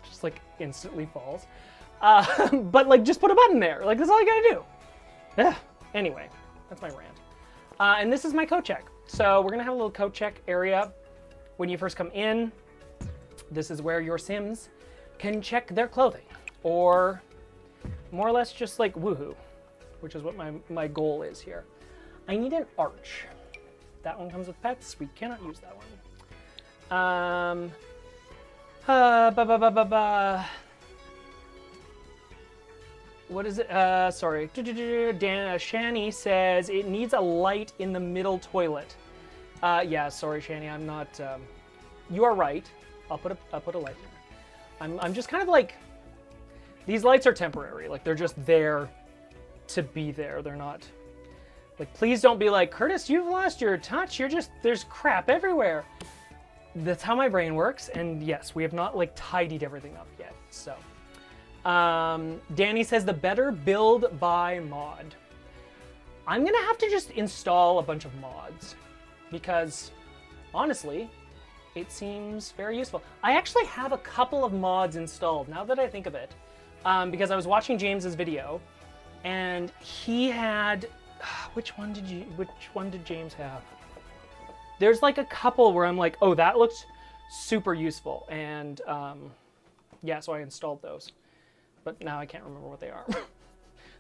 just like instantly falls. But like just put a button there. Like that's all you gotta do. Yeah. Anyway, that's my rant. And this is my coat check. So we're gonna have a little coat check area when you first come in. This is where your Sims can check their clothing, or more or less just like woohoo, which is what my goal is here. I need an arch. That one comes with pets. We cannot use that one. What is it? Sorry. Shani says it needs a light in the middle toilet. Yeah, sorry, Shani. I'm not. You are right. I'll put a light there. I'm just kind of like, these lights are temporary. Like they're just there to be there. They're not like, please don't be like, Curtis, you've lost your touch. There's crap everywhere. That's how my brain works. And yes, we have not like tidied everything up yet. So, Danny says the better build by mod. I'm gonna have to just install a bunch of mods because honestly, it seems very useful. I actually have a couple of mods installed now that I think of it, because I was watching James's video, and he had, which one did James have? There's like a couple where I'm like, oh, that looks super useful, and yeah, so I installed those, but now I can't remember what they are.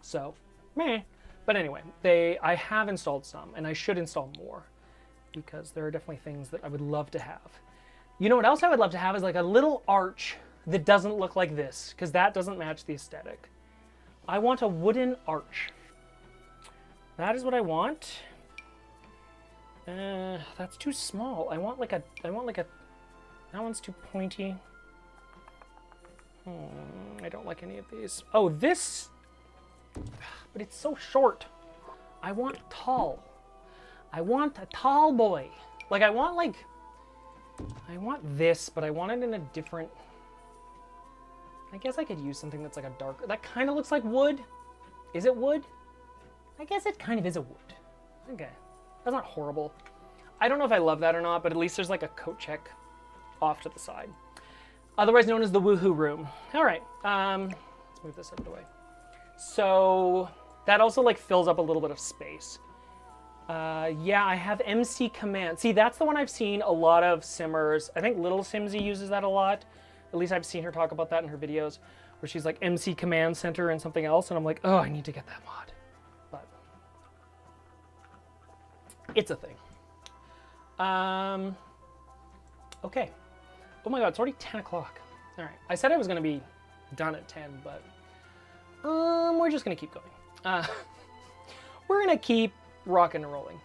So, meh. But anyway, I have installed some, and I should install more, because there are definitely things that I would love to have. You know what else I would love to have is like a little arch that doesn't look like this, because that doesn't match the aesthetic. I want a wooden arch. That is what I want. That's too small. I want like a, that one's too pointy. I don't like any of these. Oh, this, but it's so short. I want tall. I want a tall boy. Like I want like, I want this, but I want it in a different... I guess I could use something that's like a darker... That kind of looks like wood. Is it wood? I guess it kind of is a wood. Okay. That's not horrible. I don't know if I love that or not, but at least there's like a coat check off to the side. Otherwise known as the woohoo room. All right. Let's move this out of the way. So that also like fills up a little bit of space. Yeah, I have MC Command. See, that's the one I've seen a lot of simmers. I think Little Simsy uses that a lot. At least I've seen her talk about that in her videos, where she's like MC Command Center and something else, and I'm like, oh, I need to get that mod. But it's a thing. Okay. Oh my god, it's already 10 o'clock. All right. I said I was going to be done at 10, but we're just going to keep going. We're going to keep rocking and rolling.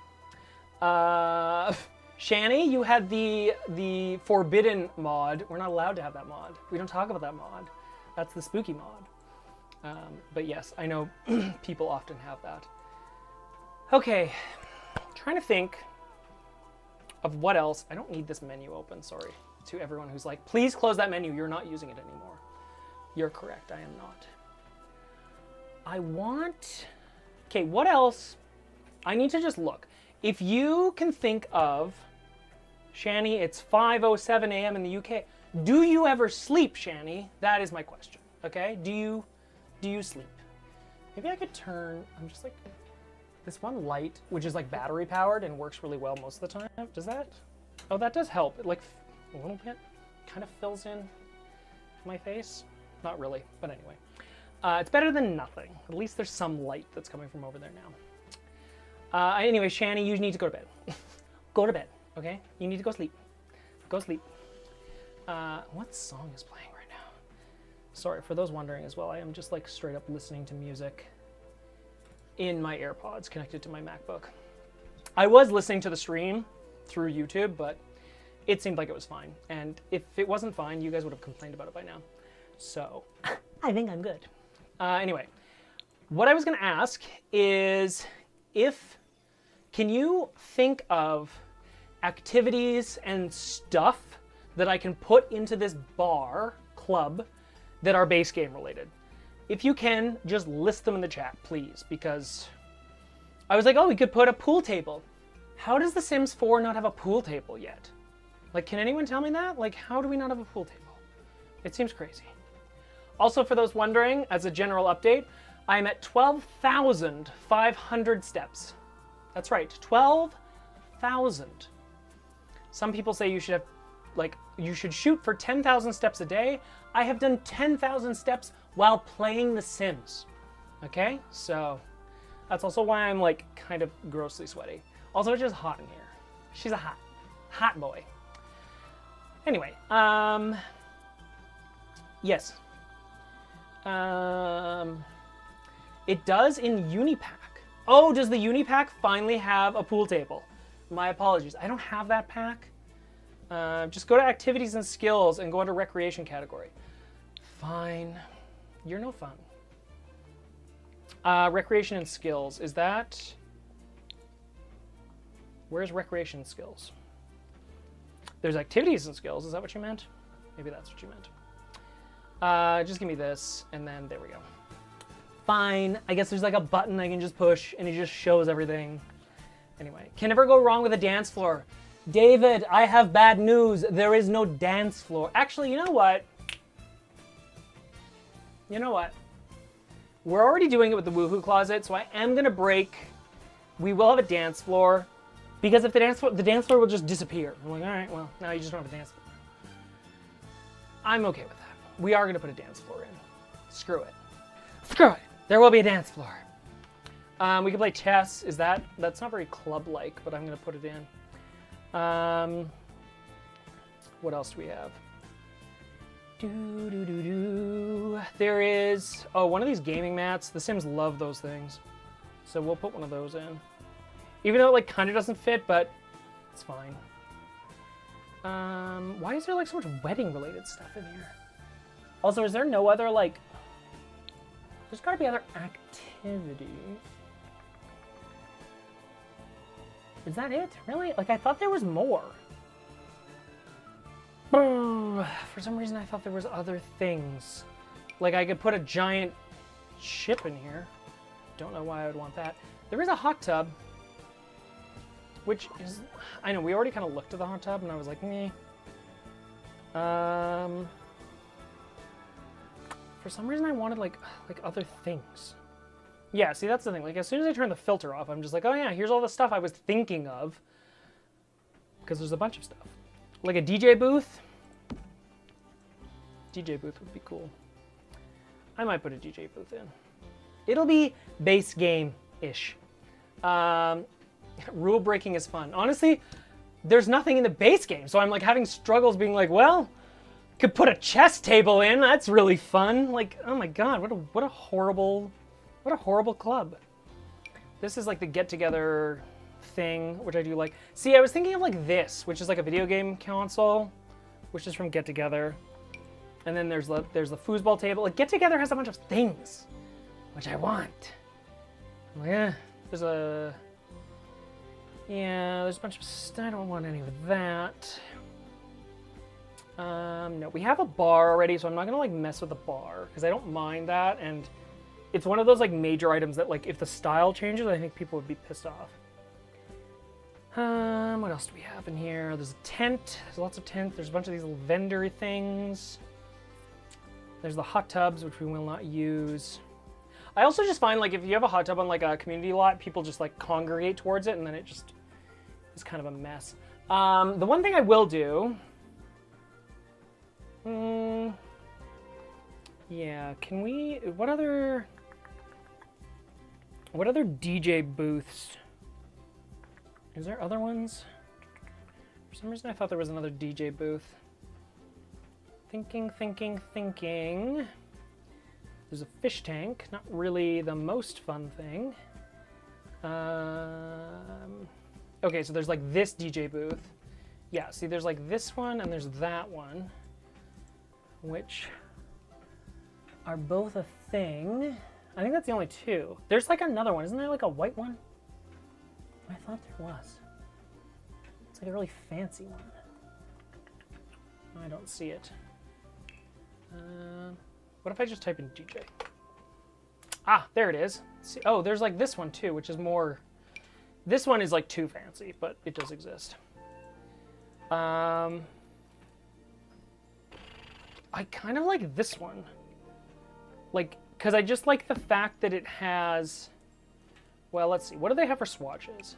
Shani, you had the forbidden mod. We're not allowed to have that mod. We don't talk about that mod. That's the spooky mod. But yes, I know people often have that. Okay, trying to think of what else. I don't need this menu open, sorry. To everyone who's like, please close that menu. You're not using it anymore. You're correct, I am not. I want... Okay, what else? I need to just look. If you can think of, Shani, it's 5:07 a.m. in the UK. Do you ever sleep, Shani? That is my question. Okay? Do you sleep? Maybe I could turn. I'm just like this one light, which is like battery powered and works really well most of the time. Does that? Oh, that does help. It like a little bit kind of fills in my face. Not really, but anyway. It's better than nothing. At least there's some light that's coming from over there now. Anyway, Shani, you need to go to bed. Go to bed, okay? You need to go sleep. Go sleep. What song is playing right now? Sorry, for those wondering as well, I am just like straight up listening to music in my AirPods connected to my MacBook. I was listening to the stream through YouTube, but it seemed like it was fine. And if it wasn't fine, you guys would have complained about it by now. So, I think I'm good. Anyway, what I was going to ask is can you think of activities and stuff that I can put into this club that are base game related? If you can, just list them in the chat, please, because I was like, oh, we could put a pool table. How does The Sims 4 not have a pool table yet? Like, can anyone tell me that? Like, how do we not have a pool table? It seems crazy. Also, for those wondering, as a general update, I'm at 12,500 steps. That's right, 12,000. Some people say you should have, like, you should shoot for 10,000 steps a day. I have done 10,000 steps while playing The Sims. Okay, so that's also why I'm like kind of grossly sweaty. Also, it's just hot in here. She's a hot boy. Anyway, yes. It does in Unipack. Oh, does the Unipack finally have a pool table? My apologies. I don't have that pack. Just go to activities and skills and go into recreation category. Fine. You're no fun. Recreation and skills. Is that... Where's recreation and skills? There's activities and skills. Is that what you meant? Maybe that's what you meant. Just give me this, and then there we go. Fine. I guess there's like a button I can just push, and it just shows everything. Anyway, can never go wrong with a dance floor. David, I have bad news. There is no dance floor. Actually, you know what? You know what? We're already doing it with the Woohoo Closet, so I am gonna break. We will have a dance floor, because if the dance floor will just disappear. I'm like, all right, well, now you just don't have a dance floor. I'm okay with that. We are gonna put a dance floor in. Screw it. Screw it. There will be a dance floor. We can play chess. That's not very club-like, but I'm gonna put it in. What else do we have? There is, one of these gaming mats. The Sims love those things. So we'll put one of those in. Even though it like kind of doesn't fit, but it's fine. Why is there like so much wedding related stuff in here? Also, is there no other like, there's gotta be other activities. Is that it? Really? Like I thought there was more. For some reason, I thought there was other things. Like I could put a giant ship in here. Don't know why I would want that. There is a hot tub, which is, I know we already kind of looked at the hot tub, and I was like, meh. For some reason, I wanted like other things. Yeah, see, that's the thing. Like, as soon as I turn the filter off, I'm just like, oh yeah, here's all the stuff I was thinking of. Because there's a bunch of stuff. Like a DJ booth. DJ booth would be cool. I might put a DJ booth in. It'll be base game-ish. Rule breaking is fun. Honestly, there's nothing in the base game, so I'm like having struggles being like, well, could put a chess table in. That's really fun. Like, oh my god, what a horrible club. This is like the get-together thing, which I do like. See, I was thinking of like this, which is like a video game console, which is from Get Together. And then there's the foosball table. Like, Get Together has a bunch of things, which I want. Yeah, there's a bunch of stuff. I don't want any of that. No, we have a bar already, so I'm not gonna like mess with the bar because I don't mind that, and it's one of those like major items that like if the style changes, I think people would be pissed off. What else do we have in here? There's a tent. There's lots of tents. There's a bunch of these little vendor things. There's the hot tubs, which we will not use. I also just find like if you have a hot tub on like a community lot, people just like congregate towards it, and then it just is kind of a mess. The one thing I will do. Yeah, can we? What other DJ booths? Is there other ones? For some reason I thought there was another DJ booth. Thinking. There's a fish tank, not really the most fun thing. Okay, so there's like this DJ booth. Yeah, see there's like this one and there's that one, which are both a thing. I think that's the only two. There's like another one. Isn't there like a white one? I thought there was. It's like a really fancy one. I don't see it. What if I just type in DJ? Ah, there it is. See, oh, there's like this one too, which is more... This one is like too fancy, but it does exist. I kind of like this one. Like, because I just like the fact that it has... Well, let's see. What do they have for swatches?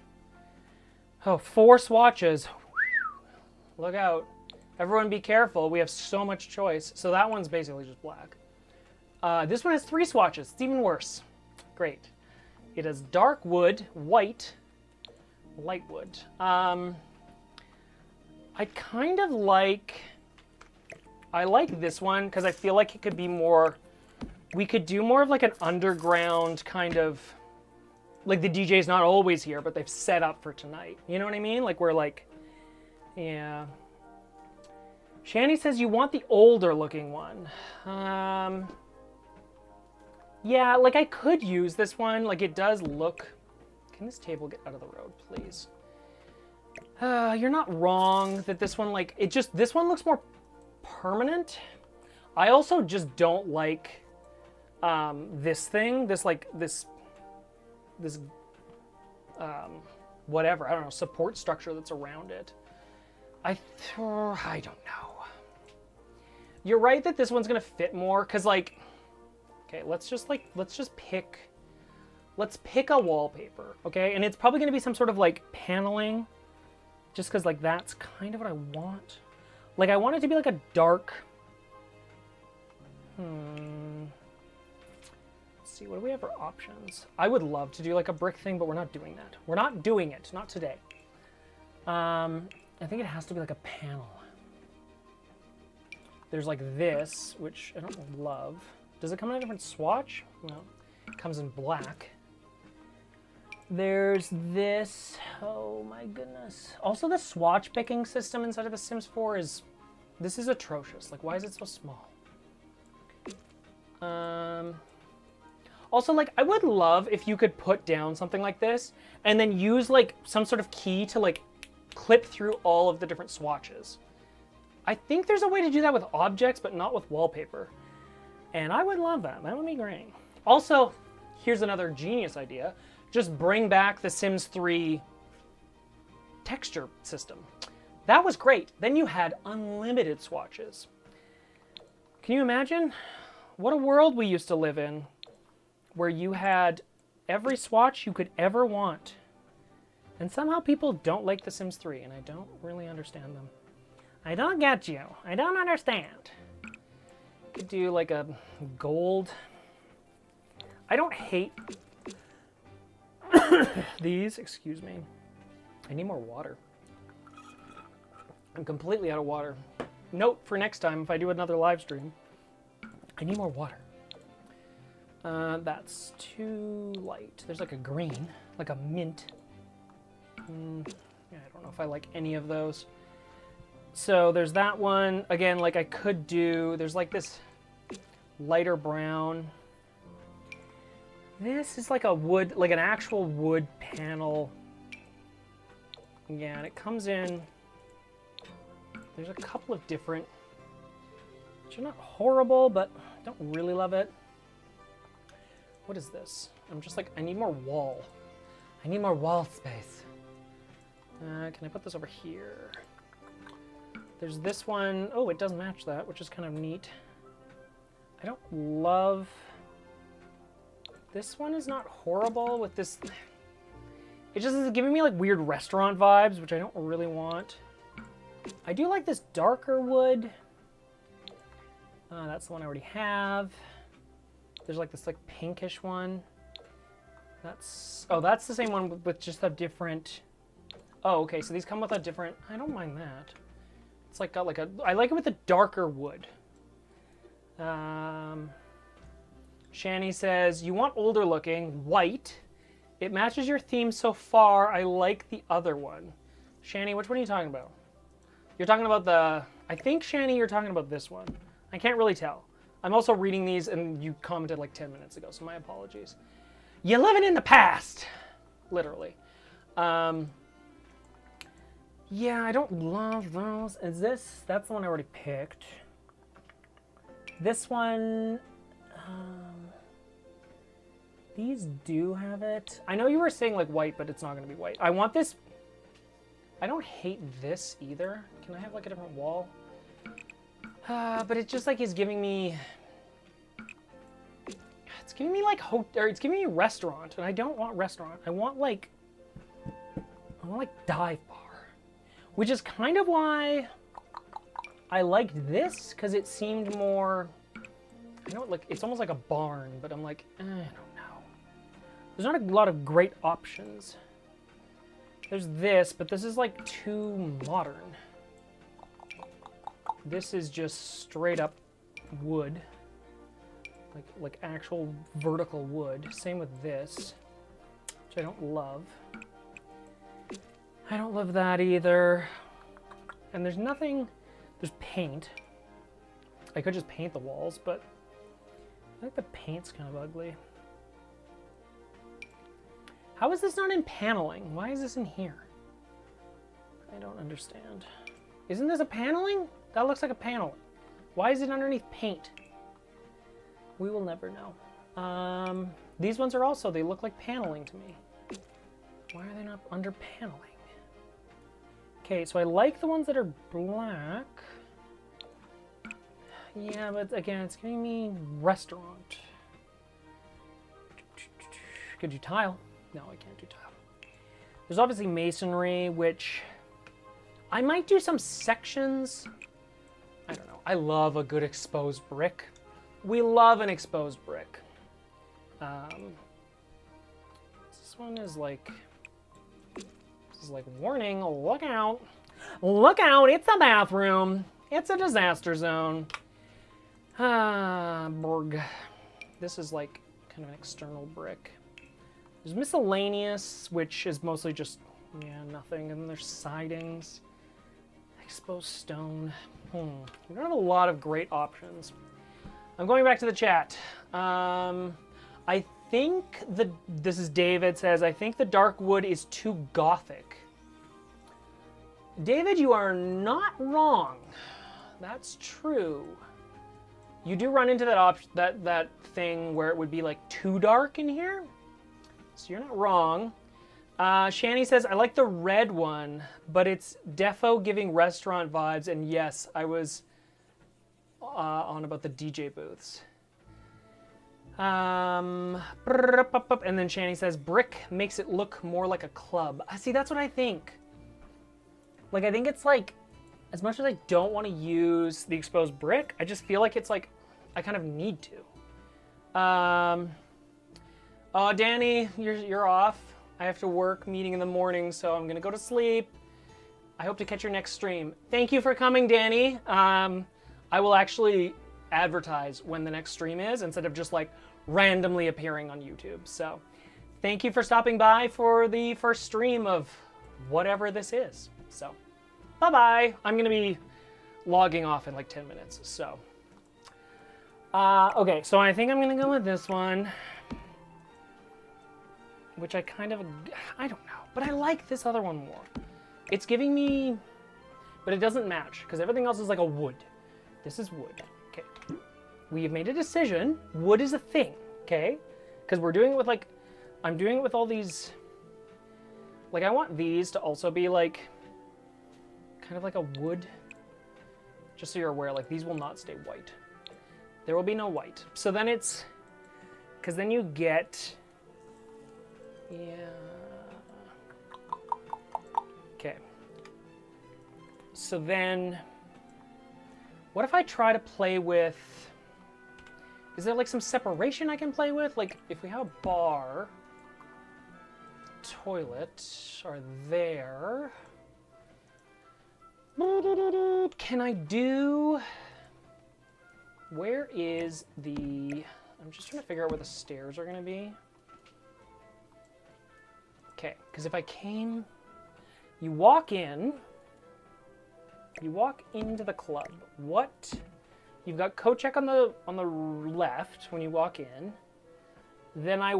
Oh, 4 swatches. Look out. Everyone be careful. We have so much choice. So that one's basically just black. This one has 3 swatches. It's even worse. Great. It has dark wood, white, light wood. I kind of like... I like this one because I feel like it could be more... We could do more of like an underground kind of... Like the DJ's not always here, but they've set up for tonight. You know what I mean? Like we're like... Yeah... Shani says you want the older looking one. Yeah, like I could use this one. Like it does look... Can this table get out of the road, please? You're not wrong that this one, like, it just... This one looks more permanent. I also just don't like this thing. This, like, this whatever, I don't know, support structure that's around it. I don't know. You're right that this one's gonna fit more, cause like, okay, let's pick a wallpaper, okay? And it's probably gonna be some sort of like paneling, just cause like that's kind of what I want. Like I want it to be like a dark, let's see, what do we have for options? I would love to do like a brick thing, but we're not doing that. We're not doing it, not today. I think it has to be like a panel. There's like this, which I don't love. Does it come in a different swatch? No, it comes in black. There's this, oh my goodness. Also the swatch picking system inside of The Sims 4 this is atrocious. Like, why is it so small? Also, like, I would love if you could put down something like this and then use like some sort of key to like clip through all of the different swatches. I think there's a way to do that with objects, but not with wallpaper. And I would love that. That would be great. Also, here's another genius idea. Just bring back the Sims 3 texture system. That was great. Then you had unlimited swatches. Can you imagine? What a world we used to live in, where you had every swatch you could ever want. And somehow people don't like The Sims 3, and I don't really understand them. I don't get you. I don't understand. Could do like a gold. I don't hate these, excuse me. I need more water. I'm completely out of water. Note for next time if I do another live stream. I need more water. That's too light. There's like a green, like a mint. Yeah, I don't know if I like any of those. So there's that one. Again, like I could do, there's like this lighter brown. This is like a wood, like an actual wood panel. Yeah, and it comes in, there's a couple of different, which are not horrible, but I don't really love it. What is this? I'm just like, I need more wall. I need more wall space. Can I put this over here? There's this one. Oh, it does match that, which is kind of neat. I don't love... This one is not horrible with this... It just is giving me like weird restaurant vibes, which I don't really want. I do like this darker wood. That's the one I already have. There's like this like pinkish one. That's... Oh, that's the same one with just a different... Oh, okay, so these come with a different... I don't mind that. It's like got like a... I like it with a darker wood. Shani says, you want older looking, white. It matches your theme so far. I like the other one. Shani, which one are you talking about? You're talking about the... I think, Shani, you're talking about this one. I can't really tell. I'm also reading these and you commented like 10 minutes ago, so my apologies. You're living in the past! Literally. Yeah, I don't love those. Is this... That's the one I already picked. This one... These do have it. I know you were saying like white, but it's not going to be white. I want this... I don't hate this either. Can I have like a different wall? But it just like is giving me... It's giving me like... it's giving me restaurant, and I don't want restaurant. I want like dive bar. Which is kind of why I liked this, because it seemed more... I know, like, it's almost like a barn, but I'm like, I don't know. There's not a lot of great options. There's this, but this is like too modern. This is just straight up wood. Like actual vertical wood. Same with this, which I don't love. I don't love that either. And there's nothing, there's paint. I could just paint the walls, but I think the paint's kind of ugly. How is this not in paneling? Why is this in here? I don't understand. Isn't this a paneling? That looks like a paneling. Why is it underneath paint? We will never know. These ones are also, they look like paneling to me. Why are they not under paneling? Okay, so I like the ones that are black. Yeah, but again, it's giving me restaurant. Could you tile? No, I can't do tile. There's obviously masonry, which I might do some sections. I don't know. I love a good exposed brick. We love an exposed brick. This one is like... This is like, warning, look out. Look out, it's a bathroom. It's a disaster zone. Borg. This is like kind of an external brick. There's miscellaneous, which is mostly just, yeah, nothing. And then there's sidings. Exposed stone. We don't have a lot of great options. I'm going back to the chat. I think this is David says, I think the dark wood is too gothic. David, you are not wrong. That's true. You do run into that thing where it would be like too dark in here. So you're not wrong. Shani says, I like the red one, but it's defo giving restaurant vibes. And yes, I was on about the DJ booths. And then Shani says, brick makes it look more like a club. See, that's what I think. Like, I think it's like, as much as I don't want to use the exposed brick, I just feel like it's like, I kind of need to. Oh, Danny, you're off. I have to work, meeting in the morning, so I'm gonna go to sleep. I hope to catch your next stream. Thank you for coming, Danny. I will actually advertise when the next stream is instead of just like randomly appearing on YouTube. So thank you for stopping by for the first stream of whatever this is. So bye-bye. I'm gonna be logging off in like 10 minutes, so. Okay, so I think I'm gonna go with this one, which I don't know, but I like this other one more. It's giving me, but it doesn't match because everything else is like a wood. This is wood. Okay, we have made a decision. Wood is a thing, okay? Because we're doing it with like, I'm doing it with all these, like I want these to also be like, kind of like a wood. Just so you're aware, like these will not stay white. There will be no white. So then it's, because then you get, yeah. Okay. So then, what if I try to play with, is there like some separation I can play with? Like if we have a bar, toilet are there. Can I do, where is the, I'm just trying to figure out where the stairs are gonna be. Okay, because if I came, you walk into the club. What? You've got coat check on the left when you walk in. Then I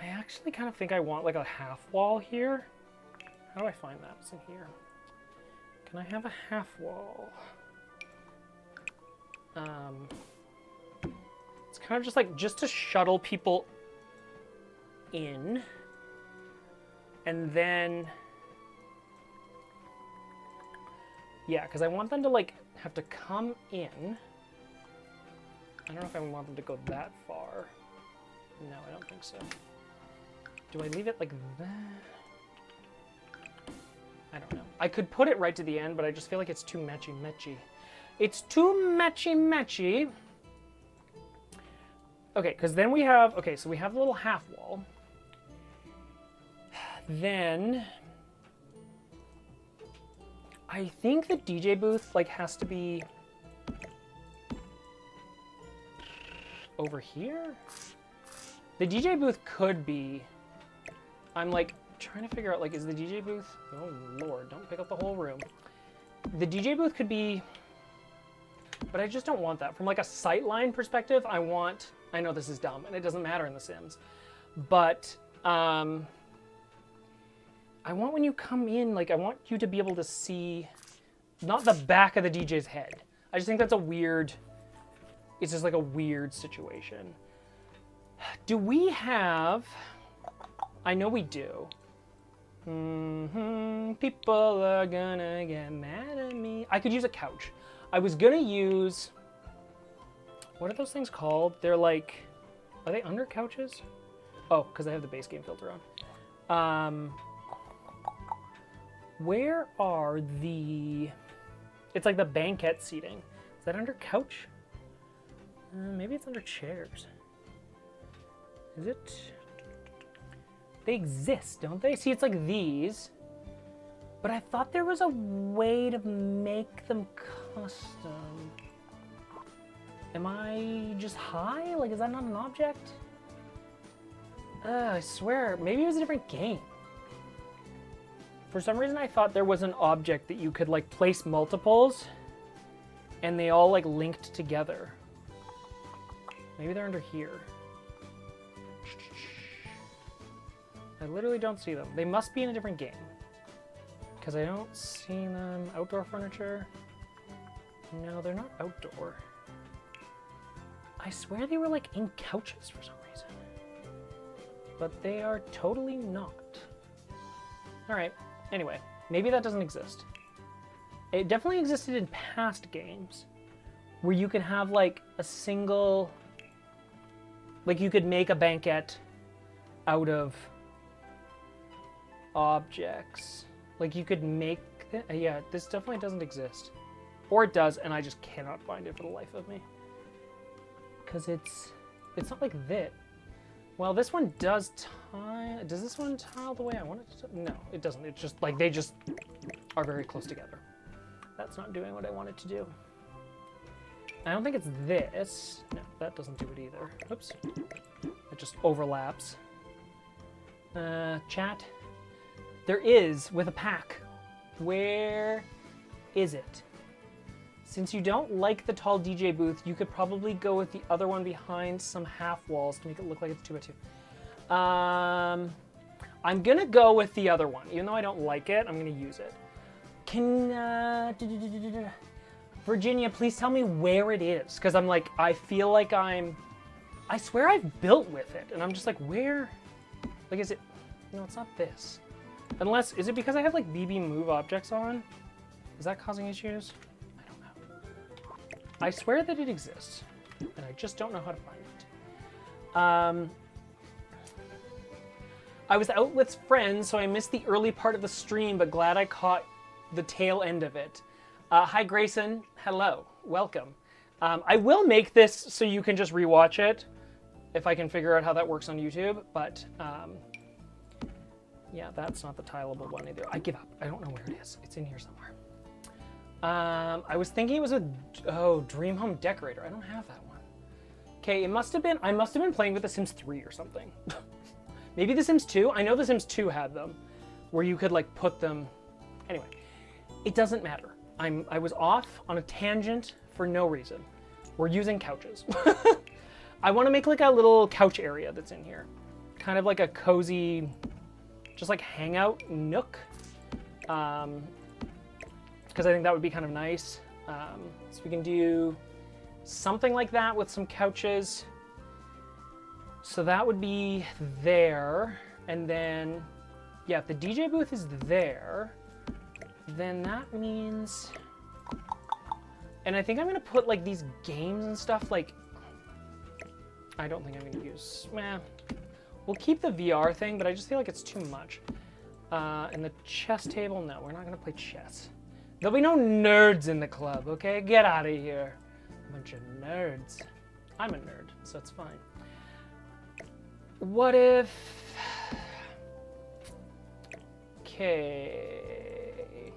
actually kind of think I want like a half wall here. How do I find that? It's in here. Can I have a half wall? It's kind of just like, just to shuttle people in. And then, yeah, because I want them to like have to come in. I don't know if I want them to go that far. No, I don't think so. Do I leave it like that? I don't know. I could put it right to the end, but I just feel like it's too matchy-matchy. It's too matchy-matchy. Okay, because then we have, okay, so we have the little half wall. Then, I think the DJ booth, like, has to be over here? The DJ booth could be, I'm, like, trying to figure out, like, is the DJ booth, oh lord, don't pick up the whole room. The DJ booth could be, but I just don't want that. From like a sightline perspective, I know this is dumb and it doesn't matter in The Sims, but I want when you come in, like I want you to be able to see, not the back of the DJ's head. I just think that's it's just like a weird situation. Do we have, I know we do. People are gonna get mad at me. I could use a couch. I was gonna use, what are those things called? They're like, are they under couches? Oh, because I have the base game filter on. Where are the, it's like the banquette seating. Is that under couch? Maybe it's under chairs. Is it? They exist, don't they? See, it's like these. But I thought there was a way to make them custom. Am I just high? Like, is that not an object? I swear, maybe it was a different game. For some reason, I thought there was an object that you could, like, place multiples, and they all, like, linked together. Maybe they're under here. I literally don't see them. They must be in a different game. Because I don't see them. Outdoor furniture. No, they're not outdoor. I swear they were like in couches for some reason. But they are totally not. Alright, anyway, maybe that doesn't exist. It definitely existed in past games where you could have like a single, like you could make a banquette out of objects. Like you could make, yeah, this definitely doesn't exist. Or it does, and I just cannot find it for the life of me. Because it's not like this. Well, this one does tile. Does this one tile the way I want it to? No, it doesn't. It's just like they just are very close together. That's not doing what I want it to do. I don't think it's this. No, that doesn't do it either. Oops. It just overlaps. Chat. There is with a pack. Where is it? Since you don't like the tall DJ booth, you could probably go with the other one behind some half walls to make it look like it's 2x2. I'm gonna go with the other one. Even though I don't like it, I'm gonna use it. Virginia, please tell me where it is. Because I'm like, I feel like I swear I've built with it. And I'm just like, where? Like, is it? No, it's not this. Unless, is it because I have like BB move objects on? Is that causing issues? I swear that it exists, and I just don't know how to find it. I was out with friends, so I missed the early part of the stream, but glad I caught the tail end of it. Hi, Grayson. Hello. Welcome. I will make this so you can just rewatch it, if I can figure out how that works on YouTube, but yeah, that's not the tileable one either. I give up. I don't know where it is. It's in here somewhere. I was thinking it was Dream Home Decorator. I don't have that one. Okay, I must have been playing with The Sims 3 or something. Maybe The Sims 2? I know The Sims 2 had them, where you could like put them. Anyway, it doesn't matter. I was off on a tangent for no reason. We're using couches. I want to make like a little couch area that's in here. Kind of like a cozy, just like hangout nook. Because I think that would be kind of nice. So we can do something like that with some couches. So that would be there. And then, yeah, if the DJ booth is there, then that means... And I think I'm going to put like these games and stuff like... I don't think I'm going to use... We'll keep the VR thing, but I just feel like it's too much. And the chess table, no, we're not going to play chess. There'll be no nerds in the club, okay? Get out of here. A bunch of nerds. I'm a nerd, so it's fine. What if... Okay.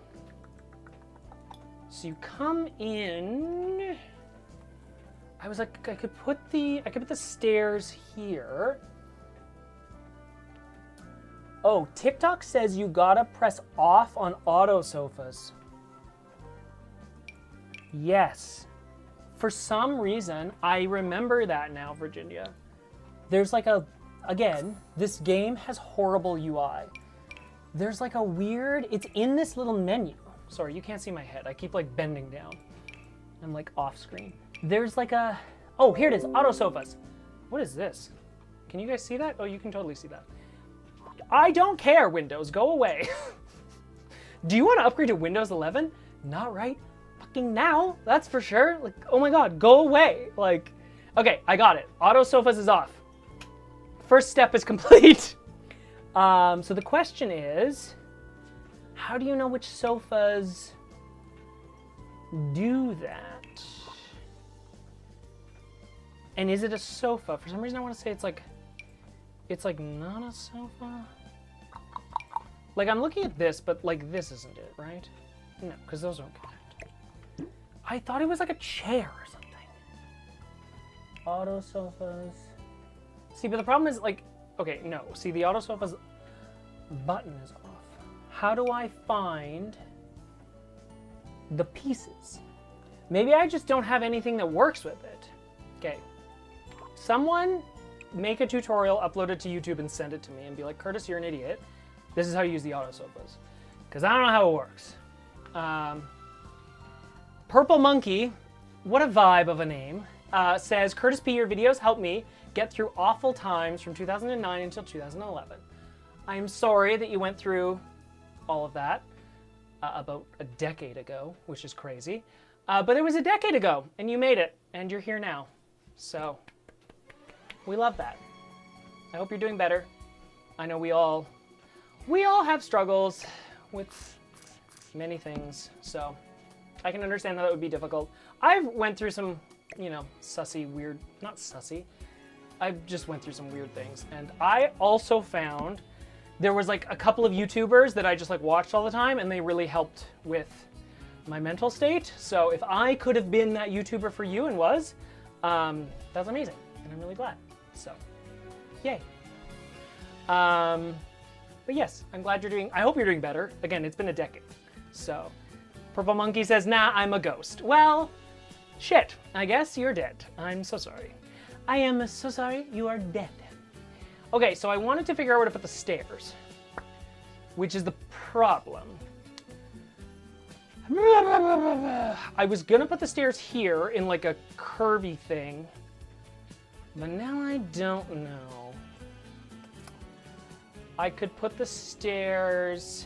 So you come in... I was like, I could put the stairs here. Oh, TikTok says you gotta press off on auto sofas. Yes. For some reason, I remember that now, Virginia. There's like again, this game has horrible UI. There's like a weird, it's in this little menu. Sorry, you can't see my head. I keep like bending down. I'm like off screen. There's like oh, here it is, auto sofas. What is this? Can you guys see that? Oh, you can totally see that. I don't care, Windows, go away. Do you want to upgrade to Windows 11? Not right fucking now, that's for sure. Like, oh my god, go away. Like, okay, I got it. Auto sofas is off. First step is complete. So the question is, how do you know which sofas do that? And is it a sofa? For some reason I want to say it's like not a sofa. Like I'm looking at this, but like this isn't it, right? No, because those don't connect. I thought it was like a chair or something. Auto sofas. See, but the problem is like, okay, no. See, the auto sofa's button is off. How do I find the pieces? Maybe I just don't have anything that works with it. Okay. Someone make a tutorial, upload it to YouTube, and send it to me and be like, Curtis, you're an idiot. This is how you use the auto sofas. because I don't know how it works. Purple Monkey, what a vibe of a name, says, Curtis P, your videos helped me get through awful times from 2009 until 2011. I'm sorry that you went through all of that about a decade ago, which is crazy. But it was a decade ago, and you made it, and you're here now. So, we love that. I hope you're doing better. I know we all have struggles with many things, so I can understand that would be difficult. I've went through some, sussy, weird, not sussy. I just went through some weird things, and I also found there was like a couple of YouTubers that I just like watched all the time, and they really helped with my mental state. So if I could have been that YouTuber for you and was, that's amazing, and I'm really glad. So, yay. But yes, I'm glad you're doing, I hope you're doing better. Again, it's been a decade. So, Purple Monkey says, nah, I'm a ghost. Well, shit, I guess you're dead. I'm so sorry. I am so sorry you are dead. Okay, so I wanted to figure out where to put the stairs, which is the problem. I was gonna put the stairs here in like a curvy thing, but now I don't know. I could put the stairs...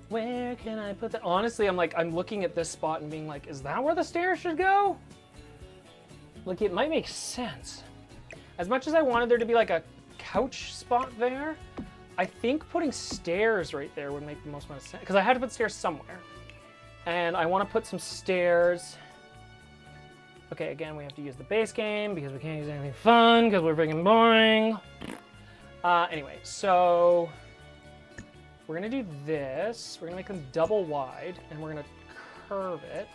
Where can I put that? Honestly, I'm looking at this spot and being like, is that where the stairs should go? Like, it might make sense. As much as I wanted there to be like a couch spot there, I think putting stairs right there would make the most amount of sense. Because I had to put stairs somewhere. And I want to put some stairs. Okay, again, we have to use the base game because we can't use anything fun because we're freaking boring. Anyway, so we're gonna do this. We're gonna make them double wide, and we're gonna curve it.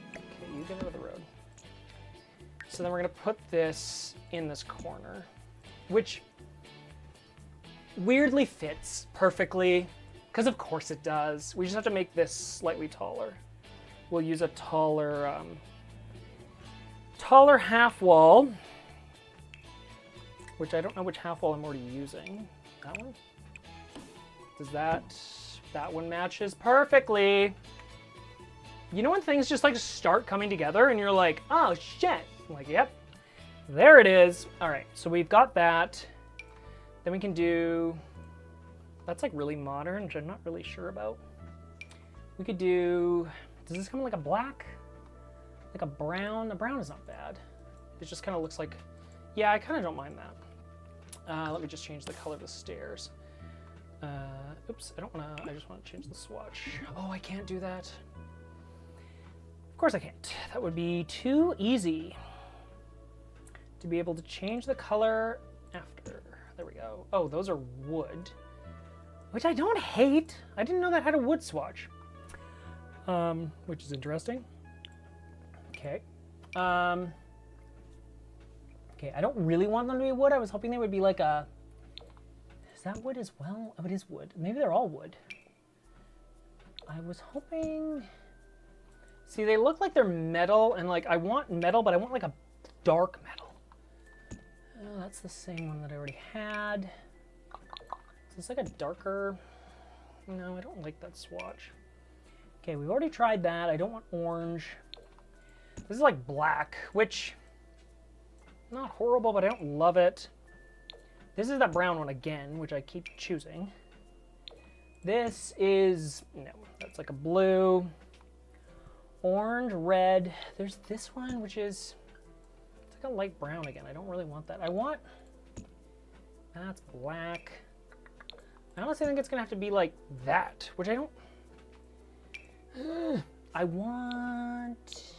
Okay, you get out of the road. So then we're gonna put this in this corner, which weirdly fits perfectly, because of course it does. We just have to make this slightly taller. We'll use a taller half wall, which I don't know which half wall I'm already using. That one? Does that one matches perfectly. You know when things just like start coming together and you're like, oh shit. I'm like, yep, there it is. All right, so we've got that. Then we can do, that's like really modern, which I'm not really sure about. We could do, does this come in like a black? Like a brown? A brown is not bad. It just kind of looks like, yeah, I kind of don't mind that. Let me just change the color of the stairs. Oops, I don't want to, I just want to change the swatch. Oh, I can't do that. Of course I can't. That would be too easy to be able to change the color after. There we go. Oh, those are wood, which I don't hate. I didn't know that had a wood swatch, which is interesting. Okay. Okay, I don't really want them to be wood. I was hoping they would be like a, is that wood as well? Oh, it is wood. Maybe they're all wood. I was hoping, see, they look like they're metal, and like I want metal, but I want like a dark metal. Oh, that's the same one that I already had. So it's like a darker, no, I don't like that swatch. Okay, we've already tried that. I don't want orange. This is like black, which, not horrible, but I don't love it. This is that brown one again, which I keep choosing. This is, no, that's like a blue. Orange, red. There's this one, which is, it's like a light brown again. I don't really want that. I want, that's black. I honestly think it's gonna have to be like that, which I don't, I want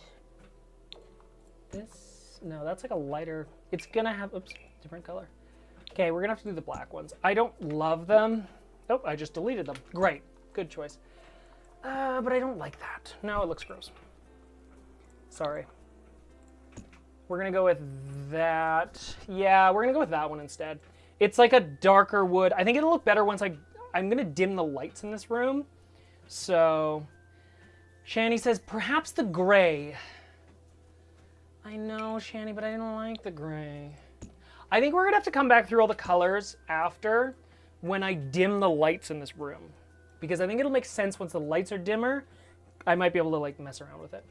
this. No, that's like a lighter, it's gonna have, oops, different color. Okay, we're gonna have to do the black ones. I don't love them. Oh, I just deleted them. Great, good choice. But I don't like that. No, it looks gross. Sorry. We're gonna go with that. Yeah, we're gonna go with that one instead. It's like a darker wood. I think it'll look better once I'm gonna dim the lights in this room. So, Shani says, perhaps the gray. I know, Shani, but I didn't like the gray. I think we're gonna have to come back through all the colors after when I dim the lights in this room. Because I think it'll make sense once the lights are dimmer, I might be able to like mess around with it.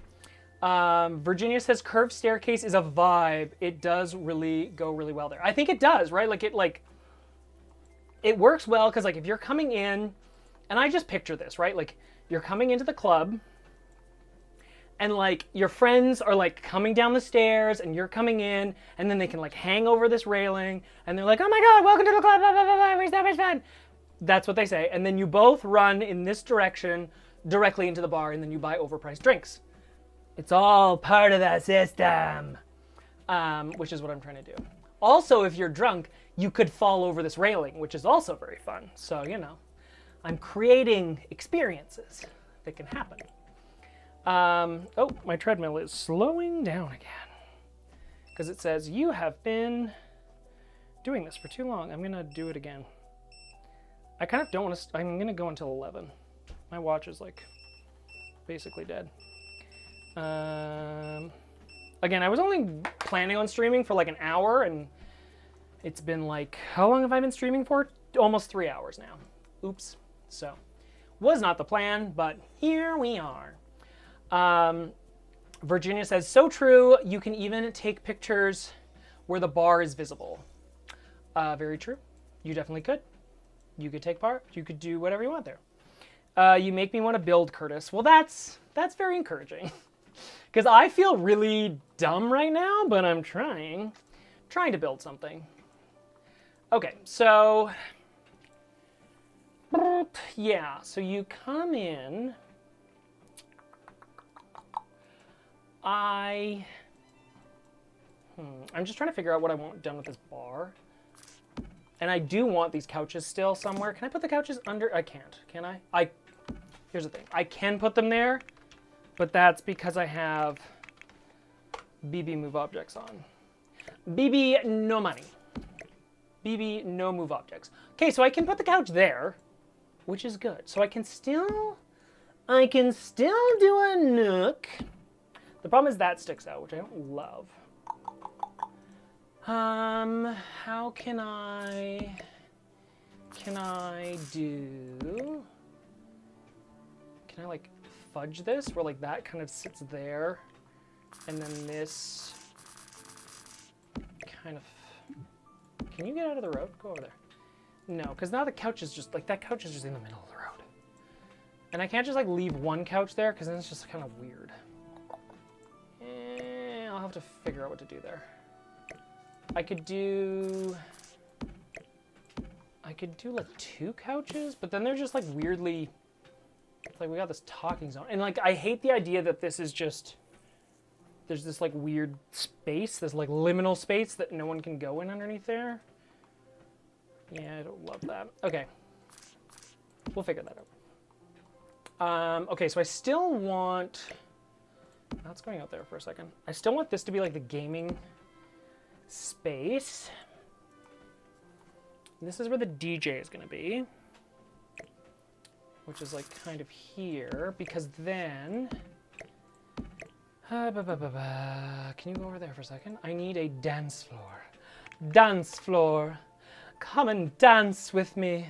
Virginia says curved staircase is a vibe. It does really go really well there. I think it does, right? It works well because like if you're coming in, and I just picture this, right? Like you're coming into the club and like your friends are like coming down the stairs and you're coming in and then they can like hang over this railing and they're like, oh my God, welcome to the club, blah, blah, blah, blah, we're so much fun. That's what they say. And then you both run in this direction directly into the bar and then you buy overpriced drinks. It's all part of that system, which is what I'm trying to do. Also, if you're drunk, you could fall over this railing, which is also very fun. So, you know, I'm creating experiences that can happen. Oh, my treadmill is slowing down again. Because it says, you have been doing this for too long. I'm going to do it again. I kind of don't want to, I'm going to go until 11. My watch is like basically dead. Again, I was only planning on streaming for like an hour, and it's been like, how long have I been streaming for? Almost 3 hours now. Oops. So, was not the plan, but here we are. Virginia says, so true, you can even take pictures where the bar is visible. Very true. You definitely could. You could take part. You could do whatever you want there. You make me want to build, Curtis. Well, that's very encouraging. Because I feel really dumb right now, but I'm trying to build something. Okay, so yeah, so you come in. I'm just trying to figure out what I want done with this bar. And I do want these couches still somewhere. Can I put the couches under? I can't. Can I? Here's the thing. I can put them there, but that's because I have BB move objects on. BB no money. BB no move objects. Okay, so I can put the couch there, which is good. So I can still do a nook. The problem is that sticks out, which I don't love. How can I like fudge this where like that kind of sits there and then this kind of, can you get out of the road? Go over there. No, because now the couch is just like, that couch is just in the middle of the road. And I can't just like leave one couch there because then it's just kind of weird. I'll have to figure out what to do there. I could do like 2 couches, but then they're just like weirdly, like we got this talking zone. And like, I hate the idea that this is just, there's this like weird space, this like liminal space that no one can go in underneath there. Yeah, I don't love that. Okay. We'll figure that out. Okay, so I still want, that's going out there for a second. I still want this to be like the gaming space. This is where the DJ is going to be, which is like kind of here, because then, can you go over there for a second? I need a dance floor. Dance floor. Come and dance with me.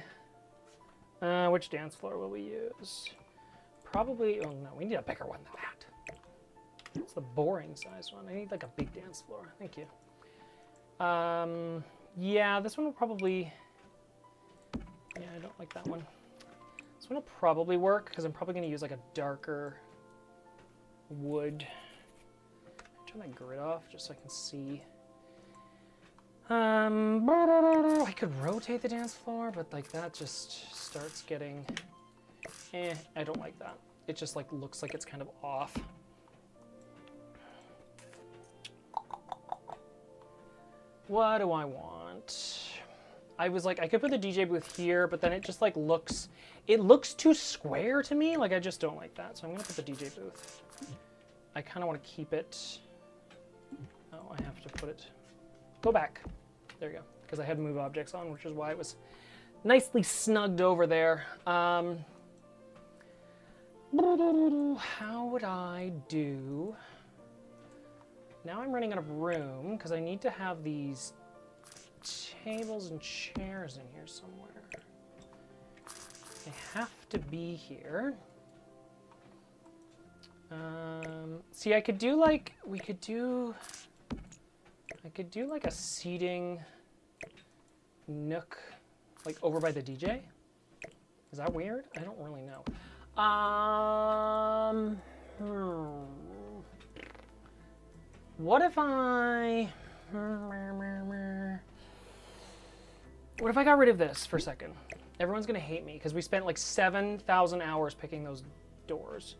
Which dance floor will we use? Probably, oh no, we need a bigger one than that. It's the boring size one. I need like a big dance floor. Thank you. Yeah, this one will probably, yeah, I don't like that one. This one will probably work because I'm probably going to use like a darker wood. Turn that grid off just so I can see. I could rotate the dance floor, but like that just starts getting, I don't like that. It just like looks like it's kind of off. What do I want? I was like, I could put the DJ booth here, but then it just like looks, it looks too square to me. Like I just don't like that. So I'm gonna put the DJ booth. I kind of want to keep it. Oh, I have to put it, go back. There you go. Because I had move objects on, which is why it was nicely snugged over there. How would I do? Now I'm running out of room because I need to have these tables and chairs in here somewhere. They have to be here. See, I could do like, I could do like a seating nook, like over by the DJ. Is that weird? I don't really know. What if I got rid of this for a second? Everyone's gonna hate me because we spent like 7,000 hours picking those doors.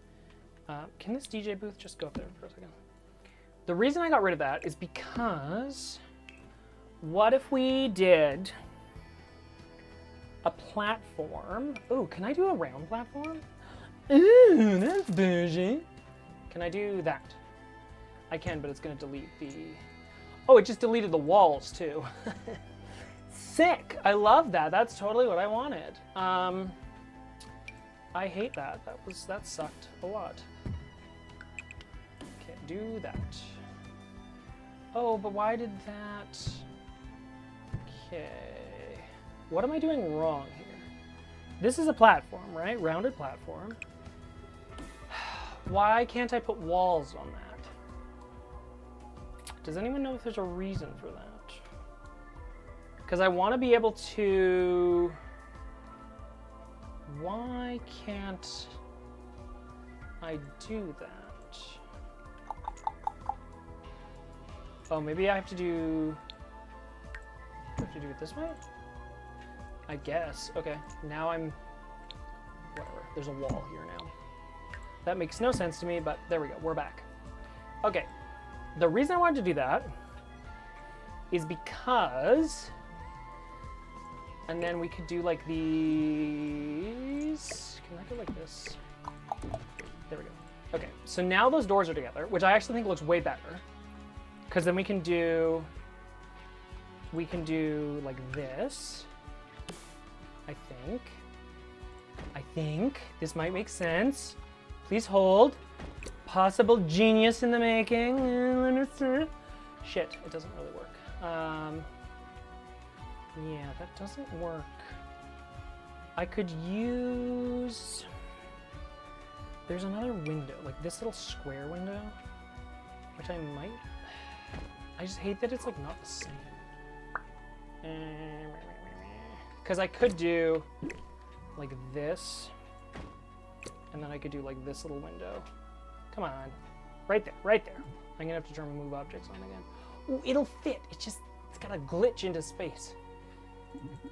Can this DJ booth just go up there for a second? The reason I got rid of that is because what if we did a platform? Ooh, can I do a round platform? Ooh, that's bougie. Can I do that? I can, but it's gonna delete the... Oh, it just deleted the walls too. Sick, I love that. That's totally what I wanted. I hate that. That sucked a lot. Okay, do that. Oh, but why did that? Okay. What am I doing wrong here? This is a platform, right? Rounded platform. Why can't I put walls on that? Does anyone know if there's a reason for that? Because I want to be able to... Why can't I do that? Oh, maybe I have to do... I have to do it this way? I guess. Okay, now I'm... Whatever. There's a wall here now. That makes no sense to me, but there we go. We're back. Okay. The reason I wanted to do that is because... And then we could do like these... Can I go like this? There we go. Okay, so now those doors are together, which I actually think looks way better. Because then we can do like this. I think this might make sense. Please hold. Possible genius in the making. Shit, it doesn't really work. Yeah, that doesn't work. I could use... There's another window, like this little square window, which I might... I just hate that it's like not the same. Because I could do like this, and then I could do like this little window. Come on, right there, right there. I'm gonna have to try and move objects on again. Ooh, it'll fit. It's got a glitch into space.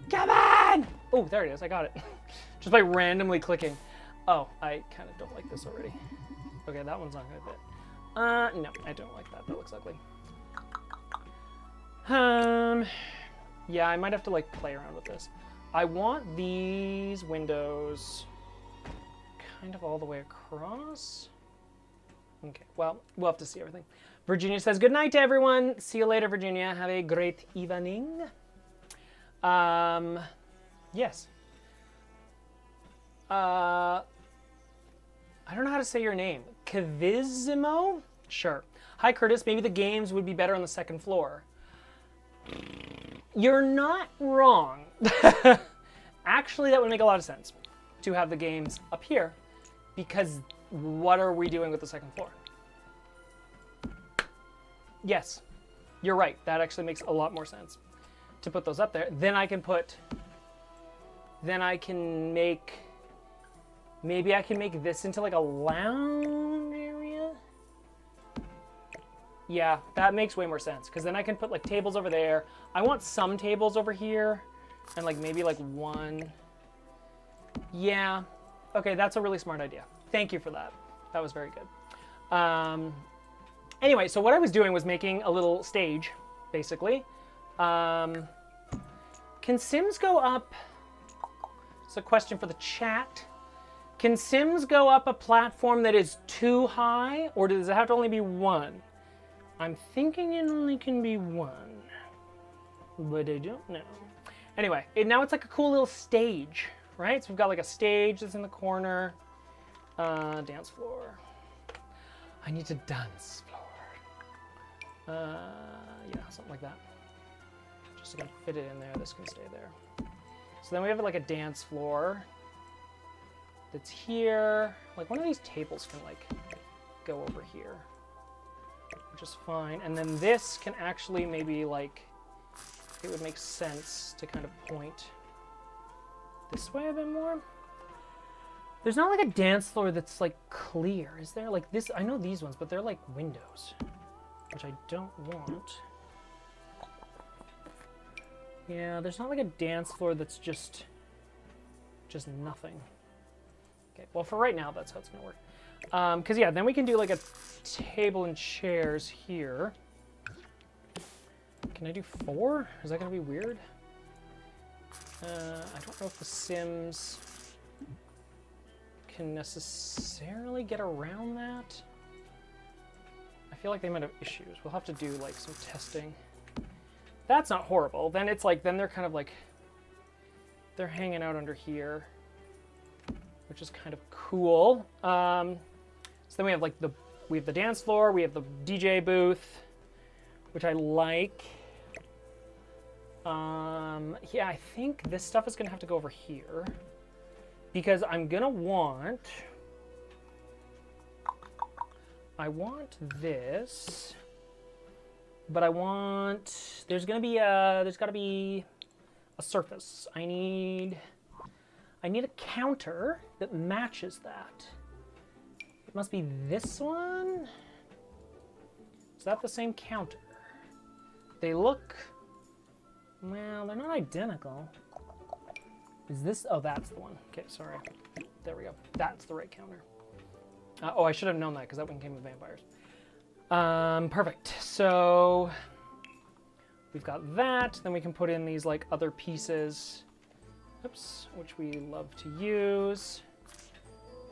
Come on! Oh, there it is. I got it. Just by randomly clicking. Oh, I kind of don't like this already. Okay, that one's not gonna fit. No, I don't like that. That looks ugly. Yeah, I might have to like play around with this. I want these windows kind of all the way across. Okay, well, we'll have to see everything. Virginia says, good night to everyone. See you later, Virginia. Have a great evening. Yes. I don't know how to say your name. Kavizimo? Sure. Hi, Curtis. Maybe the games would be better on the second floor. You're not wrong. Actually, that would make a lot of sense to have the games up here, because what are we doing with the second floor? Yes, you're right. That actually makes a lot more sense to put those up there. Then I can make, maybe I can make this into like a lounge area. Yeah, that makes way more sense, because then I can put like tables over there. I want some tables over here, and like maybe like one. Yeah, okay, that's a really smart idea. Thank you for that. That was very good. Anyway, so what I was doing was making a little stage, basically. Can Sims go up? It's a question for the chat. Can Sims go up a platform that is too high, or does it have to only be one? I'm thinking it only can be one, but I don't know. Anyway, now it's like a cool little stage, right? So we've got like a stage that's in the corner. Dance floor. I need to dance floor. Yeah, something like that. just gonna fit it in there. This can stay there. So then we have like a dance floor that's here. Like one of these tables can like go over here, which is fine. And then this can actually maybe like, it would make sense to kind of point this way a bit more. There's not like a dance floor that's like clear, is there? Like this, I know these ones, but they're like windows, which I don't want. Yeah, there's not like a dance floor that's just nothing. Okay, well for right now, that's how it's gonna work. Cause yeah, then we can do like a table and chairs here. Can I do 4? Is that gonna be weird? I don't know if the Sims can necessarily get around that. I feel like they might have issues. We'll have to do like some testing. That's not horrible. Then it's like, then they're kind of like, they're hanging out under here, which is kind of cool. So then we have like we have the dance floor, we have the DJ booth, which I like. Yeah, I think this stuff is gonna have to go over here because I'm gonna want, I want this, but I want, there's gotta be a surface. I need a counter that matches that. It must be this one. Is that the same counter? They look, well, they're not identical. Is this, oh, that's the one. Okay, sorry. There we go. That's the right counter. Oh, I should have known that because that one came with vampires. Perfect. So we've got that. Then we can put in these like other pieces, oops, which we love to use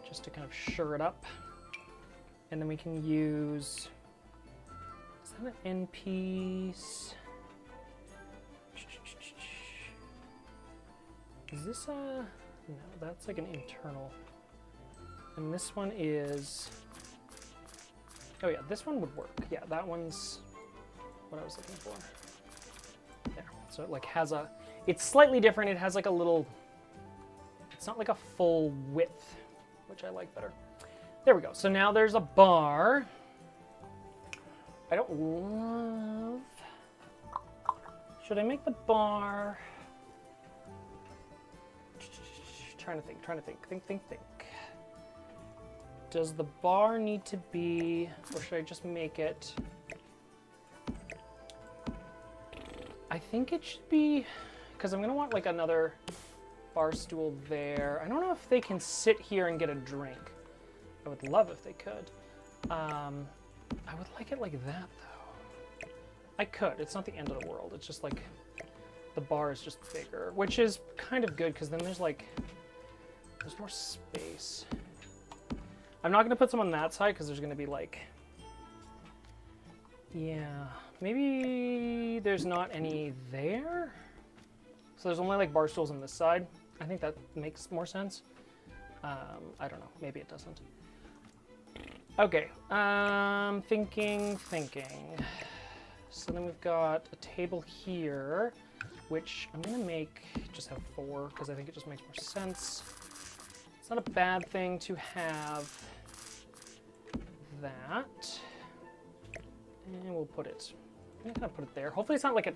just to kind of sure it up. And then we can use, is that an end piece? Is this a, no, that's like an internal. And this one is, oh yeah, this one would work. Yeah, that one's what I was looking for. There, so it like has a, it's slightly different. It has like a little, it's not like a full width, which I like better. There we go. So now there's a bar. I don't love, should I make the bar? Trying to think. Does the bar need to be, or should I just make it? I think it should be, because I'm gonna want like another bar stool there. I don't know if they can sit here and get a drink. I would love if they could. I would like it like that though. I could, it's not the end of the world. It's just like, the bar is just bigger, which is kind of good because then there's like, there's more space. I'm not gonna put some on that side because there's gonna be like, yeah, maybe there's not any there. So there's only like bar stools on this side. I think that makes more sense. I don't know, maybe it doesn't. Okay, thinking. So then we've got a table here, which I'm gonna make, just have 4 because I think it just makes more sense. It's not a bad thing to have that. And we'll put it, I'm gonna put it there. Hopefully it's not like a,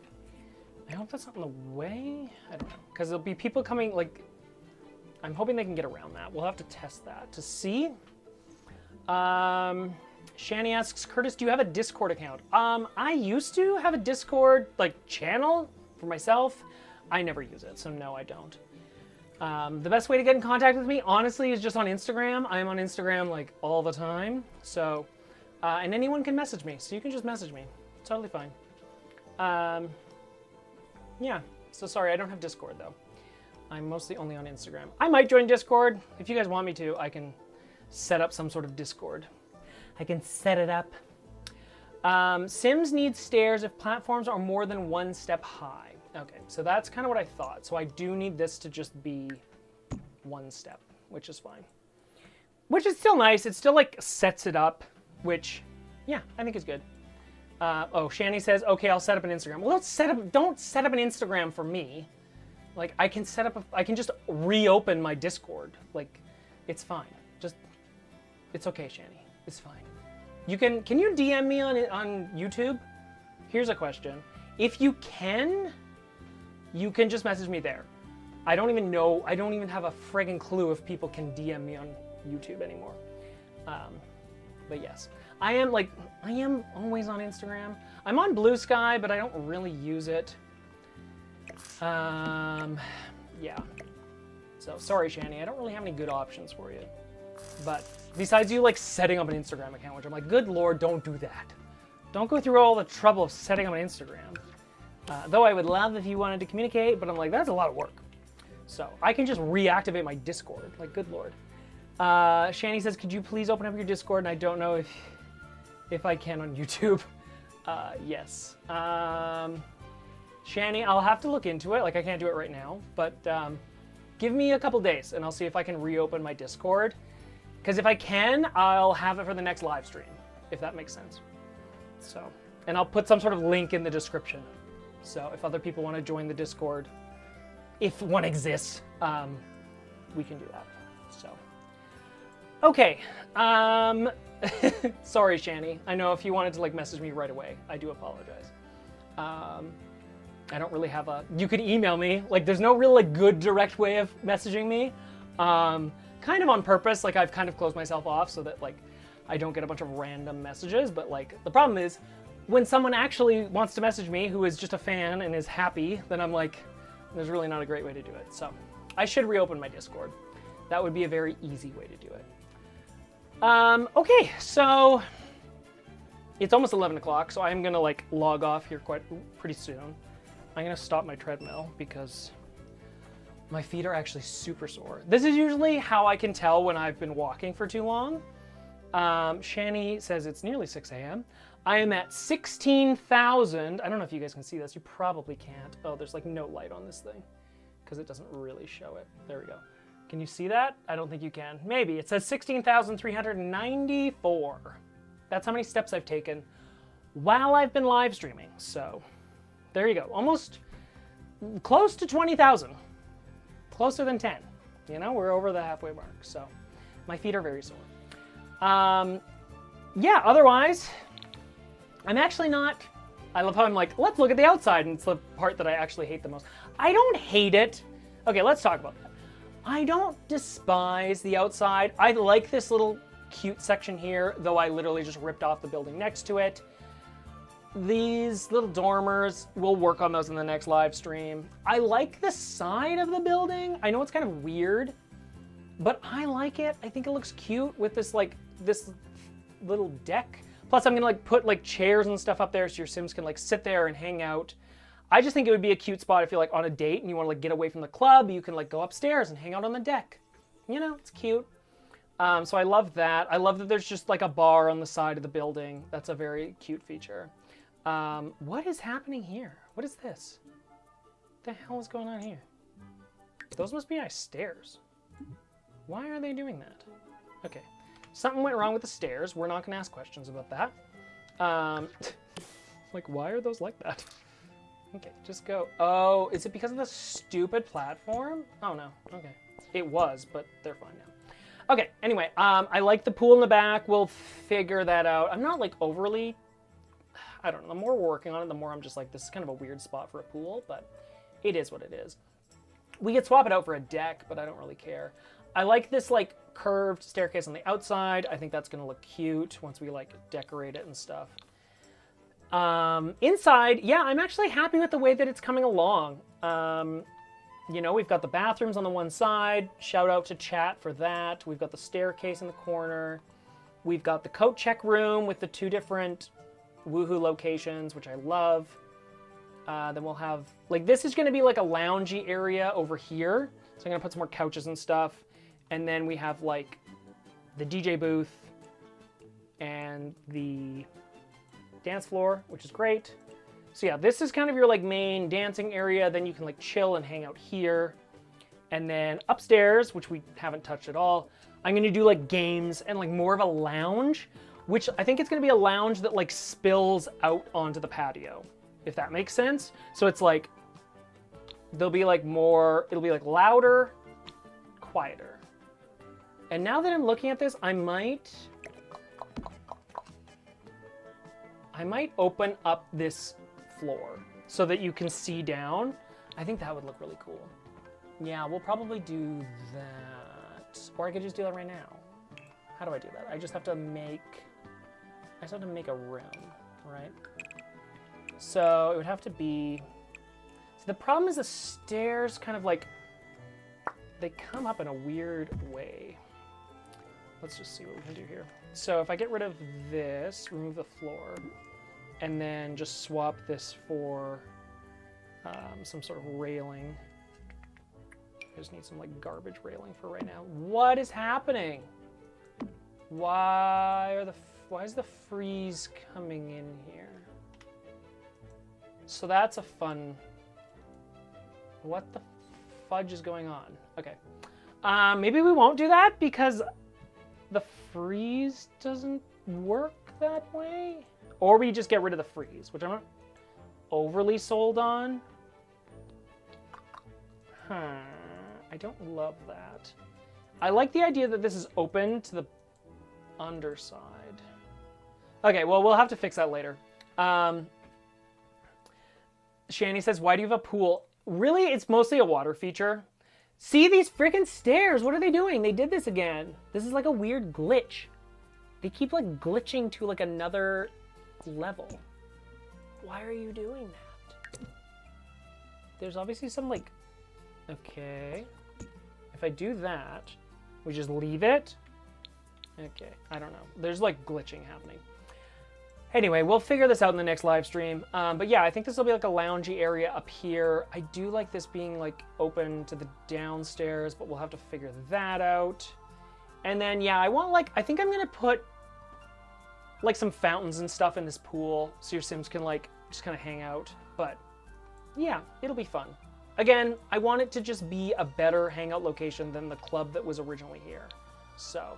I hope that's not in the way. I don't know, because there'll be people coming, like, I'm hoping they can get around that. We'll have to test that to see. Shani asks, Curtis, do you have a Discord account? I used to have a Discord, like, channel for myself. I never use it, so no, I don't. The best way to get in contact with me, honestly, is just on Instagram. I'm on Instagram, like, all the time. So, and anyone can message me, so you can just message me. It's totally fine. Yeah, so sorry, I don't have Discord, though. I'm mostly only on Instagram. I might join Discord. If you guys want me to, I can set up some sort of Discord. I can set it up. Sims need stairs if platforms are more than 1 step high. Okay, so that's kind of what I thought. So I do need this to just be 1 step, which is fine. Which is still nice. It still like sets it up, which, yeah, I think is good. Oh, Shani says, okay, I'll set up an Instagram. Well, don't set up an Instagram for me. Like, I can just reopen my Discord. Like, it's fine. It's okay, Shani. It's fine. Can you DM me on YouTube? Here's a question. If you can just message me there. I don't even have a friggin' clue if people can DM me on YouTube anymore. But yes. I am always on Instagram. I'm on Blue Sky, but I don't really use it. Yeah. So sorry, Shani, I don't really have any good options for you. But besides you like setting up an Instagram account, which I'm like, good Lord, don't do that. Don't go through all the trouble of setting up an Instagram. Though I would love if you wanted to communicate, but I'm like, that's a lot of work. So I can just reactivate my Discord. Like, good Lord. Shani says, could you please open up your Discord? And I don't know if I can on YouTube. Yes. Shani, I'll have to look into it. Like, I can't do it right now. But give me a couple days, and I'll see if I can reopen my Discord. Because if I can, I'll have it for the next live stream, if that makes sense. So, and I'll put some sort of link in the description. So if other people want to join the Discord, if one exists, we can do that. So, okay. Sorry, Shani. I know if you wanted to like message me right away, I do apologize. I don't really have you could email me. Like, there's no real like good direct way of messaging me. Kind of on purpose. Like, I've kind of closed myself off so that like I don't get a bunch of random messages. But like the problem is when someone actually wants to message me who is just a fan and is happy, then I'm like, there's really not a great way to do it. So I should reopen my Discord. That would be a very easy way to do it. Okay, so it's almost 11 o'clock, so I'm gonna like log off here pretty soon. I'm gonna stop my treadmill because my feet are actually super sore. This is usually how I can tell when I've been walking for too long. Shani says it's nearly 6 a.m. I am at 16,000. I don't know if you guys can see this. You probably can't. Oh, there's like no light on this thing because it doesn't really show it. There we go. Can you see that? I don't think you can. Maybe. It says 16,394. That's how many steps I've taken while I've been live streaming. So there you go. Almost close to 20,000. Closer than 10. You know, we're over the halfway mark. So my feet are very sore. Yeah, otherwise, I'm actually not... I love how I'm like, let's look at the outside, and it's the part that I actually hate the most. I don't hate it. Okay, let's talk about that. I don't despise the outside. I like this little cute section here, though I literally just ripped off the building next to it. These little dormers, we'll work on those in the next live stream. I like the side of the building. I know it's kind of weird, but I like it. I think it looks cute with this like this little deck. Plus I'm gonna like put like chairs and stuff up there so your Sims can like sit there and hang out. I just think it would be a cute spot if you're like on a date and you want to like get away from the club. You can like go upstairs and hang out on the deck. You know, it's cute. So I love that. I love that there's just like a bar on the side of the building. That's a very cute feature. What is happening here? What is this? What the hell is going on here? Those must be nice stairs. Why are they doing that? Okay. Something went wrong with the stairs. We're not going to ask questions about that. Like, why are those like that? Okay, just go. Oh, is it because of the stupid platform? Oh, no. Okay. It was, but they're fine now. Okay, anyway, I like the pool in the back. We'll figure that out. I'm not, like, overly... I don't know. The more we're working on it, the more I'm just like, this is kind of a weird spot for a pool, but it is what it is. We could swap it out for a deck, but I don't really care. I like this, like, curved staircase on the outside. I think that's going to look cute once we, like, decorate it and stuff. Inside, yeah, I'm actually happy with the way that it's coming along. You know, we've got the bathrooms on the one side. Shout out to chat for that. We've got the staircase in the corner. We've got the coat check room with the two different woohoo locations, which I love. Then we'll have, like, this is going to be like a loungy area over here. So I'm going to put some more couches and stuff. And then we have, like, the DJ booth and the dance floor, which is great. So yeah, this is kind of your like main dancing area. Then you can like chill and hang out here. And then upstairs, which we haven't touched at all, I'm gonna do like games and like more of a lounge. which I think it's going to be a lounge that like spills out onto the patio, if that makes sense. So it's like, there'll be like more, it'll be like louder, quieter. And now that I'm looking at this, I might open up this floor so that you can see down. I think that would look really cool. Yeah, we'll probably do that. Or I could just do that right now. How do I do that? I just have to make a room, right? So it would have to be, so the problem is the stairs kind of like, they come up in a weird way. Let's just see what we can do here. So if I get rid of this, remove the floor, and then just swap this for some sort of railing. I just need some like garbage railing for right now. What is happening? Why is the freeze coming in here? So that's a fun, what the fudge is going on? Okay. Maybe we won't do that because the freeze doesn't work that way. Or we just get rid of the freeze, which I'm not overly sold on. I don't love that. I like the idea that this is open to the underside. Okay, well, we'll have to fix that later. Shani says, why do you have a pool? Really, it's mostly a water feature. See these freaking stairs. What are they doing? They did this again. This is like a weird glitch. They keep like glitching to like another level. Why are you doing that? There's obviously some like, okay. If I do that, we just leave it. Okay, I don't know. There's like glitching happening. Anyway, we'll figure this out in the next live stream. But yeah, I think this will be like a loungy area up here. I do like this being like open to the downstairs, but we'll have to figure that out. And then yeah, I think I'm gonna put like some fountains and stuff in this pool so your Sims can like just kind of hang out. But yeah, it'll be fun. Again, I want it to just be a better hangout location than the club that was originally here. So,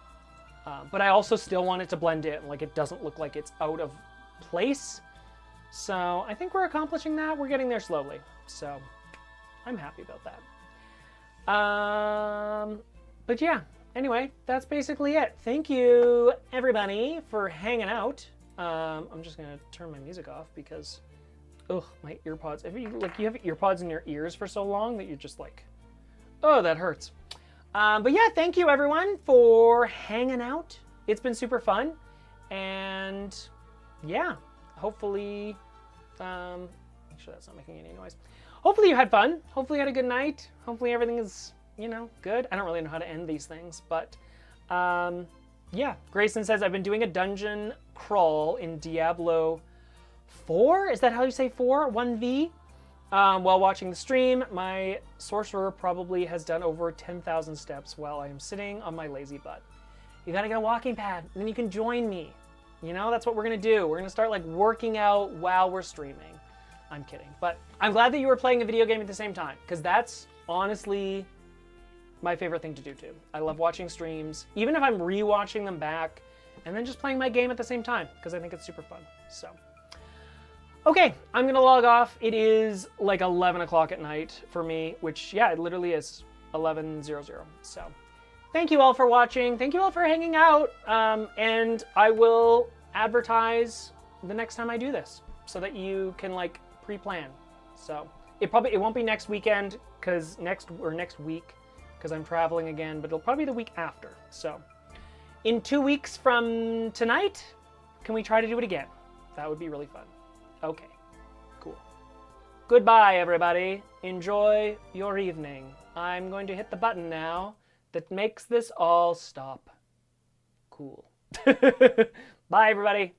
but I also still want it to blend in, like it doesn't look like it's out of place. So I think we're accomplishing that. We're getting there slowly. So I'm happy about that. But yeah, anyway, that's basically it. Thank you everybody for hanging out. I'm just gonna turn my music off because, ugh, my earpods. If you have earpods in your ears for so long that you're just like, oh, that hurts. But yeah, thank you everyone for hanging out. It's been super fun. And yeah, hopefully, make sure that's not making any noise. Hopefully you had fun. Hopefully you had a good night. Hopefully everything is, good. I don't really know how to end these things, but yeah. Grayson says, I've been doing a dungeon crawl in Diablo 4. Is that how you say 4? 1v? While watching the stream, my sorcerer probably has done over 10,000 steps while I am sitting on my lazy butt. You gotta get a walking pad, and then you can join me. That's what we're gonna do. We're gonna start like working out while we're streaming. I'm kidding, but I'm glad that you were playing a video game at the same time, because that's honestly my favorite thing to do too. I love watching streams, even if I'm re-watching them back, and then just playing my game at the same time, because I think it's super fun, so. Okay, I'm gonna log off. It is like 11 o'clock at night for me, which, yeah, it literally is 11:00. So thank you all for watching. Thank you all for hanging out. And I will advertise the next time I do this so that you can like pre-plan. So it won't be next weekend because next week because I'm traveling again, but it'll probably be the week after. So in 2 weeks from tonight, can we try to do it again? That would be really fun. Okay, cool. Goodbye, everybody. Enjoy your evening. I'm going to hit the button now that makes this all stop. Cool. Bye, everybody.